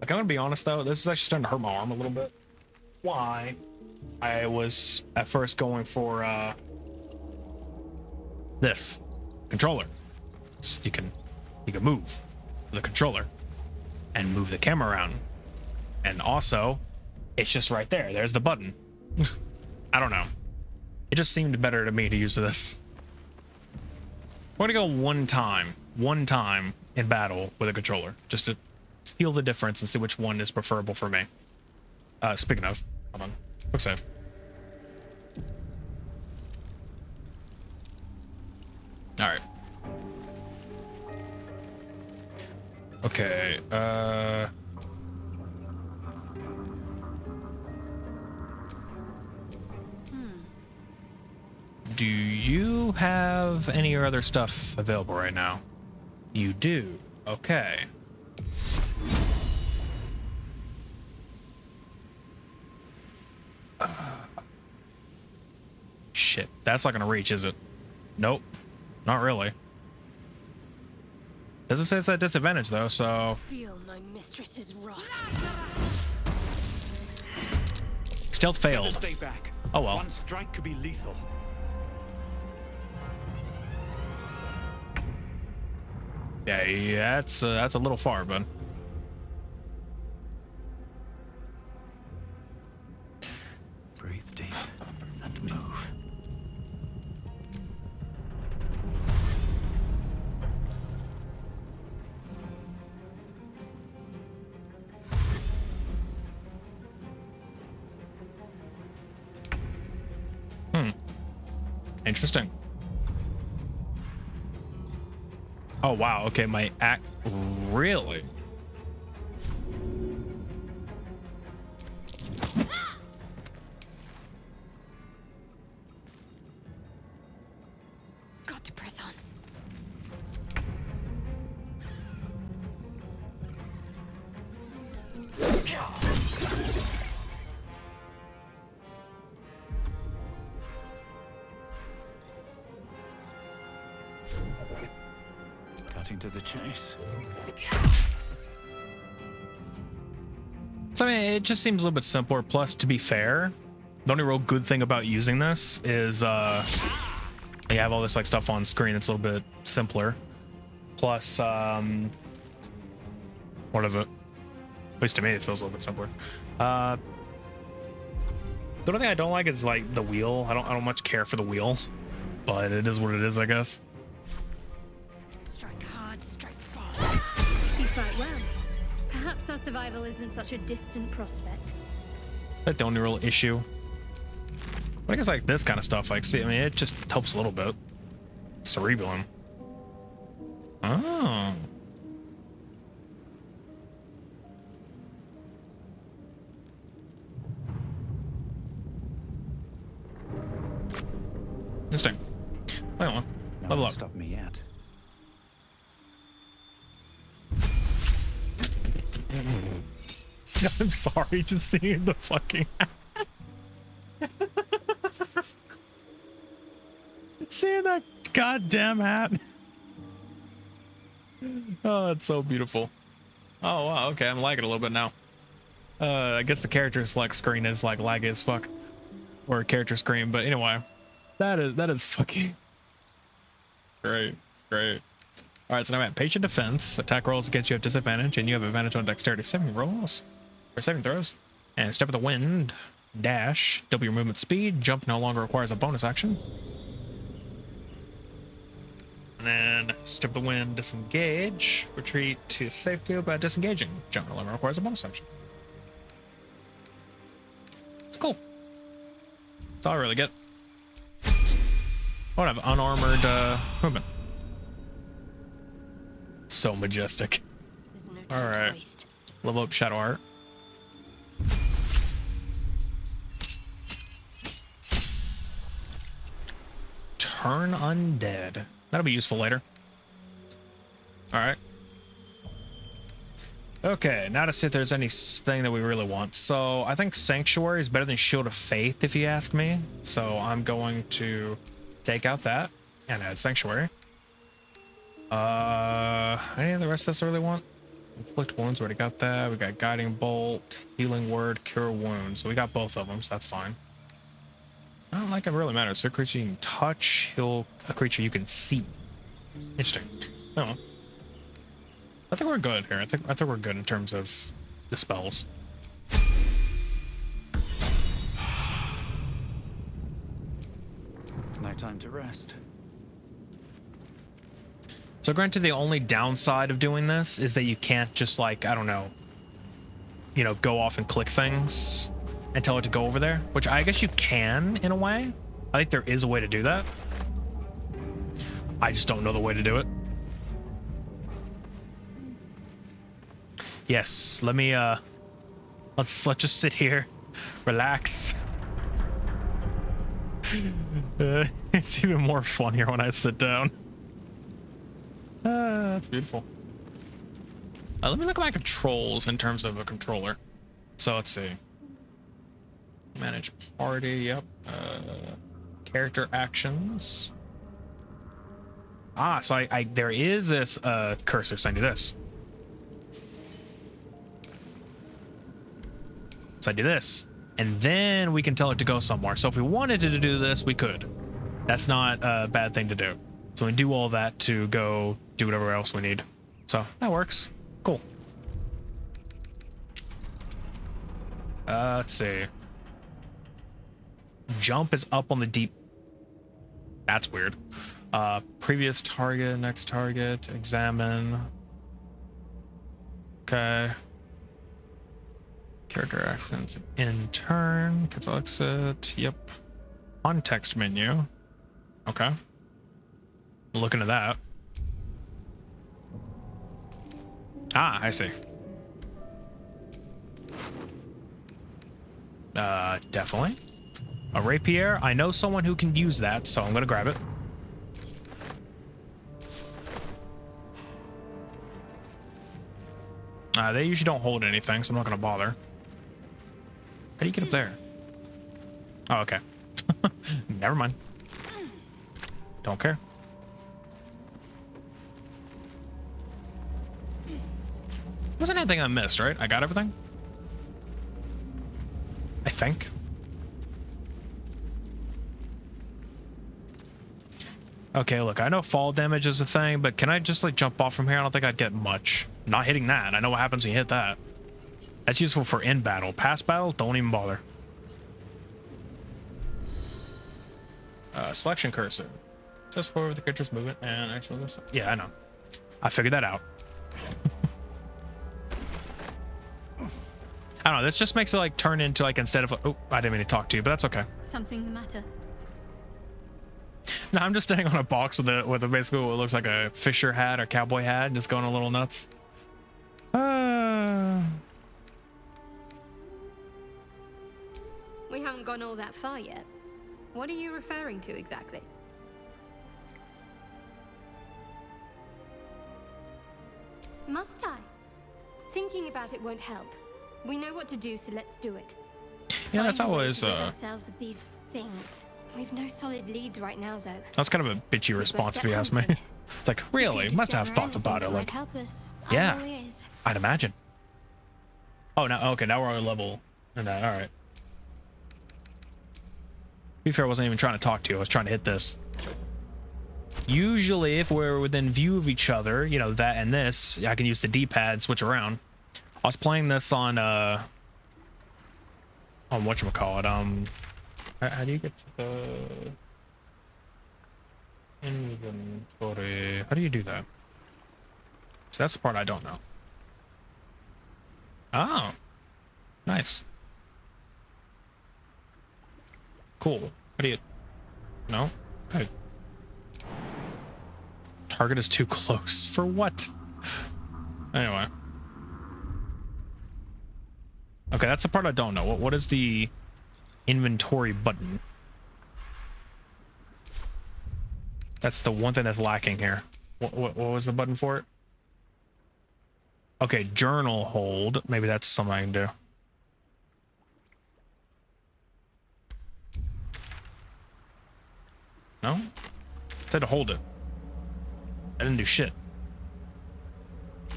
Like, I'm gonna be honest though, this is actually starting to hurt my arm a little bit. Why? I was at first going for this controller. So you can move the controller and move the camera around. And also, it's just right there. There's the button. I don't know. It just seemed better to me to use this. We're gonna go one time in battle with a controller, just to feel the difference and see which one is preferable for me. Speaking of, hold on, quick save. All right. Okay. Do you have any other stuff available right now? You do. Okay. Shit, that's not gonna reach, is it? Nope, not really. Doesn't say it's at disadvantage though, so. Feel my mistress's wrath. Stealth failed. Stay back. Oh well. One strike could be lethal. Yeah, that's a little far, bud. Breathe deep and move. Interesting. Oh wow, okay, my act really? Got to press on. Cutting to the chase. So I mean, it just seems a little bit simpler. Plus, to be fair, the only real good thing about using this is you have all this like stuff on screen. It's a little bit simpler. Plus, what is it? At least to me, it feels a little bit simpler. The only thing I don't like is like the wheel. I don't much care for the wheel, but it is what it is, I guess. Strike hard, strike fast. You fight well. Perhaps our survival isn't such a distant prospect. Like the only real issue. But I guess like this kind of stuff, like, see, I mean, it just helps a little bit. Cerebellum. Oh. Interesting. Wait on. No Level one up. stop me yet. I'm sorry, just seeing the fucking. Seeing that goddamn hat. Oh, it's so beautiful. Oh wow, okay, I'm liking it a little bit now. I guess the character select screen is like laggy as fuck, or character screen. But anyway, that is fucking great, great. All right, so now I'm at patient defense. Attack rolls against you have disadvantage, and you have advantage on dexterity saving rolls or saving throws. And step of the wind, dash, double your movement speed. Jump no longer requires a bonus action. And then step of the wind, disengage, retreat to safety by disengaging. Jump no longer requires a bonus action. It's cool. That's all I really get. I want to have unarmored movement. So majestic. All right, level up Shadow Art. Turn undead. That'll be useful later. All right. Okay, now to see if there's anything that we really want. So I think Sanctuary is better than Shield of Faith, if you ask me. So I'm going to take out that and add Sanctuary. Any of the rest of us really want? Inflict wounds, already got that. We got Guiding Bolt, Healing Word, Cure Wounds. So we got both of them, so that's fine. I don't like it really matters. So a creature you can touch, heal a creature you can see. Interesting. Oh. I think we're good here. I think we're good in terms of the spells. No time to rest. So granted, the only downside of doing this is that you can't just like, I don't know, you know, go off and click things and tell it to go over there, which I guess you can in a way. I think there is a way to do that. I just don't know the way to do it. Yes, let me let's just sit here, relax. It's even more fun here when I sit down. That's beautiful. Let me look at my controls in terms of a controller. So let's see. Manage party, yep. Character actions. Ah, so I there is this cursor, so I do this. So I do this, and then we can tell it to go somewhere. So if we wanted it to do this, we could. That's not a bad thing to do. So we do all that to go do whatever else we need. So that works. Cool. Let's see. Jump is up on the deep. That's weird. Previous target, next target, examine. Okay. Character accents in turn. Cancel exit. Yep. Context menu. Okay. Looking at that. Ah, I see. Definitely. A rapier. I know someone who can use that, so I'm gonna grab it. They usually don't hold anything, so I'm not gonna bother. How do you get up there? Oh, okay. Never mind. Don't care. Wasn't anything I missed, right? I got everything? I think. Okay, look, I know fall damage is a thing, but can I just like jump off from here? I don't think I'd get much. Not hitting that. I know what happens when you hit that. That's useful for in battle. Past battle, don't even bother. Selection cursor. Says forward with the character's movement and actual. Yeah, I know. I figured that out. I don't know. This just makes it like turn into like instead of. Oh, I didn't mean to talk to you, but that's okay. Something the matter? No, I'm just standing on a box with a basically what looks like a fisher hat or cowboy hat, just going a little nuts. We haven't gone all that far yet. What are you referring to exactly? Must I? Thinking about it won't help. We know what to do, so let's do it. Yeah, that's Find a way always to rid ourselves of these things. We've no solid leads right now, though. That's kind of a bitchy response if you ask me. It's like, really? Must have thoughts about it. Like, help us. yeah, I'm all ears. I'd imagine. Oh, now, okay, now we're on level. And all right. To be fair, I wasn't even trying to talk to you. I was trying to hit this. Usually, if we're within view of each other, you know, that and this, I can use the D-pad, switch around. I was playing this on whatchamacallit, how do you get to the inventory? How do you do that? So that's the part I don't know. Oh, nice. Cool. How do you... No? Target is too close. For what? Anyway. Okay, that's the part I don't know. What is the inventory button? That's the one thing that's lacking here. What was the button for it? Okay, journal hold. Maybe that's something I can do. No? It said to hold it. I didn't do shit. How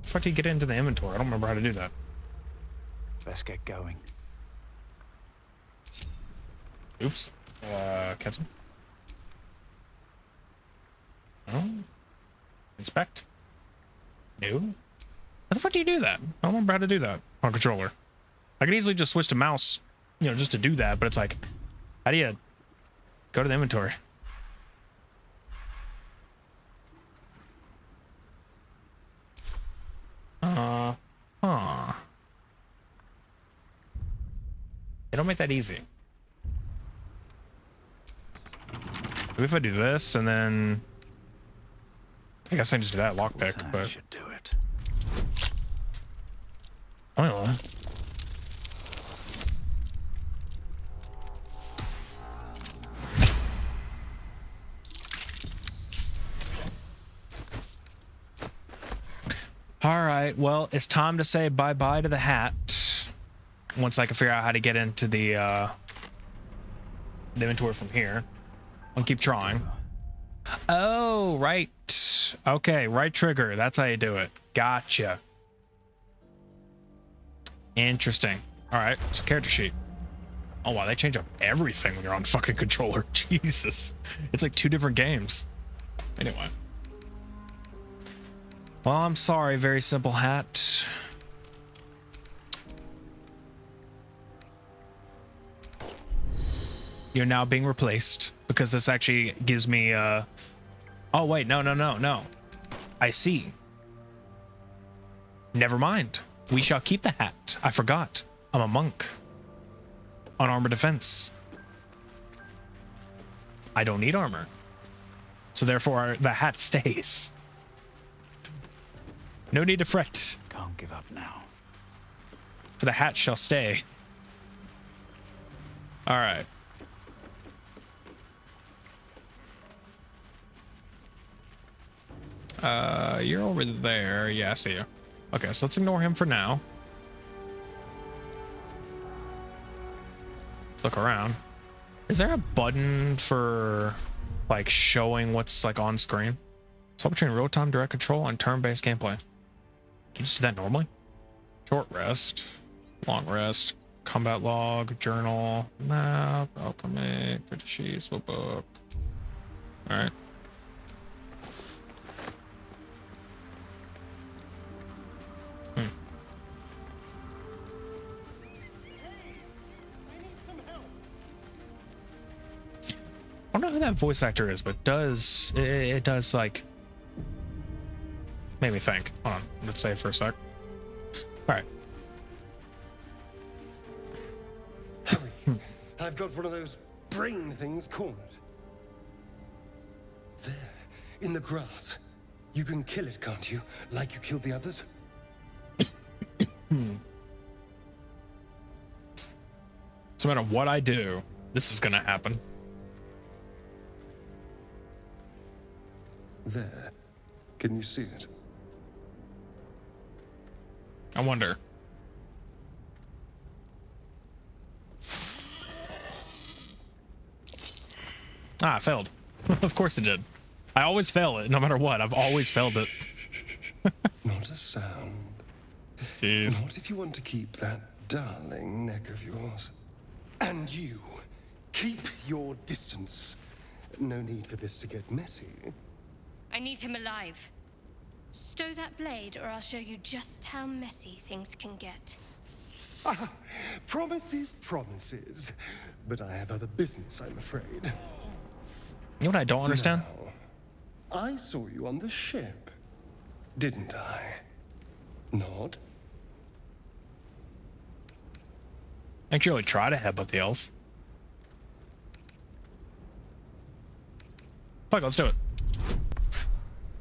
the fuck do you get into the inventory? I don't remember how to do that. Let's get going. Oops. Cancel. Oh. Inspect. No. How the fuck do you do that? I don't remember how to do that on controller. I could easily just switch to mouse, you know, just to do that, but it's like, how do you go to the inventory? They don't make that easy. Maybe if I do this and then I guess I can just do that lockpick, but should do it. I don't know. All right, well, it's time to say bye-bye to the hat. Once I can figure out how to get into the inventory from here. I'll keep trying. Oh, right. Okay, right trigger. That's how you do it. Gotcha. Interesting. All right, so character sheet. Oh, wow, they change up everything when you're on fucking controller. Jesus. It's like 2 different games. Anyway. Well, I'm sorry, very simple hat. You're now being replaced because this actually gives me oh wait, no. I see. Never mind. We shall keep the hat. I forgot. I'm a monk. On armor defense. I don't need armor. So therefore the hat stays. No need to fret. Can't give up now. For the hat shall stay. All right. You're over there. Yeah, I see you. Okay, so let's ignore him for now. Let's look around. Is there a button for like showing what's like on screen? Swap between real-time direct control and turn-based gameplay. Can you just do that normally? Short rest, long rest, combat log, journal, map, alchemy, good sheets, book. All right. I don't know who that voice actor is, but it does like made me think. Hold on, let's say it for a sec. All right. Hurry! I've got one of those brain things cornered. There, in the grass. You can kill it, can't you? Like you killed the others? So no matter what I do, this is gonna happen. There. Can you see it? I wonder. Ah, I failed. Of course it did. I always fail it, no matter what. I've always failed it. Not a sound. Jeez. Not if you want to keep that darling neck of yours. And you, keep your distance. No need for this to get messy. I need him alive. Stow that blade, or I'll show you just how messy things can get. Promises, promises. But I have other business, I'm afraid. You know what I don't understand? Now, I saw you on the ship, didn't I? Nod? Actually, really try to headbutt the elf. Fuck, let's do it.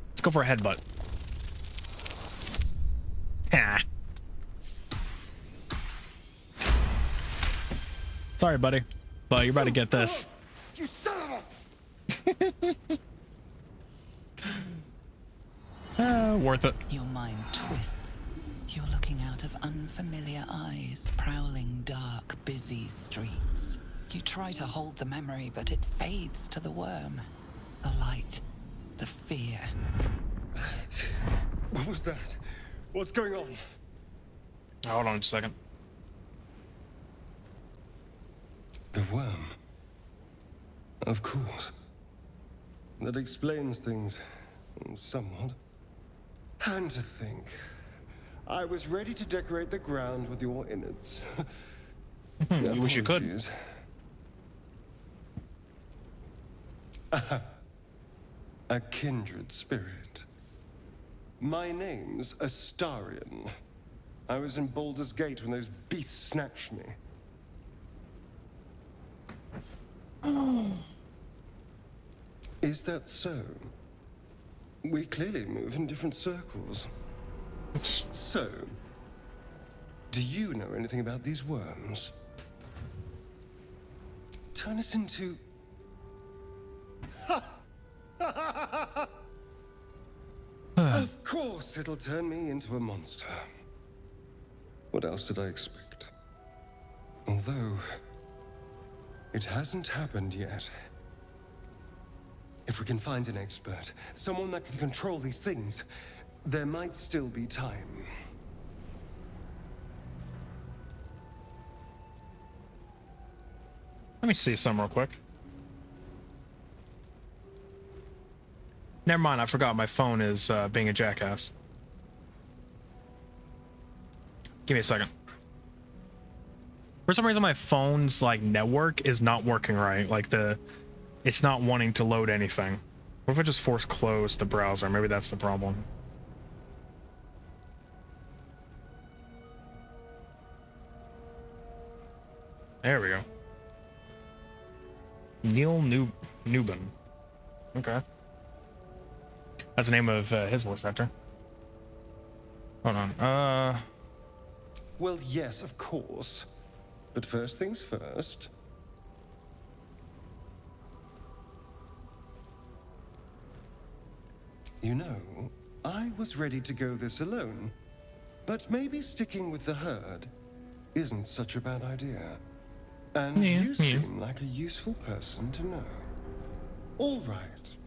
Let's go for a headbutt. Ha. Sorry, buddy, but you're about to get this. You son of a... Worth it. Your mind twists. You're looking out of unfamiliar eyes, prowling dark, busy streets. You try to hold the memory, but it fades to the worm. The light, the fear. What was that? What's going on? Hold on just a second. The worm. Of course. That explains things somewhat. And to think, I was ready to decorate the ground with your innards. You wish you could. Apologies. A kindred spirit. My name's Astarion. I was in Baldur's Gate when those beasts snatched me. Is that so? We clearly move in different circles. So, do you know anything about these worms? Turn us into... Of course it'll turn me into a monster. What else did I expect? Although, it hasn't happened yet. If we can find an expert, someone that can control these things, there might still be time. Let me see some real quick. Never mind, I forgot my phone is being a jackass. Give me a second. For some reason, my phone's like network is not working right. Like it's not wanting to load anything. What if I just force close the browser? Maybe that's the problem. There we go. Neil Newbin. Okay. That's the name of his voice actor. Hold on. Well, yes, of course. But first things first. You know, I was ready to go this alone. But maybe sticking with the herd isn't such a bad idea. And you seem like a useful person to know. All right.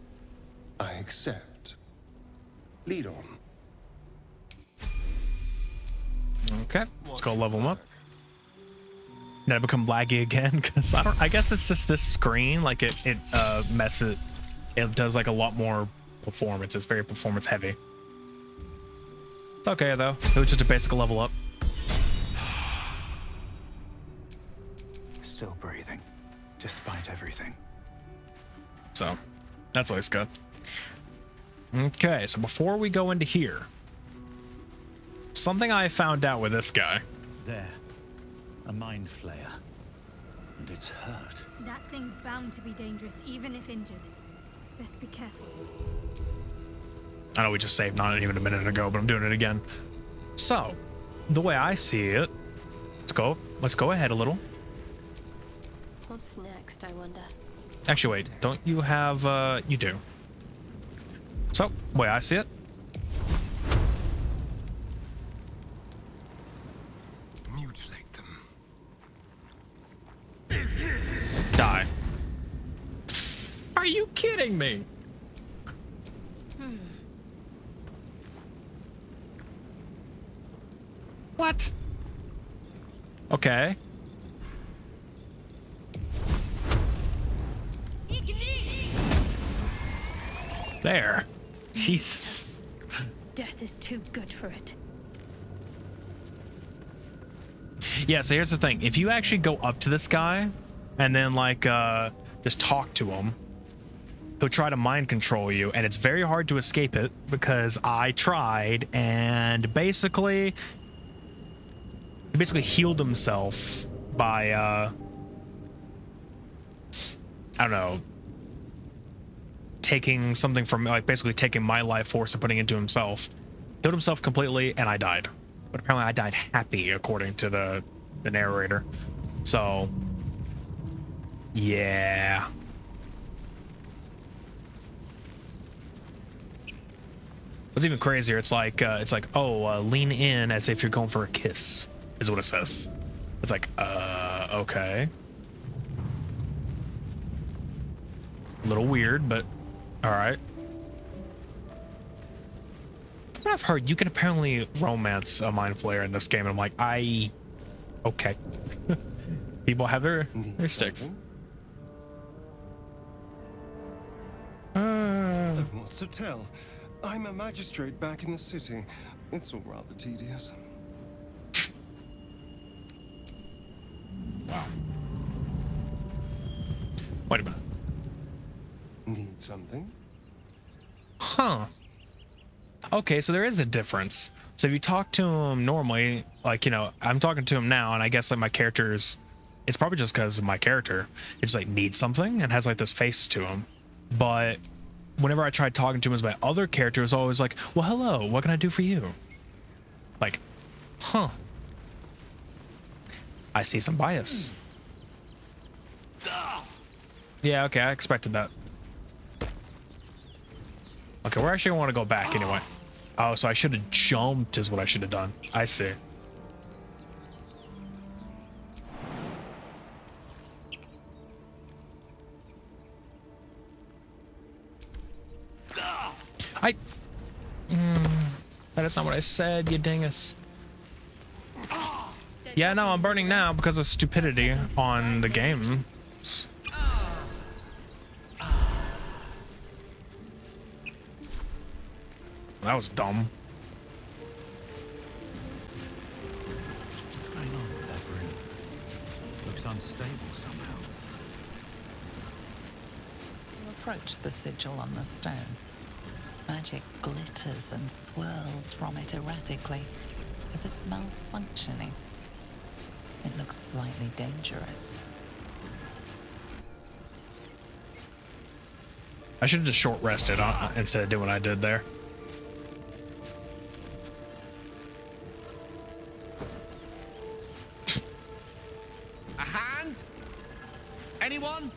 I accept. Lead on. Okay, let's go level him up. Did I become laggy again? Because I guess it's just this screen. Like it messes. It does like a lot more performance. It's very performance heavy. It's okay though. It was just a basic level up. Still breathing, despite everything. So, that's always good. Okay, so before we go into here, something I found out with this guy. There, a mind flayer, and it's hurt. That thing's bound to be dangerous, even if injured. Best be careful. I know we just saved not even a minute ago, but I'm doing it again. So, the way I see it, let's go ahead a little. What's next, I wonder? Actually, wait, don't you have, you do. So, the way I see it. Mutilate them. Die. me. What? Okay. There. Jesus. Death is too good for it. Yeah, so here's the thing. If you actually go up to this guy and then like just talk to him, he'll try to mind control you, and it's very hard to escape it because I tried, and basically he healed himself by I don't know, taking something from, like, basically taking my life force and putting it into himself. Healed himself completely, and I died. But apparently I died happy, according to the narrator. So yeah. What's even crazier, it's like lean in as if you're going for a kiss, is what it says. It's like, okay. A little weird, but all right. I've heard you can apparently romance a mind flayer in this game, and I'm like, okay. People have their sticks. What's to tell? I'm a magistrate back in the city. It's all rather tedious. Wow. Wait a minute. Need something? Huh. Okay, so there is a difference. So if you talk to him normally, like, you know, I'm talking to him now, and I guess like my character's, it's probably just because of my character. It's like needs something and has like this face to him. But whenever I tried talking to him as my other character, it was always like, well, hello, what can I do for you? Like, huh. I see some bias. Yeah, okay, I expected that. Okay, we're actually gonna want to go back anyway. Oh, so I should have jumped is what I should have done. I see. That is not what I said, you dingus. Yeah, no, I'm burning now because of stupidity on the game. That was dumb. What's going on with that room? Looks unstable somehow. You approach the sigil on the stone. Magic glitters and swirls from it erratically, as if malfunctioning. It looks slightly dangerous. I should have just short rested instead of doing what I did there. A hand? Anyone?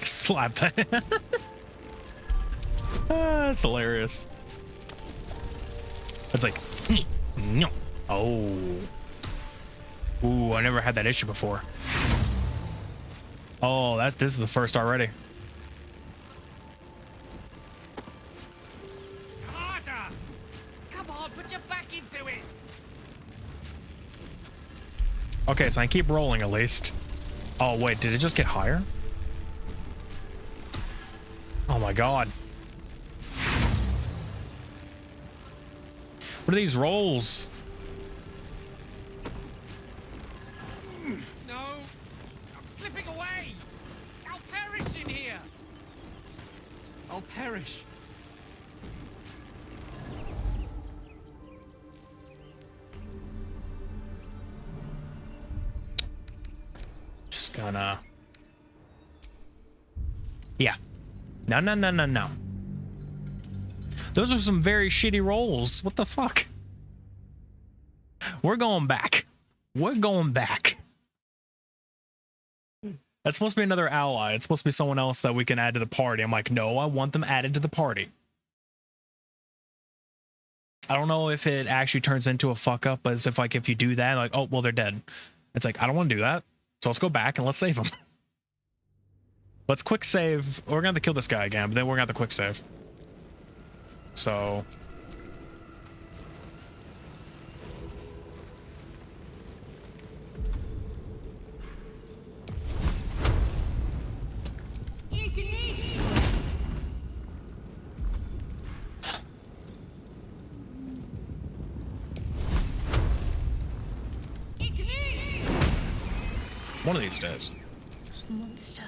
Slap that. That's hilarious. It's like, no. Oh. Ooh, I never had that issue before. Oh, this is the first already. Harder! Come on, put your back into it! Okay, so I keep rolling at least. Oh, wait, did it just get higher? Oh my god. What are these rolls? No! I'm slipping away! I'll perish in here! I'll perish. Just gonna... Yeah. No. Those are some very shitty rolls. What the fuck? We're going back. We're going back. That's supposed to be another ally. It's supposed to be someone else that we can add to the party. I'm like, no, I want them added to the party. I don't know if it actually turns into a fuck up, as if like if you do that, like, oh, well, they're dead. It's like, I don't want to do that. So let's go back and let's save him. Let's quick save. We're gonna have to kill this guy again, but then we're gonna have to quick save. So one of these days. This monster.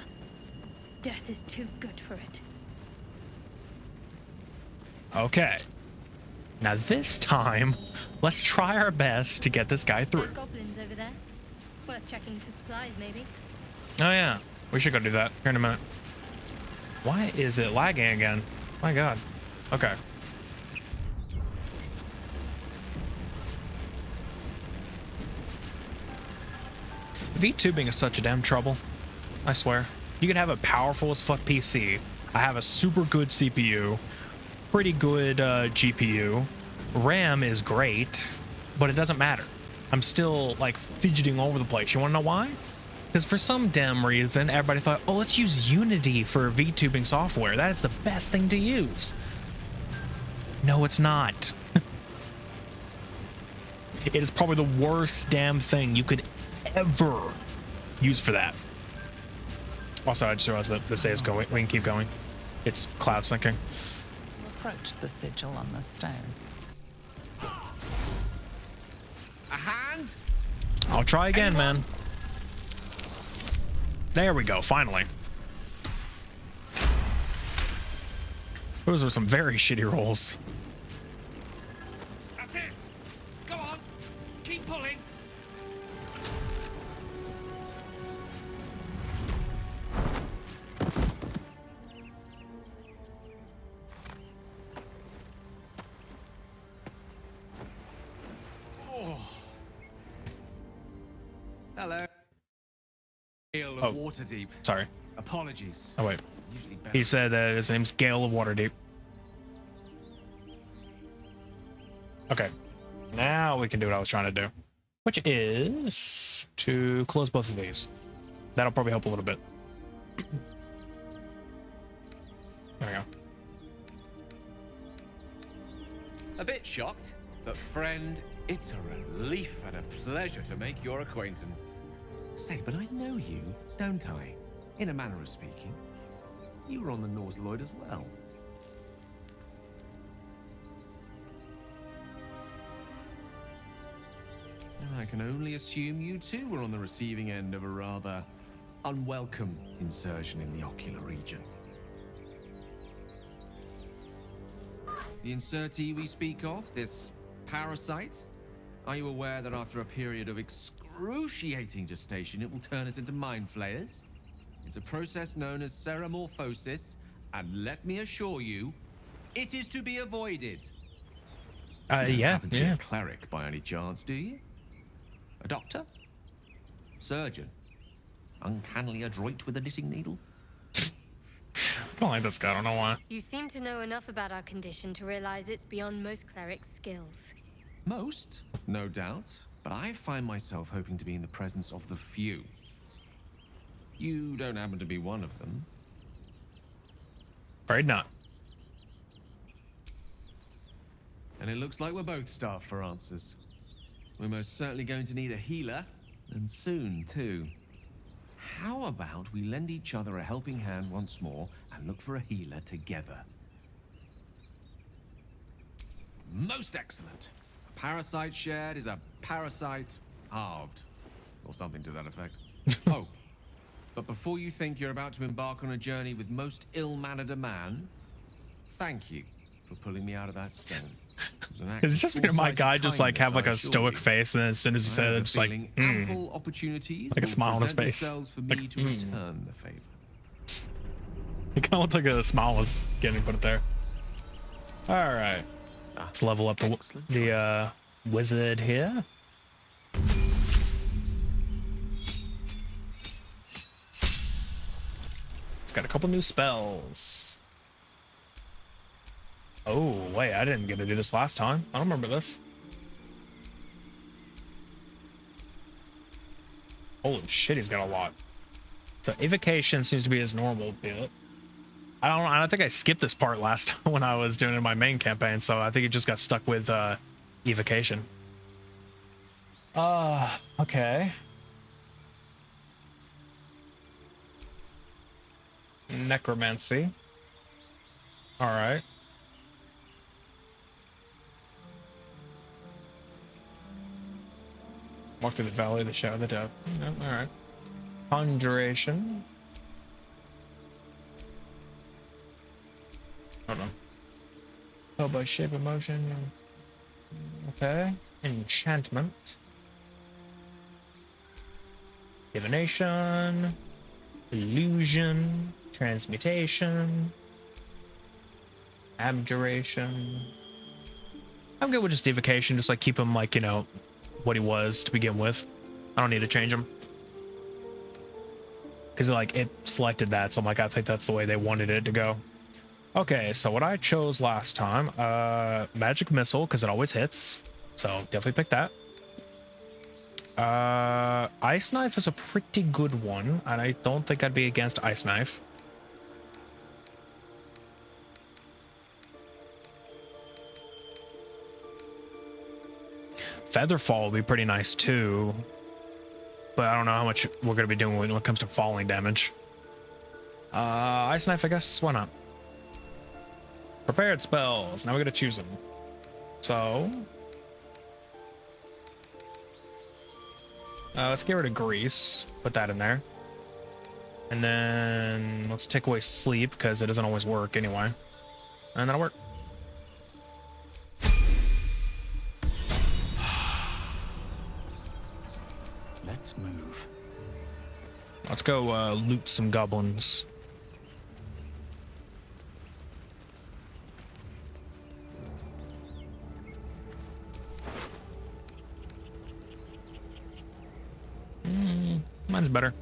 Death is too good for it. Okay. Now this time, let's try our best to get this guy through. There's goblins over there. Worth checking for supplies, maybe. Oh yeah, we should go do that here in a minute. Why is it lagging again? My God. Okay. VTubing is such a damn trouble. I swear. You can have a powerful as fuck PC. I have a super good CPU, pretty good GPU. RAM is great, but it doesn't matter. I'm still like fidgeting all over the place. You wanna know why? Because for some damn reason, everybody thought, oh, let's use Unity for VTubing software. That is the best thing to use. No, it's not. It is probably the worst damn thing you could ever use for that. Also, I just realized that the save is going. We can keep going. It's cloud syncing. Approach the sigil on the stone. A hand? I'll try again, man. There we go, finally. Those were some very shitty rolls. That's it. Go on. Keep pulling. Hello. Gale of Waterdeep. Sorry. Apologies. Oh, wait. Usually better. He said that his name's Gale of Waterdeep. Okay. Now we can do what I was trying to do, which is to close both of these. That'll probably help a little bit. There we go. A bit shocked, but friend, it's a relief and a pleasure to make your acquaintance. Say, but I know you, don't I? In a manner of speaking. You were on the Norse Lloyd as well. And I can only assume you too were on the receiving end of a rather unwelcome insertion in the ocular region. The insertee we speak of, this parasite, are you aware that after a period of excruciating gestation, it will turn us into mind flayers? It's a process known as ceramorphosis, and let me assure you, it is to be avoided. You don't happen to be a cleric by any chance, do you? A doctor? Surgeon? Uncannily adroit with a knitting needle? I don't like this guy, I don't know why. You seem to know enough about our condition to realize it's beyond most clerics' skills. Most, no doubt, but I find myself hoping to be in the presence of the few. You don't happen to be one of them. Afraid not. And it looks like we're both starved for answers. We're most certainly going to need a healer, and soon too. How about we lend each other a helping hand once more and look for a healer together? Most excellent. A parasite shared is a parasite halved, or something to that effect. Oh, but before you think you're about to embark on a journey with most ill-mannered a man, thank you for pulling me out of that stone. It's just my guy just like have like a stoic face, and then as soon as he said it, just like ample opportunities like a smile on his face. For me to return the favor. It kind of looked like a smile was getting put there. All right, let's level up the wizard here. It's got a couple new spells. Oh, wait, I didn't get to do this last time. I don't remember this. Holy shit, he's got a lot. So evocation seems to be his normal bit. I don't think I skipped this part last time when I was doing it in my main campaign, so I think it just got stuck with evocation. Okay. Necromancy. All right. Walk through the valley of the shadow of the death. All right. Conjuration. Hold on. Oh, by shape of motion. Okay. Enchantment. Divination. Illusion. Transmutation. Abjuration. I'm good with just evocation, just like keep him like, you know, what he was to begin with. I don't need to change him. Because like it selected that, so I'm like, I think that's the way they wanted it to go. Okay, so what I chose last time, magic missile, because it always hits. So definitely pick that. Ice knife is a pretty good one, and I don't think I'd be against ice knife. Featherfall would be pretty nice too, but I don't know how much we're going to be doing when it comes to falling damage. Ice knife, I guess. Why not? Prepared spells. Now we got to choose them. So let's get rid of grease. Put that in there, and then let's take away sleep because it doesn't always work anyway, and that'll work. Let's move. Let's go loot some goblins. Mine's better.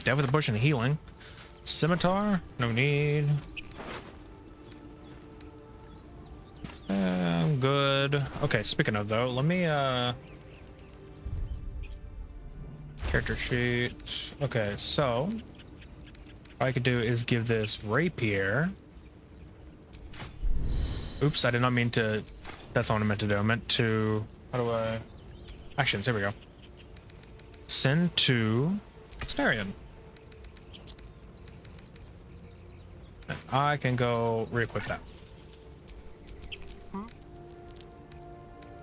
Death with a bush and healing. Scimitar, no need. I'm good. Okay, speaking of though, let me character sheet. Okay, so what I could do is give this rapier. Oops, I did not mean to. That's not what I meant to do. I meant to. How do I? Actions. Here we go. Send to Starion. And I can go re-equip that.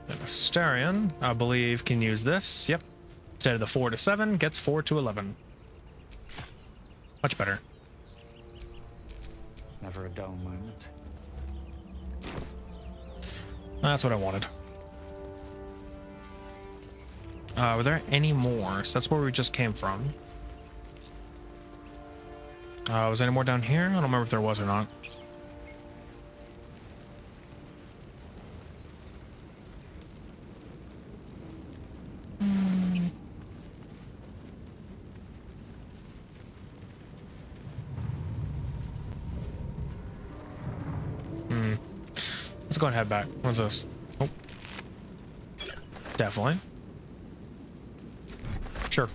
Then Astarion, I believe, can use this. Yep. Instead of the 4 to 7, gets 4 to 11. Much better. Never a dull moment. That's what I wanted. Were there any more? So that's where we just came from. Was there any more down here? I don't remember if there was or not. Let's go and head back. What's this? Oh. Definitely. Sure.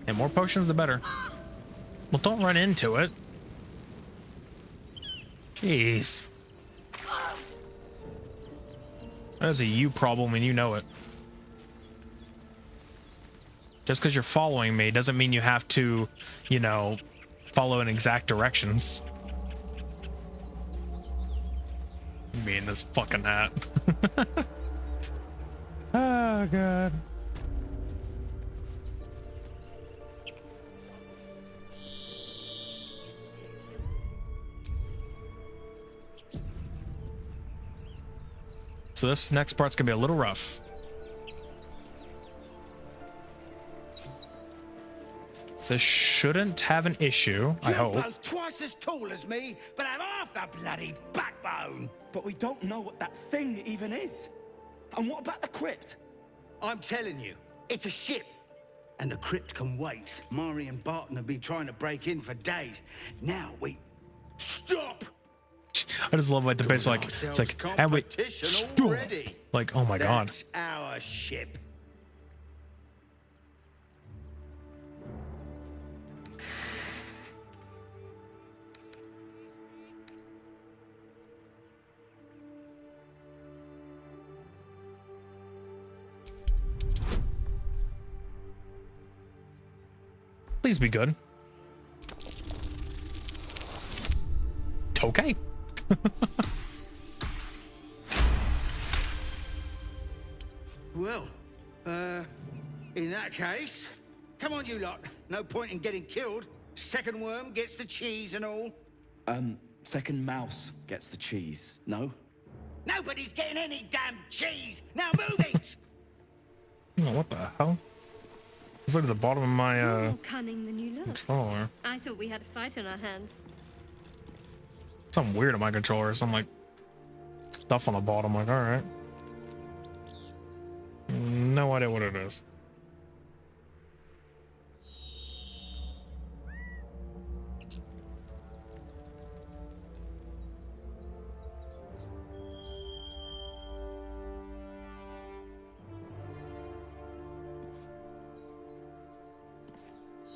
And more potions, the better. Well, don't run into it. Jeez. That is a you problem and you know it. Just because you're following me doesn't mean you have to, you know, follow in exact directions. Me in this fucking hat. Oh, God. So this next part's gonna be a little rough. So this shouldn't have an issue, I hope. You're both twice as tall as me, but have half the bloody backbone. But we don't know what that thing even is. And what about the crypt? I'm telling you, it's a ship. And the crypt can wait. Mari and Barton have been trying to break in for days. Now we... Stop! I just love like the base, like it's like, and we, like, oh my god. That's our ship. Please be good. Okay. Well, in that case, come on, you lot. No point in getting killed. Second worm gets the cheese and all. Second mouse gets the cheese, no? Nobody's getting any damn cheese. Now move it! Oh, what the hell? Let's look at the bottom of my More cunning than you look. controller. I thought we had a fight on our hands. Something weird on my controller. Some like stuff on the bottom. Like, all right. No idea what it is.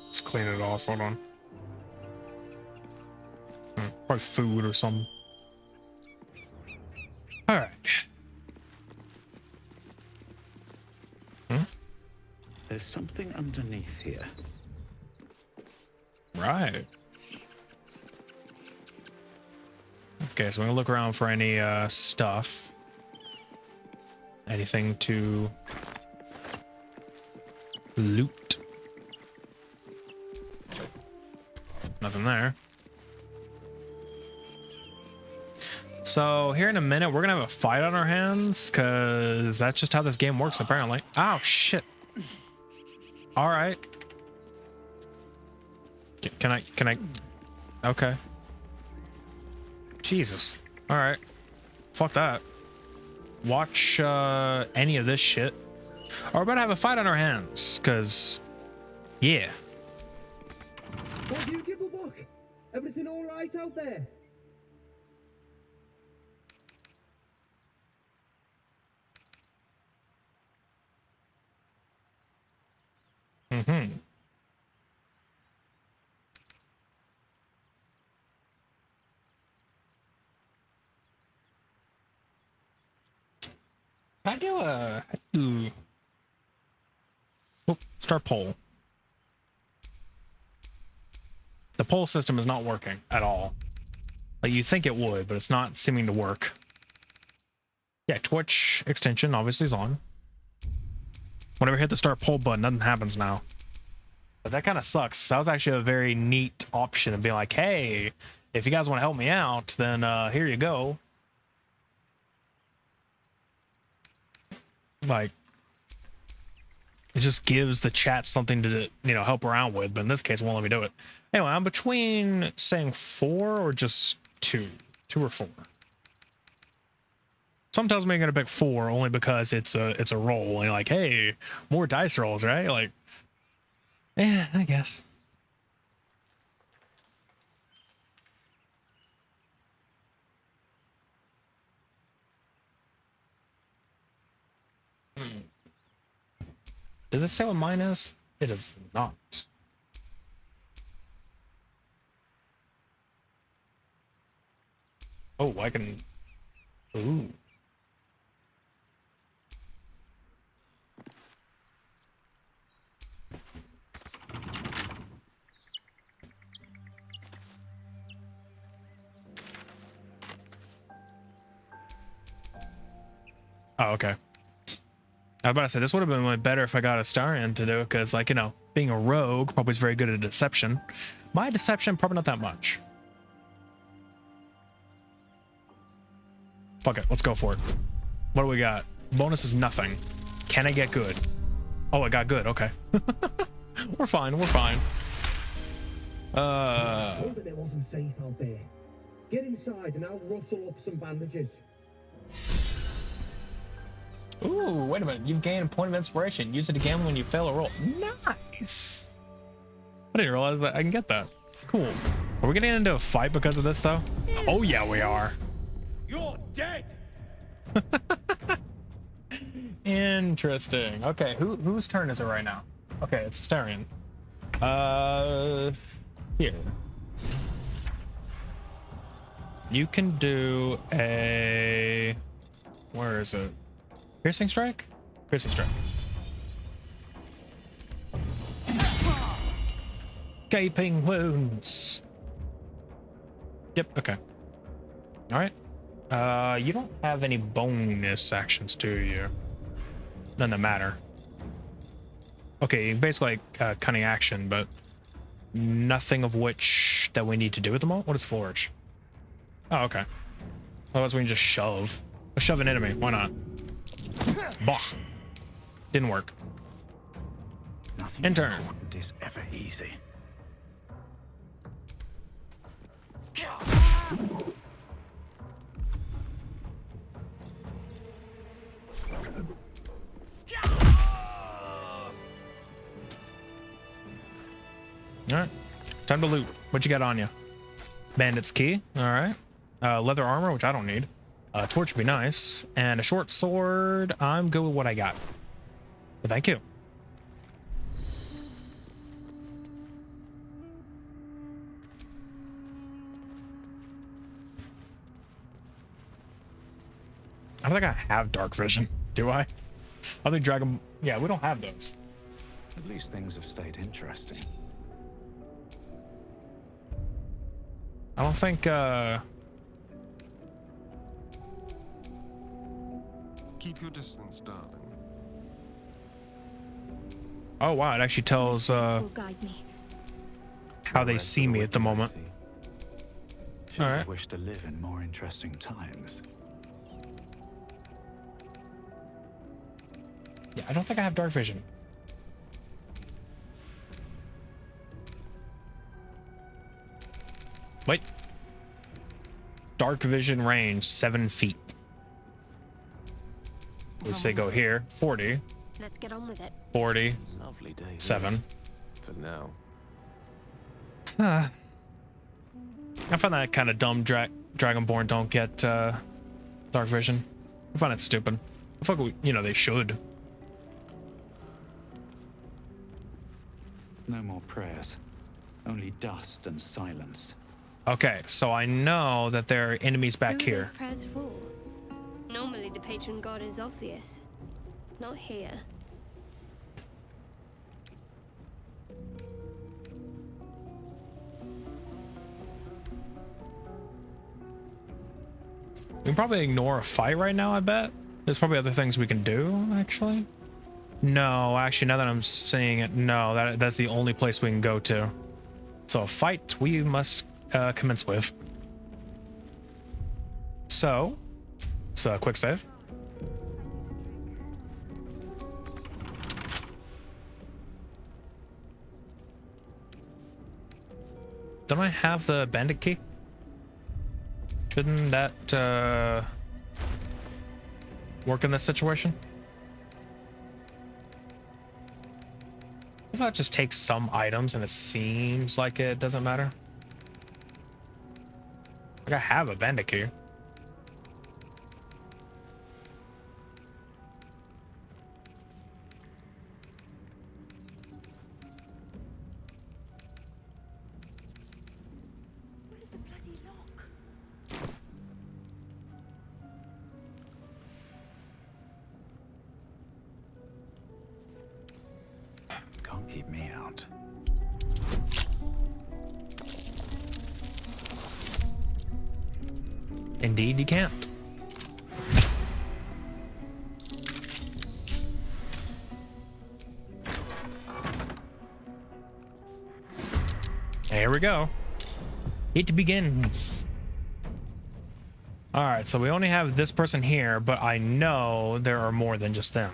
Let's clean it off. Hold on. Probably food or something. All right. There's something underneath here. Right. Okay, so we're gonna look around for any stuff. Anything to loot. Nothing there. So here in a minute, we're gonna have a fight on our hands, cause that's just how this game works, apparently. Oh shit! All right. Can I? Okay. Jesus. All right. Fuck that. Watch any of this shit. Or we're about to have a fight on our hands, cause yeah. What do you give a buck? Everything all right out there? Mm-hmm. How do oh, start poll. The poll system is not working at all. Like you think it would, but it's not seeming to work. Yeah, Twitch extension obviously is on. Whenever I hit the start poll button, nothing happens now. But that kind of sucks. That was actually a very neat option of being like, hey, if you guys want to help me out, then here you go. Like, it just gives the chat something to, you know, help around with. But in this case, it won't let me do it. Anyway, I'm between saying 4 or just 2. 2 or 4. Sometimes I'm gonna pick 4 only because it's a roll and like, hey, more dice rolls, right? Like, yeah, I guess. Does it say what mine is? It is not. Oh, I can. Ooh. Oh, okay. I was about to say, this would have been way better if I got a Starian to do it, because, like, you know, being a rogue probably is very good at deception. My deception, probably not that much. Fuck it, let's go for it. What do we got? Bonus is nothing. Can I get good? Oh, I got good, okay. We're fine, we're fine. Hope that it wasn't safe out there. Get inside and I'll rustle up some bandages. Ooh, wait a minute. You've gained a point of inspiration. Use it again when you fail a roll. Nice. I didn't realize that I can get that. Cool. Are we getting into a fight because of this, though? Oh, yeah, we are. dead. Interesting. Okay, whose turn is it right now? Okay, it's Starion. Here. You can do a... Where is it? Piercing strike? Piercing strike. Gaping wounds. Yep, okay. Alright. You don't have any bonus actions, do you? None that matter. Okay, basically like cunning action, but nothing of which that we need to do at the moment. What is forge? Oh, okay. Otherwise we can just shove. Let's shove an enemy. Why not? Bah. Didn't work. Nothing Intern. important is ever easy. Alright. Time to loot. What you got on you? Bandit's key. Alright. Leather armor, which I don't need. Torch would be nice. And a short sword. I'm good with what I got. But thank you. I don't think I have dark vision. Do I? I think Dragon... Yeah, we don't have those. At least things have stayed interesting. I don't think, Keep your distance, darling. Oh, wow. It actually tells, Will guide me. how they see me at the moment. Should All right. wish to live in more interesting times. Yeah, I don't think I have dark vision. Wait. Dark vision range, 7 feet. We say go here, 40, Let's get on with it. 40, Lovely day. 7. For now. I find that kind of dumb. Dragonborn don't get dark vision. I find it stupid. I feel like they should. No more prayers. Only dust and silence. Okay, so I know that there are enemies back Who are here. those prayers for? Normally the patron god is obvious. Not here. We can probably ignore a fight right now, I bet. There's probably other things we can do, actually. No, actually, now that I'm seeing it, no, that's the only place we can go to. So a fight we must commence with. So, it's a quick save. Don't I have the bandit key? Shouldn't that work in this situation? What about just take some items and it seems like it doesn't matter? Like I have a bandit key. Can't keep me out. Indeed, you can't. Here we go. It begins. All right, so we only have this person here, but I know there are more than just them.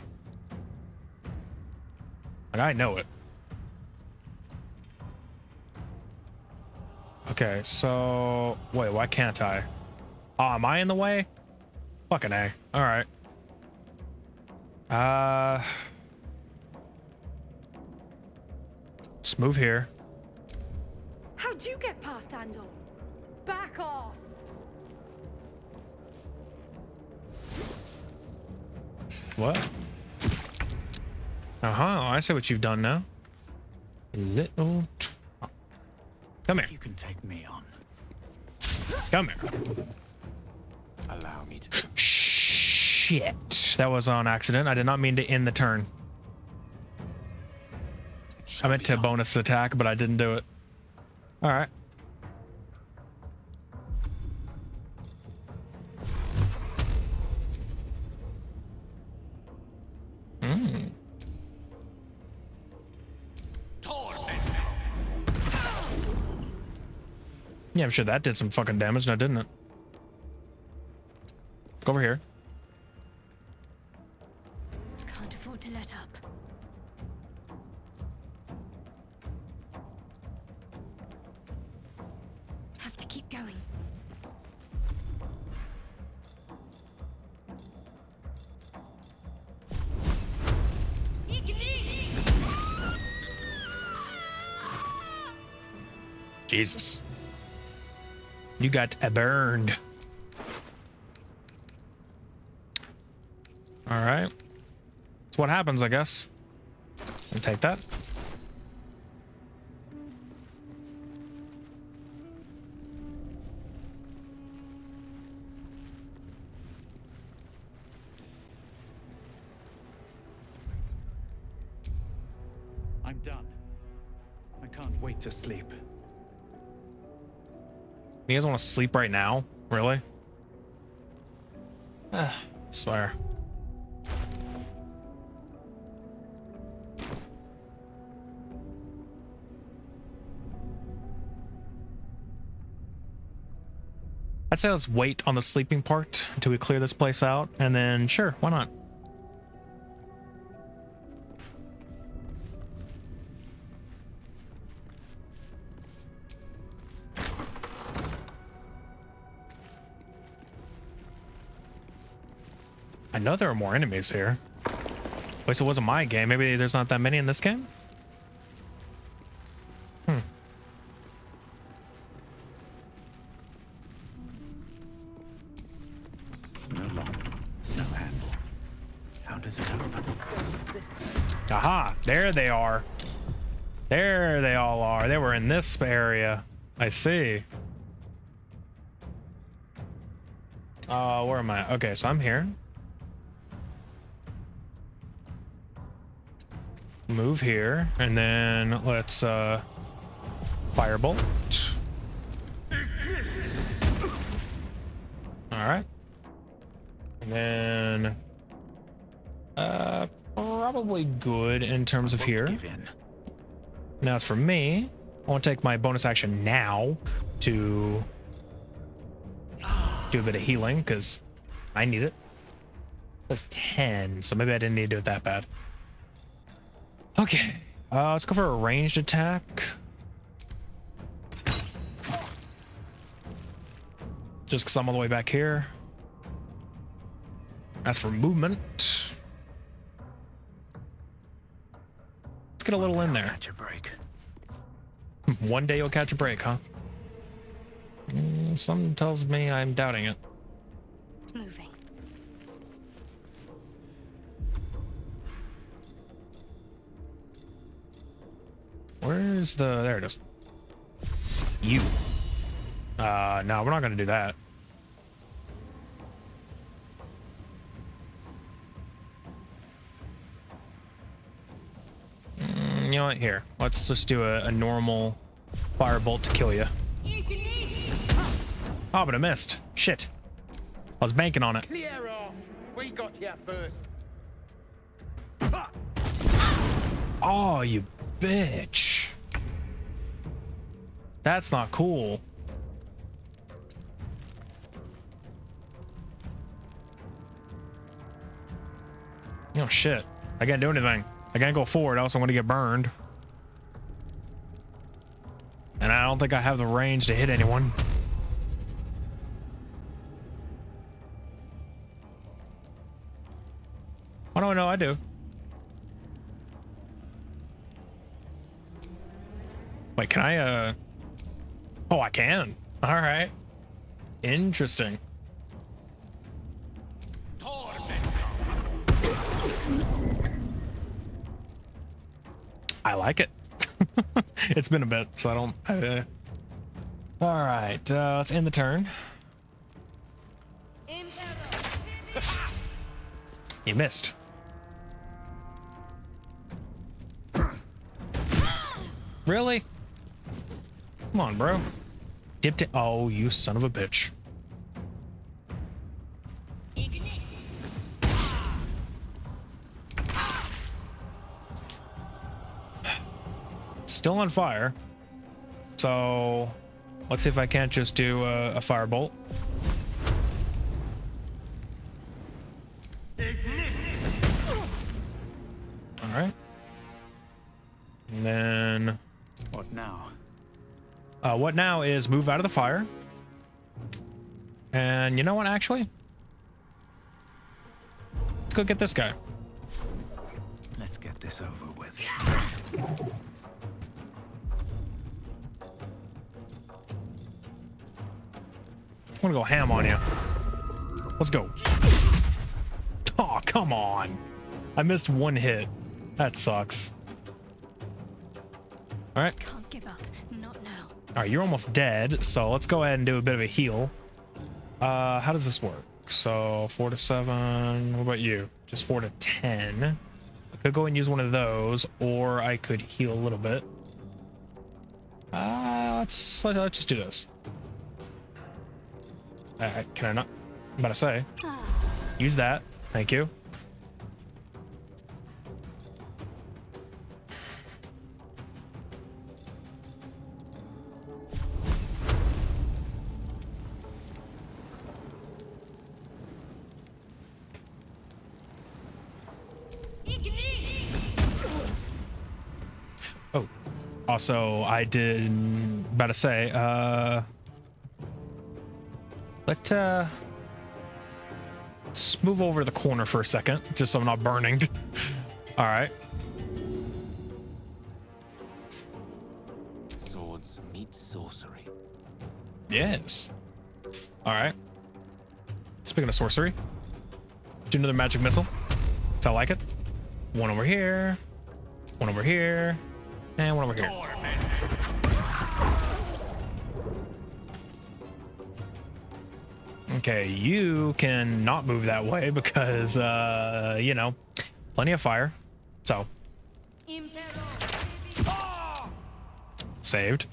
Like, I know it. Okay, so... Wait, why can't I? Oh, am I in the way? Fucking A. Alright. Just move here. How'd you get past Andor? Back off! What? Uh-huh, I see what you've done now. Little... Come here. You can take me on. Come here. Allow me to... Shit. That was on accident. I did not mean to end the turn. I meant to bonus attack, but I didn't do it. All right. Yeah, I'm sure that did some fucking damage now, didn't it? Go over here. Can't afford to let up. Have to keep going. Jesus. You got burned. All right. That's what happens, I guess. I'll take that. I'm done. I can't wait to sleep. You guys want to sleep right now? Really? Swear. I'd say let's wait on the sleeping part until we clear this place out, and then sure, why not? I know there are more enemies here. Wait, so it wasn't my game. Maybe there's not that many in this game? Hmm. No lock, no handle. How does it open? Aha! There they are. There they all are. They were in this area. I see. Where am I? Okay, so I'm here. Move here, and then let's firebolt. All right, and then probably good in terms of here. Now as for me, I want to take my bonus action now to do a bit of healing because I need it. That's 10, so maybe I didn't need to do it that bad. Okay, let's go for a ranged attack. Just because I'm all the way back here. As for movement, let's get a little in there. Catch a break. One day you'll catch a break, huh? Something tells me I'm doubting it. Moving. Where's the... There it is. You. No, we're not going to do that. You know what? Here. Let's just do a normal firebolt to kill you. Oh, but I missed. Shit. I was banking on it. Clear off. We got here first. Oh, you bitch. That's not cool. Oh shit. I can't do anything. I can't go forward, else I'm gonna get burned. And I don't think I have the range to hit anyone. How do I know I do? Wait, can I, Oh, I can. All right. Interesting. I like it. It's been a bit, so I don't... All right, let's end the turn. You missed. Really? Come on, bro. Dipped it. Oh, you son of a bitch. Still on fire. So let's see if I can't just do a firebolt. All right. And then what now? What now is move out of the fire. And you know what, actually? Let's go get this guy. Let's get this over with. I'm gonna go ham on you. Let's go. Oh, come on. I missed one hit. That sucks. All right. Can't give up. Not now. All right, you're almost dead, so let's go ahead and do a bit of a heal. How does this work? So 4 to 7. What about you? Just 4 to 10. I could go and use one of those, or I could heal a little bit. Let's just do this. Can I not? I'm about to say. Use that. Thank you. Oh, also, I did about to say, let's move over to the corner for a second, just so I'm not burning. All right. Swords meet sorcery. Yes. All right. Speaking of sorcery, do another magic missile. So I like it. One over here, one over here, and one over here. Okay, you can not move that way because, you know, plenty of fire. So. Saved.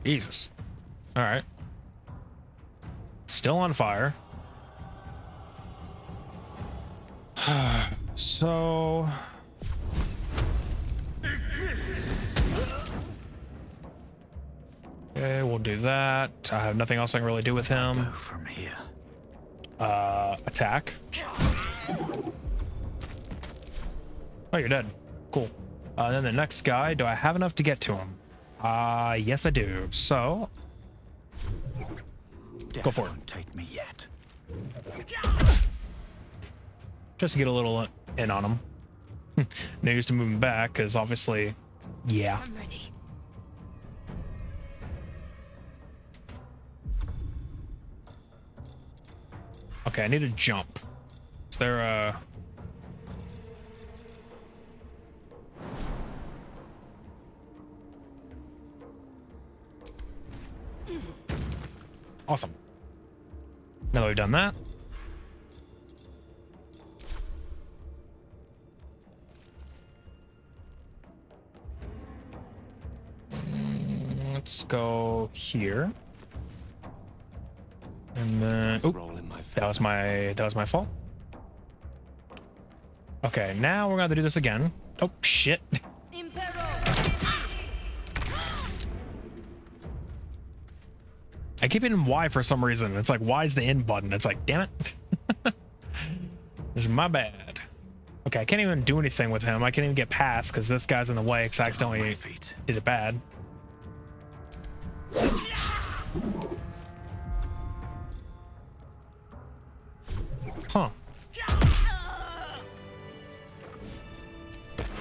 Jesus. All right. Still on fire. So. Okay, we'll do that. I have nothing else I can really do with him. Go from here. Attack. Oh, you're dead. Cool. Then the next guy, do I have enough to get to him? Yes, I do. So, Death go for it. Won't take me yet. Just to get a little in on him. No use to move him back, because obviously, yeah. I'm ready. Okay, I need to jump. Is there a... Awesome. Now that we've done that. Let's go here. And then that was my fault. Okay, now we're gonna do this again. Oh shit. I keep hitting Y for some reason. It's like, why is the end button? It's like, damn it. This is my bad. Okay, I can't even do anything with him. I can't even get past because this guy's in the way because I accidentally did it bad. Huh.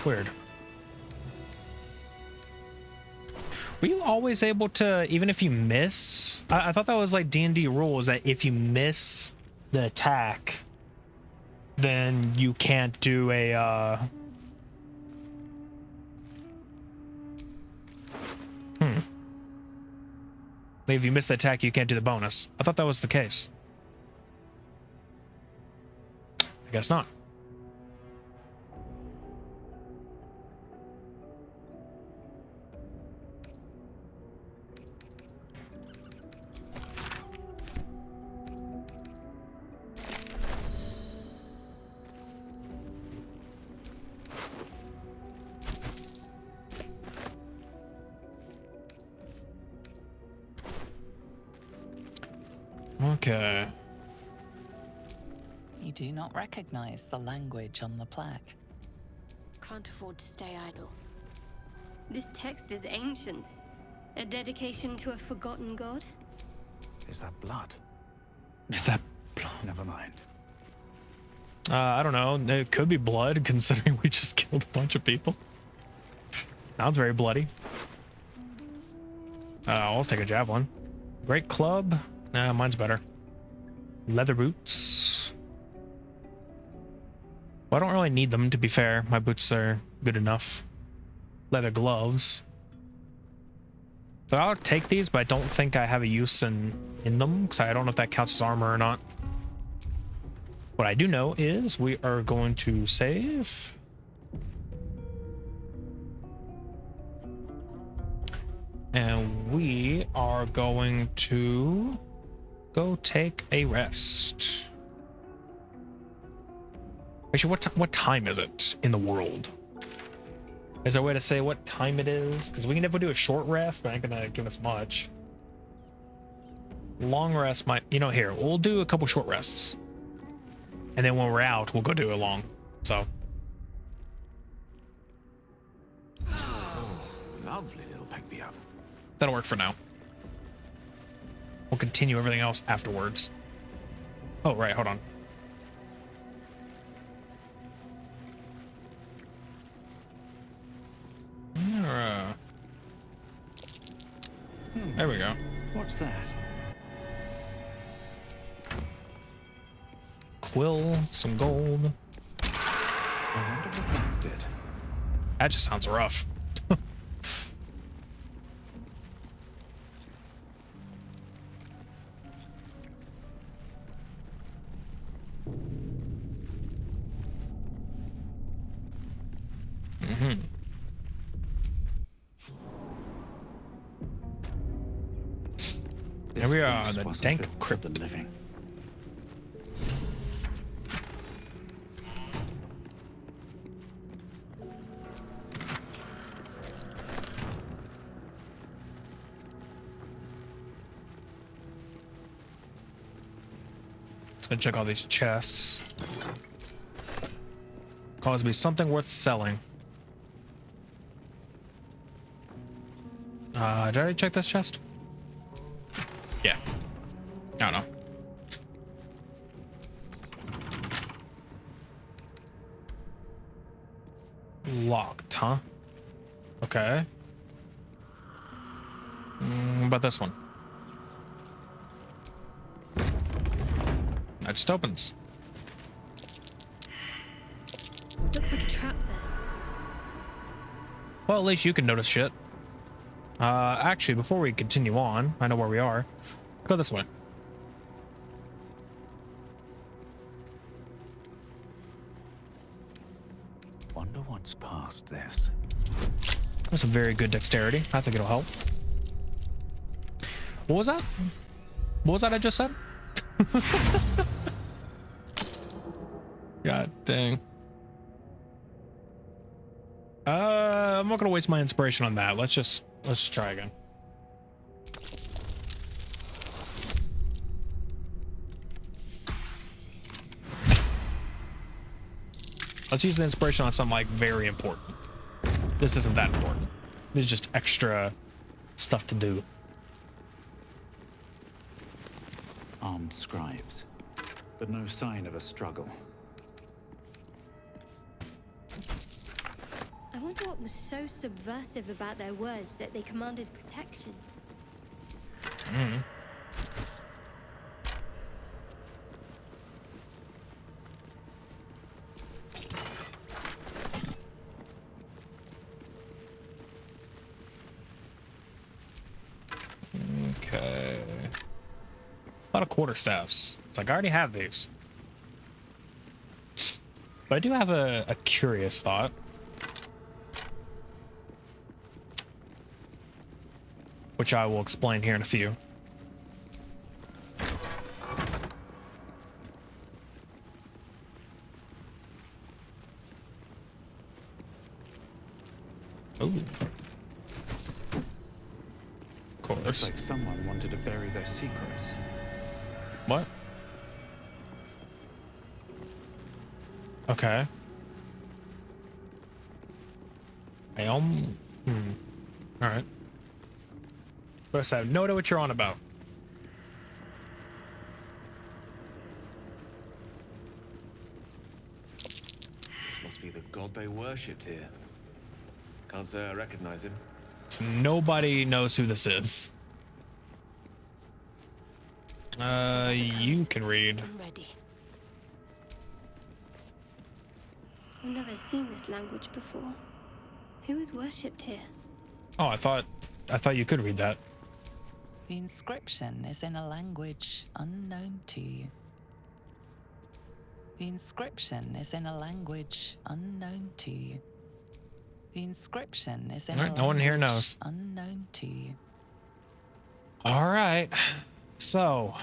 Weird. Were you always able to, even if you miss? I thought that was like D&D rules that if you miss the attack, then you can't do a Like if you miss the attack, you can't do the bonus. I thought that was the case. I guess not. Okay. You do not recognize the language on the plaque. Can't afford to stay idle. This text is ancient. A dedication to a forgotten god? Is that blood? Is that blood? Never mind. I don't know. It could be blood, considering we just killed a bunch of people. Sounds very bloody. I'll take a javelin. Great club. Nah, mine's better. Leather boots. Well, I don't really need them, to be fair. My boots are good enough. Leather gloves. But I'll take these, but I don't think I have a use in them, because I don't know if that counts as armor or not. What I do know is we are going to save. And we are going to go take a rest. Actually, what time is it in the world? Is there a way to say what time it is? Because we can definitely do a short rest, but ain't gonna give us much. Long rest might, here, we'll do a couple short rests. And then when we're out, we'll go do a long. So. Lovely little pick-me-up. That'll work for now. We'll continue everything else afterwards. Oh, right, hold on. There we go. What's that? Quill, some gold. I wonder what that did. That just sounds rough. Here we are, the dank crypt. Living. Let's go check all these chests. Cause me something worth selling. Did I already check this chest? Yeah. I don't know. Locked, huh? Okay. What about this one? That just opens. Looks like a trap there. Well, at least you can notice shit. Actually, before we continue on, I know where we are. Go this way. Wonder what's past this. That's a very good dexterity. I think it'll help. What was that? What was that I just said? God dang. I'm not gonna waste my inspiration on that. Let's just try again. Let's use the inspiration on something like very important. This isn't that important. This is just extra stuff to do. Armed scribes, but no sign of a struggle. I wonder what was so subversive about their words that they commanded protection. lot of quarterstaffs. It's like I already have these. But I do have a curious thought. Which I will explain here in a few. Oh. Of course. Looks like someone wanted to bury their secrets. What? Okay. All right. But I have no idea what you're on about. This must be the god they worshipped here. Can't say I recognize him. So nobody knows who this is. You can read. I'm ready. I've never seen this language before. Who is worshipped here? Oh, I thought you could read that. The inscription is in a language unknown to you. The inscription is in a language unknown to you. The inscription is in a Alright, no one here language knows. unknown to you. All right. So,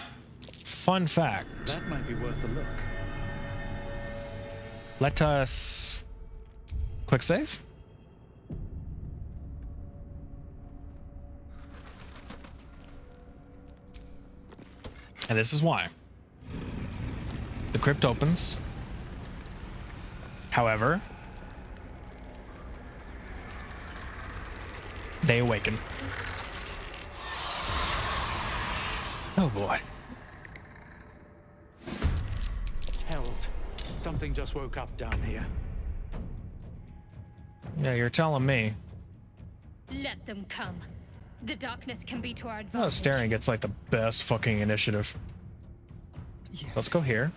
fun fact. That might be worth a look. Let us quick save. And this is why. The crypt opens. However, they awaken. Oh boy. Hells, something just woke up down here. Yeah, you're telling me. Let them come. The darkness can be to our Oh, advantage. staring gets like the best fucking initiative. Let's go here.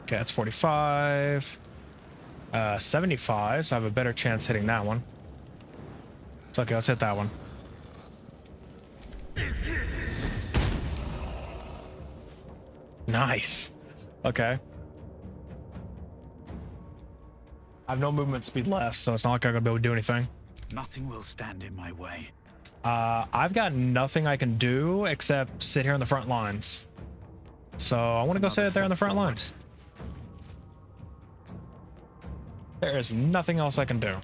Okay, that's 45. 75, so I have a better chance hitting that one. It's okay, let's hit that one. Nice. Okay. I have no movement speed left, so it's not like I'm gonna be able to do anything. Nothing will stand in my way. I've got nothing I can do except sit here in the front lines. So I want to go sit there in the front lines. There is nothing else I can do.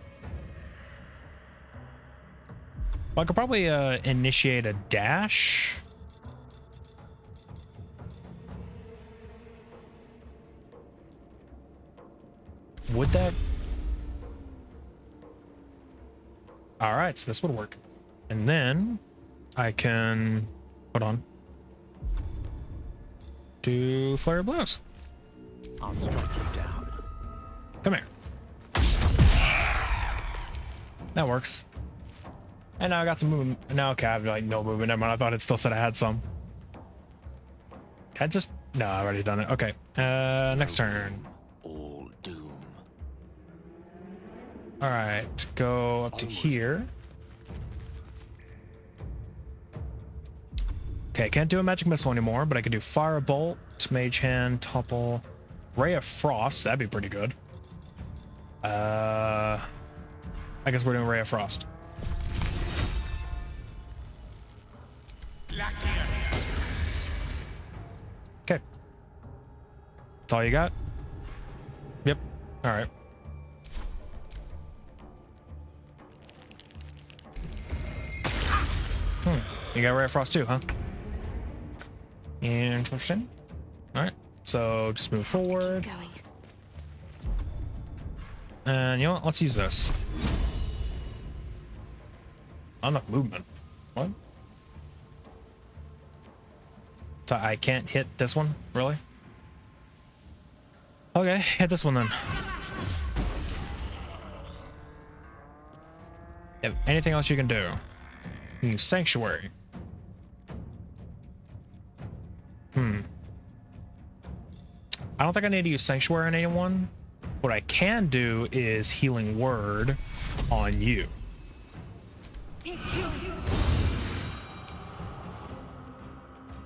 I could probably initiate a dash. Would that? All right, so this would work. And then I can, hold on, do flurry of blows. I'll strike you down. Come here. That works. And now I got some movement. Now, okay, I have like no movement. Never mind. I thought it still said I had some. Can I just? No, I already done it. Okay. Next turn. All doom. All right, go up to here. Okay, can't do a magic missile anymore, but I could do firebolt, mage hand, topple, ray of frost. That'd be pretty good. I guess we're doing ray of frost. Okay. That's all you got? Yep. All right. You got ray of frost too, huh? Interesting. All right. So just move forward. And you know what? Let's use this. Not enough movement. What? So I can't hit this one? Really? Okay, hit this one then. Anything else you can do? You can use Sanctuary. I don't think I need to use Sanctuary on anyone. What I can do is healing word on you.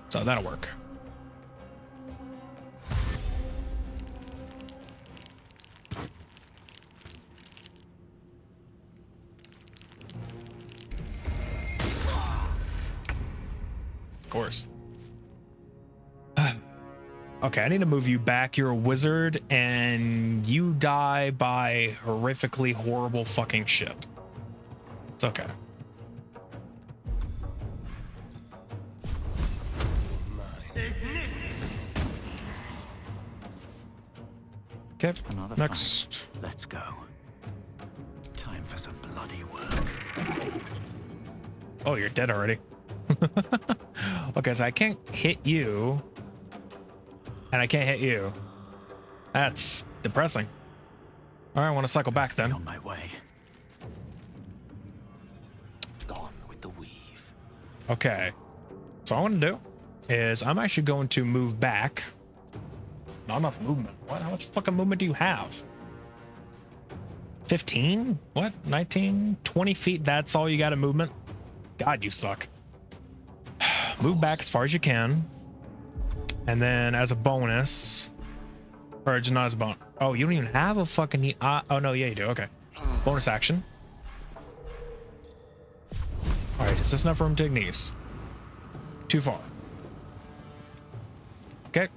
So that'll work. Of course. Okay, I need to move you back. You're a wizard, and you die by horrifically horrible fucking shit. It's okay. Okay, next. Fight. Let's go. Time for some bloody work. Oh, you're dead already. Okay, so I can't hit you. And I can't hit you. That's depressing. All right, I want to cycle back then. On my way. Gone with the weave. Okay. So what I want to do is I'm actually going to move back. Not enough movement. What? How much fucking movement do you have? 15? What? 19? 20 feet? That's all you got in movement? God, you suck. Move back as far as you can. And then as a bonus, or just not as a bonus. Oh, you don't even have a fucking, oh no, yeah, you do. Okay. Bonus action. All right, is this enough room to Ignis? Too far. Okay.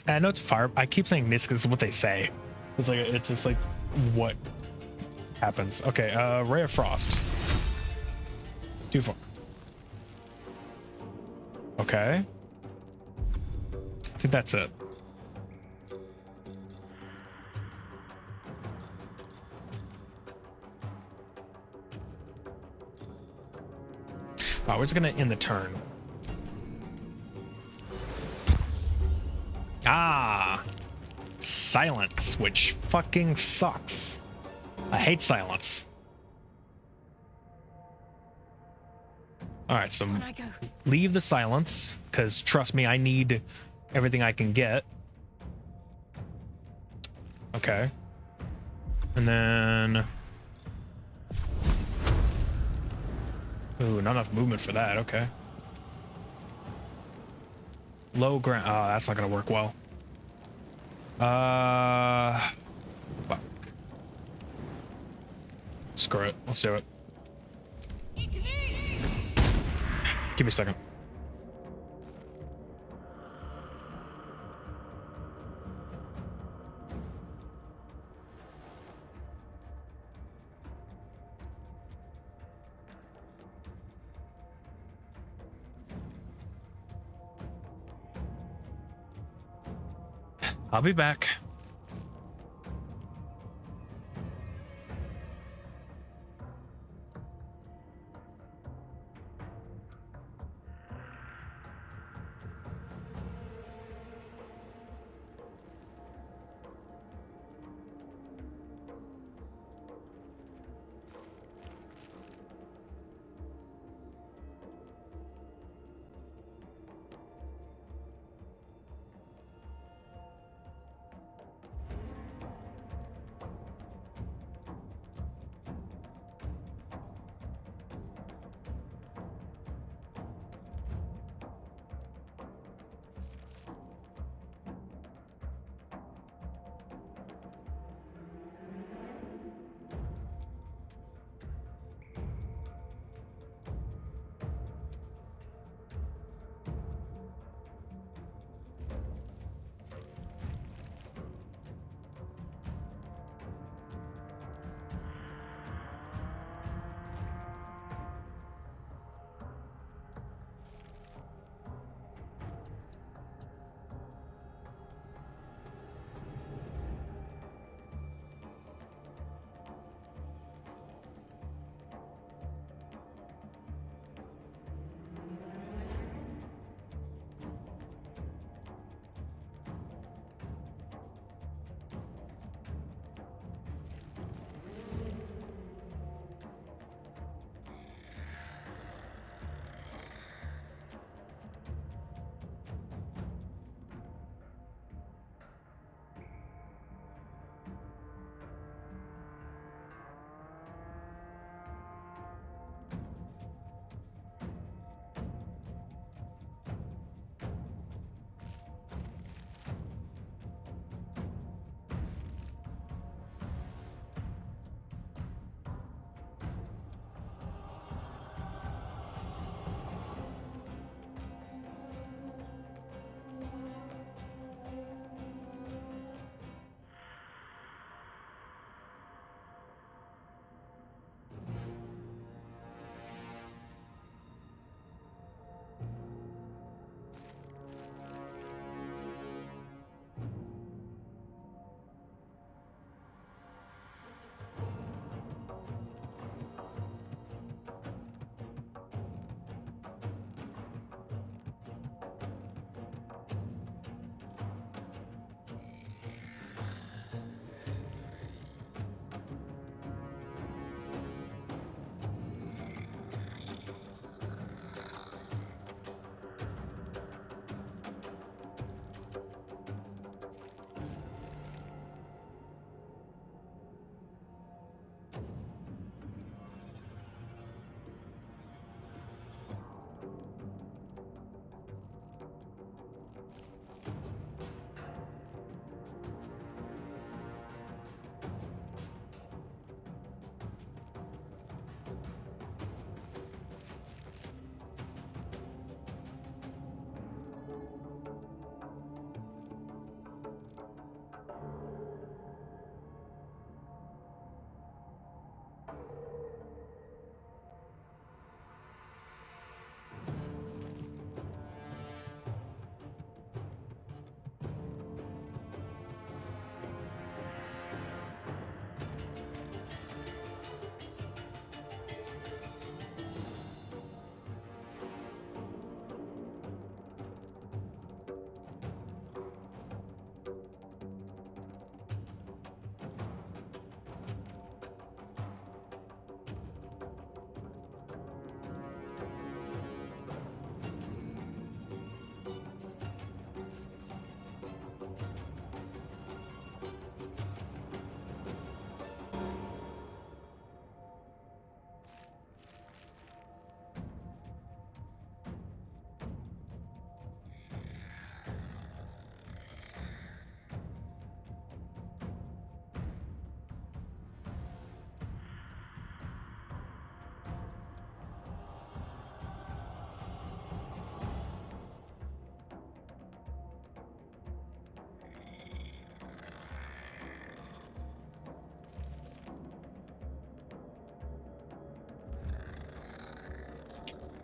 I know it's fire. I keep saying this because it's what they say. It's like, it's just like what happens. Okay, Ray of Frost. Too far. Okay. I think that's it. Wow, we're just gonna end the turn. Ah, silence, which fucking sucks. I hate silence. All right, so leave the silence, because trust me, I need everything I can get. Okay. And then... Ooh, not enough movement for that. Okay. Low ground. Oh, that's not gonna work well. Fuck. Screw it. Let's do it. Give me a second. I'll be back.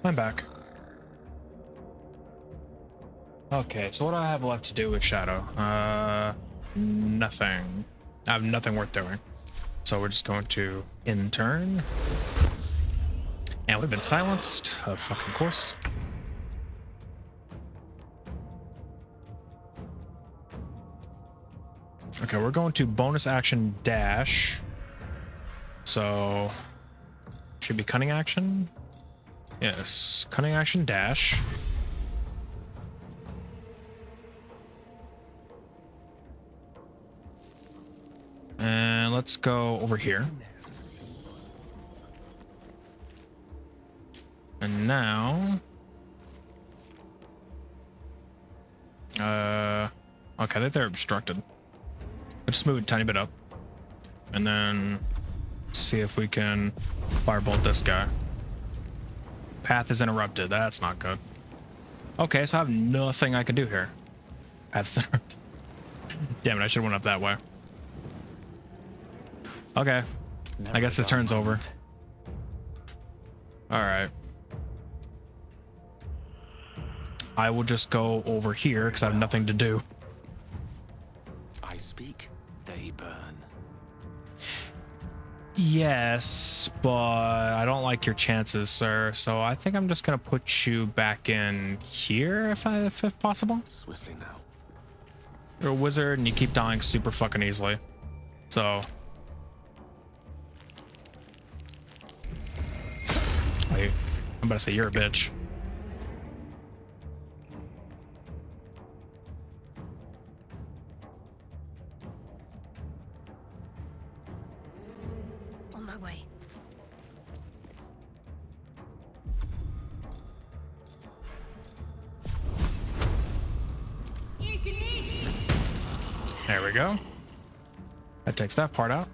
I'm back. Okay, so what do I have left to do with Shadow? Nothing. I have nothing worth doing. So we're just going to intern. And we've been silenced, of fucking course. Okay, we're going to bonus action dash. So should be cunning action. Yes, cunning action dash. And let's go over here. And now, okay, I think they're obstructed. Let's move it a tiny bit up, and then see if we can firebolt this guy. Path is interrupted. That's not good. Okay, so I have nothing I can do here. Path's interrupted. Damn it! I should have went up that way. Okay, I guess this turn's over. All right. I will just go over here because I have nothing to do. I speak, they burn. Yes, but I don't like your chances, sir. So I think I'm just gonna put you back in here if possible. Swiftly now. You're a wizard and you keep dying super fucking easily. So. Wait, I'm about to say you're a bitch. On my way. There we go. That takes that part out.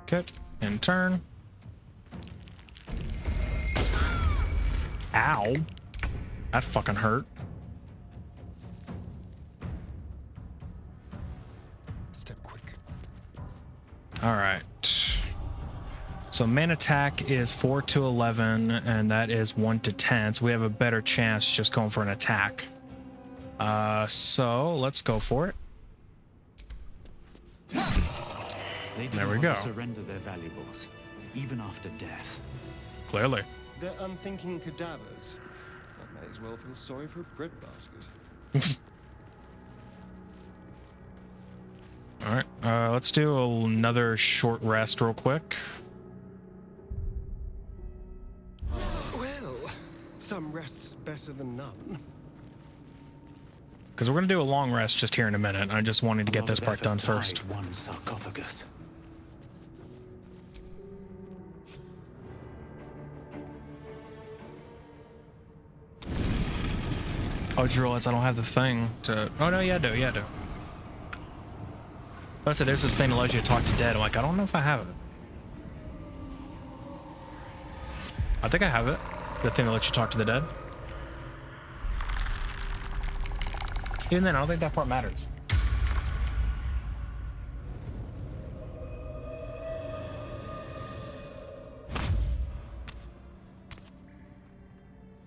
Okay, in turn. Ow. That fucking hurt. Step quick. All right. So main attack is 4 to 11, and that is 1 to 10. So we have a better chance just going for an attack. So let's go for it. There we go. Surrender their valuables, even after death. Clearly. They're unthinking cadavers. I may as well feel sorry for a breadbasket. All right. Let's do another short rest real quick. Well, some rest's better than none. Because we're going to do a long rest just here in a minute. I just wanted to get this part done first. One sarcophagus. Oh, just realized I don't have the thing to... Oh, no, yeah, I do. Yeah, I do. I said there's this thing that allows you to talk to dead. I'm like, I don't know if I have it. I think I have it. The thing that lets you talk to the dead. Even then, I don't think that part matters.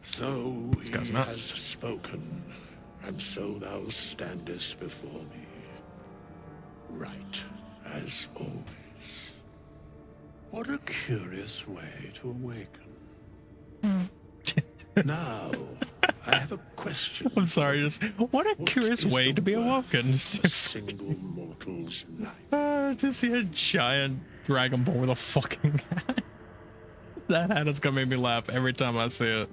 So This guy's he nuts. has spoken, and so thou standest before me, right as always. What a curious way to awaken. Now, I have a question. I'm sorry, just what a curious way to be awoken. A single mortal's life. To see a giant Dragon Ball with a fucking hat. That hat is gonna make me laugh every time I see it.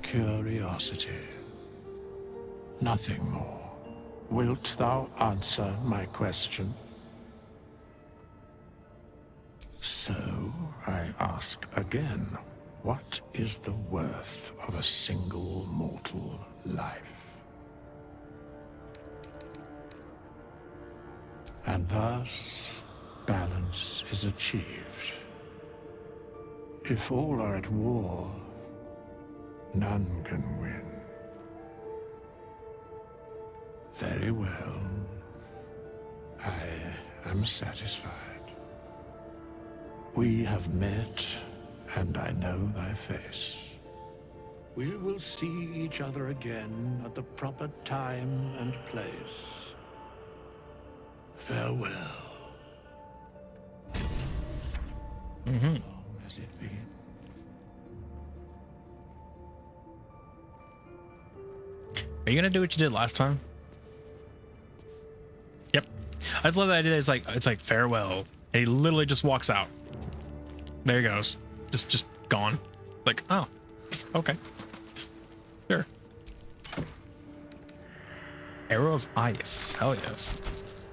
Curiosity. Nothing more. Wilt thou answer my question? So, I ask again, what is the worth of a single mortal life? And thus, balance is achieved. If all are at war, none can win. Very well. I am satisfied. We have met, and I know thy face. We will see each other again at the proper time and place. Farewell. Long has it been? Are you gonna do what you did last time? Yep. I just love that idea. It's like farewell. And he literally just walks out. There he goes. Just gone. Like, oh, okay. Sure. Arrow of Ice. Hell yes.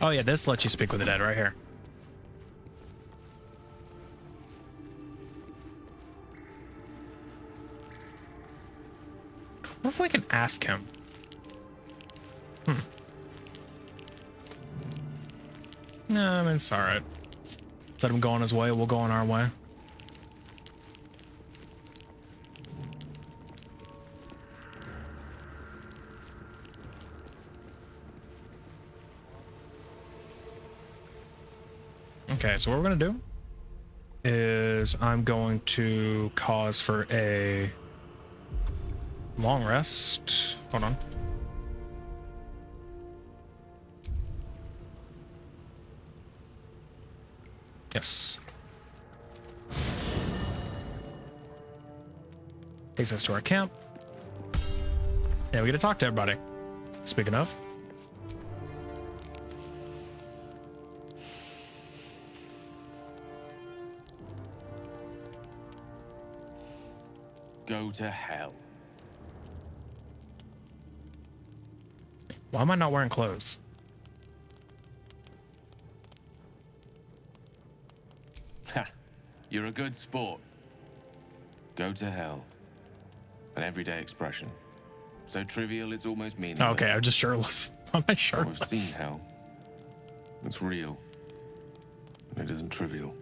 Oh yeah, this lets you speak with the dead right here. What if we can ask him? No, I mean, it's all right. Let him go on his way. We'll go on our way. Okay, so what we're gonna do is I'm going to cause for a long rest. Hold on. Yes. Takes us to our camp. Yeah, we get to talk to everybody. Speaking of. Go to hell. Why am I not wearing clothes? Ha! You're a good sport. Go to hell. An everyday expression. So trivial it's almost meaningless. Okay, I'm just shirtless. Why am I I've shirtless? seen hell. It's real. And it isn't trivial.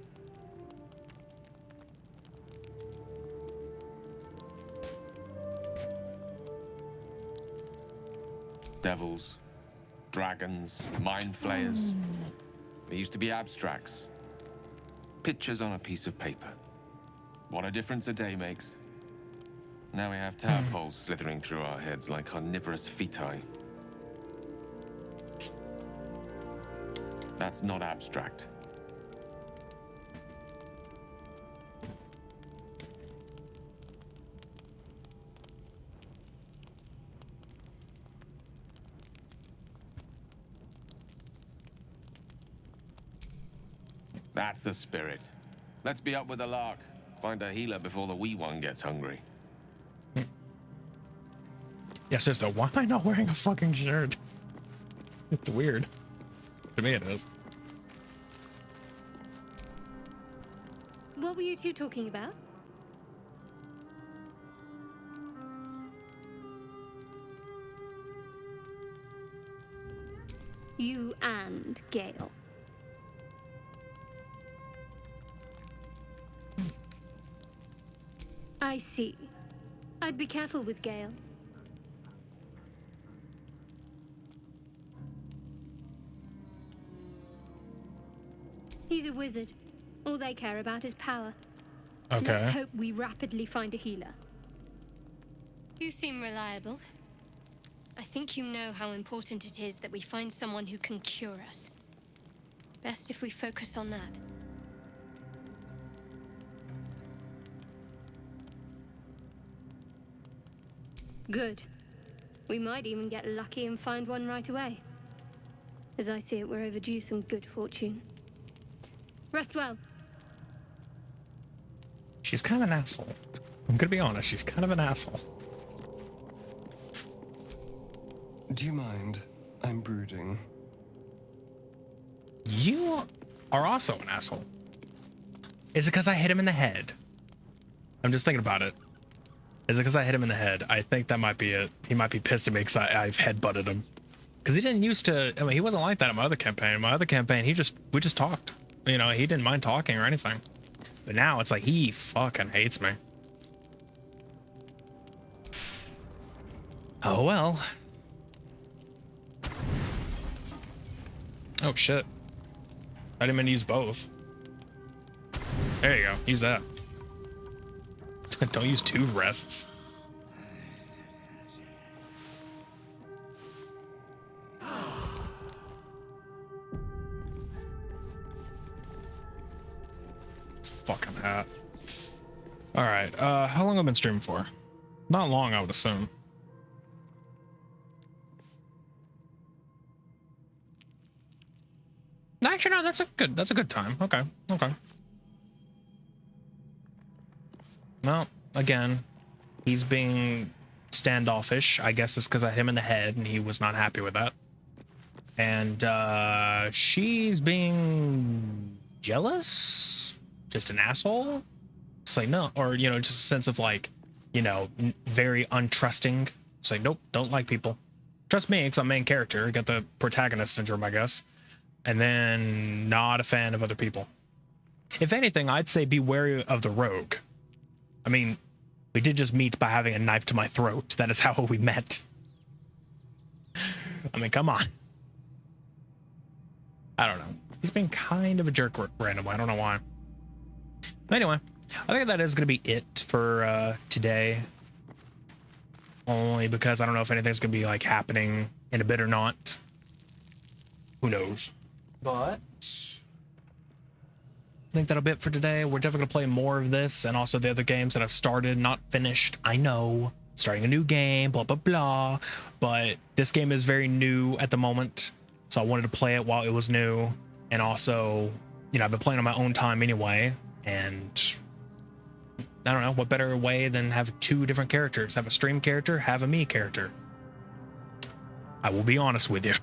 Devils, dragons, mind flayers. They used to be abstracts. Pictures on a piece of paper. What a difference a day makes. Now we have tadpoles slithering through our heads like carnivorous feti. That's not abstract. That's the spirit. Let's be up with the lark. Find a healer before the wee one gets hungry. Yeah, sister, why am I not wearing a fucking shirt? It's weird. To me, it is. What were you two talking about? You and Gale. I see. I'd be careful with Gale. He's a wizard. All they care about is power. Okay. Let's hope we rapidly find a healer. You seem reliable. I think you know how important it is that we find someone who can cure us. Best if we focus on that. Good. We might even get lucky and find one right away. As I see it, we're overdue some good fortune. Rest well. She's kind of an asshole. I'm gonna be honest, she's kind of an asshole. Do you mind? I'm brooding. You are also an asshole. Is it because I hit him in the head? I'm just thinking about it. Is it because I hit him in the head? I think that might be it. He might be pissed at me because I've headbutted him. Because he didn't used to, I mean, he wasn't like that in my other campaign. In my other campaign, we just talked. You know, he didn't mind talking or anything. But now it's like he fucking hates me. Oh well. Oh shit. I didn't mean to use both. There you go. Use that. Don't use 2 rests. It's fucking hot. All right. How long have I been streaming for? Not long, I would assume. Actually, no, that's a good time. Okay. Okay. Well, again, he's being standoffish. I guess it's because I hit him in the head and he was not happy with that. And she's being jealous, just an asshole. It's like, no, or, you know, just a sense of like, you know, very untrusting. It's like, nope, don't like people. Trust me, because I'm main character. Got the protagonist syndrome, I guess. And then not a fan of other people. If anything, I'd say be wary of the rogue. I mean, we did just meet by having a knife to my throat. That is how we met. I mean, come on. I don't know. He's been kind of a jerk randomly. I don't know why. But anyway, I think that is going to be it for today. Only because I don't know if anything's going to be like happening in a bit or not. Who knows? But I think that'll be it for today. We're definitely going to play more of this and also the other games that I've started, not finished. I know. Starting a new game, blah, blah, blah. But this game is very new at the moment. So I wanted to play it while it was new. And also, you know, I've been playing on my own time anyway. And I don't know, what better way than have 2 different characters? Have a stream character, have a me character. I will be honest with you.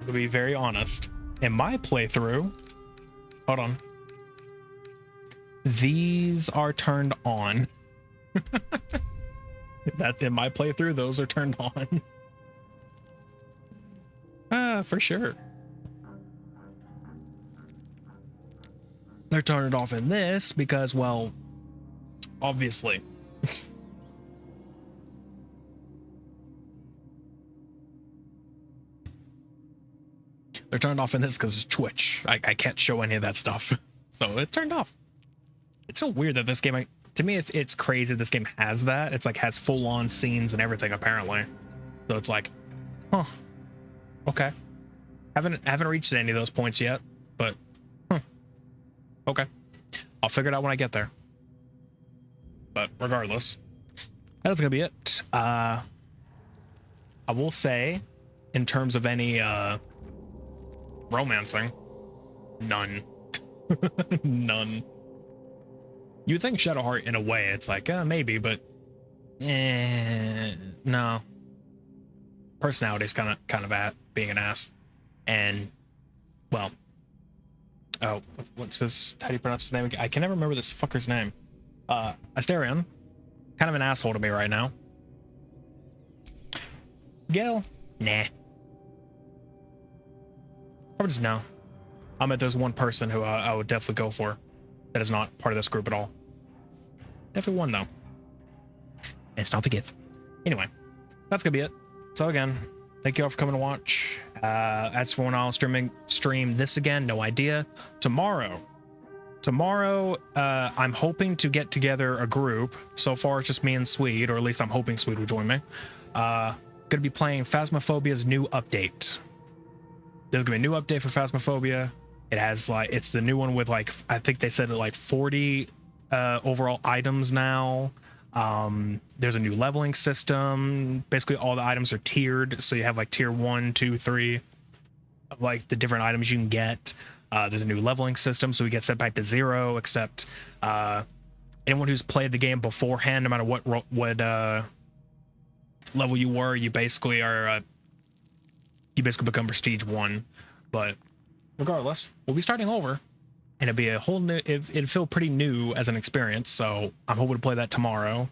To be very honest, in my playthrough, hold on, these are turned on. That's in my playthrough, those are turned on. For sure. They're turned off in this because, well, obviously. They're turned off in this because it's Twitch. I can't show any of that stuff. So it's turned off. It's so weird that this game, to me, it's crazy this game has that. It's like has full-on scenes and everything, apparently. So it's like, huh. Okay. Haven't reached any of those points yet, but huh. Okay. I'll figure it out when I get there. But regardless, that's gonna be it. I will say, in terms of any romancing, none. None. You would think Shadowheart, in a way, it's like maybe, but no. Personality's kind of at being an ass, and well, oh, what's this? How do you pronounce his name? I can never remember this fucker's name. Asterion, kind of an asshole to me right now. Gil, nah. Or just no. I bet there's one person who I would definitely go for that is not part of this group at all. Definitely one, though. And it's not the Gith. Anyway, that's gonna be it. So again, thank you all for coming to watch. As for when I'll stream this again, no idea. Tomorrow, I'm hoping to get together a group. So far, it's just me and Swede, or at least I'm hoping Swede will join me. Gonna be playing Phasmophobia's new update. There's gonna be a new update for Phasmophobia. It has like, it's the new one with like, I think they said like 40 overall items now. There's a new leveling system. Basically all the items are tiered, so you have like tier 1, 2, 3 of like the different items you can get. There's a new leveling system, so we get set back to 0, except anyone who's played the game beforehand, no matter what level you were, you basically are you basically become prestige 1. But regardless, we'll be starting over, and it'll be a whole new, it'd feel pretty new as an experience. So I'm hoping to play that tomorrow.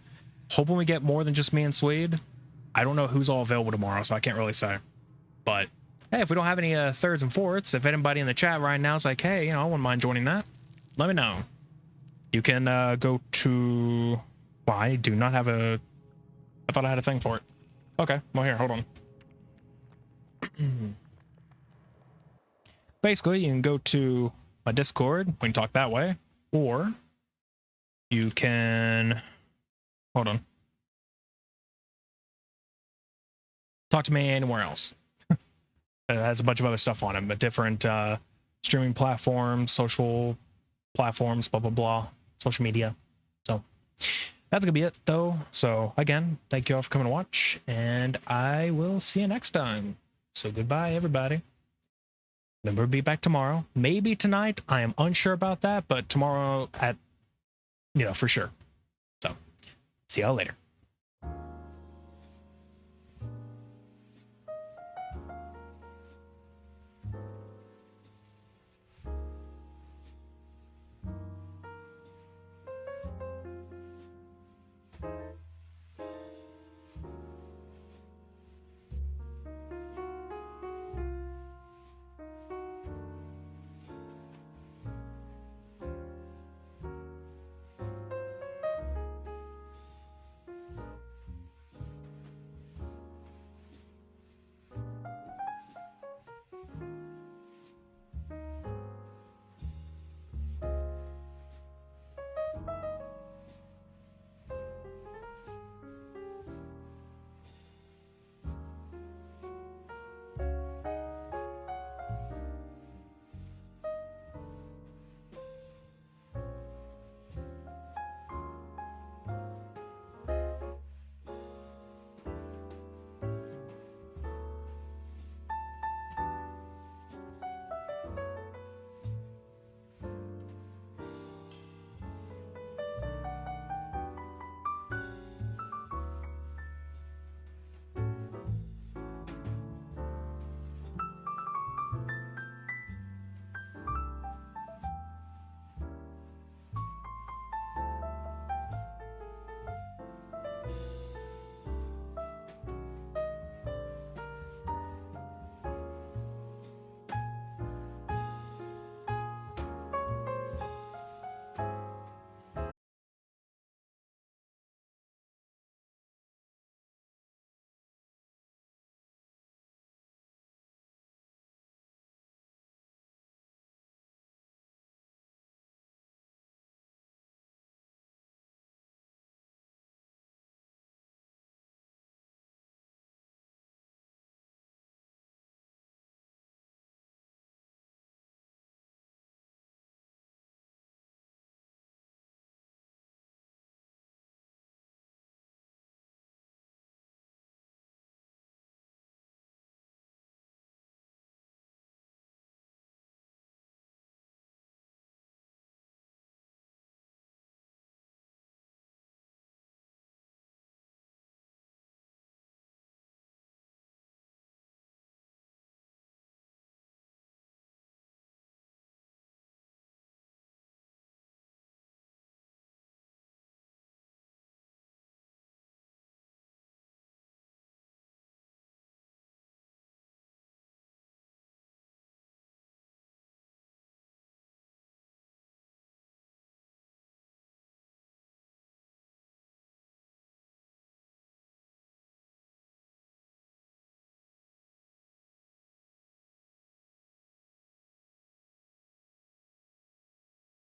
Hoping we get more than just me and Swede. I don't know who's all available tomorrow, so I can't really say. But hey, if we don't have any thirds and fourths, if anybody in the chat right now is like, hey, you know, I wouldn't mind joining that, let me know. You can go to, well, I do not have a, I thought I had a thing for it. Okay, well here, hold on. basically, you can go to my Discord. We can talk that way. Or you can... Hold on. Talk to me anywhere else. It has a bunch of other stuff on it, but different streaming platforms, social platforms, blah, blah, blah, social media. So that's going to be it, though. So, again, thank you all for coming to watch, and I will see you next time. So, goodbye, everybody. Remember to be back tomorrow. Maybe tonight. I am unsure about that, but tomorrow at, for sure. So, see y'all later.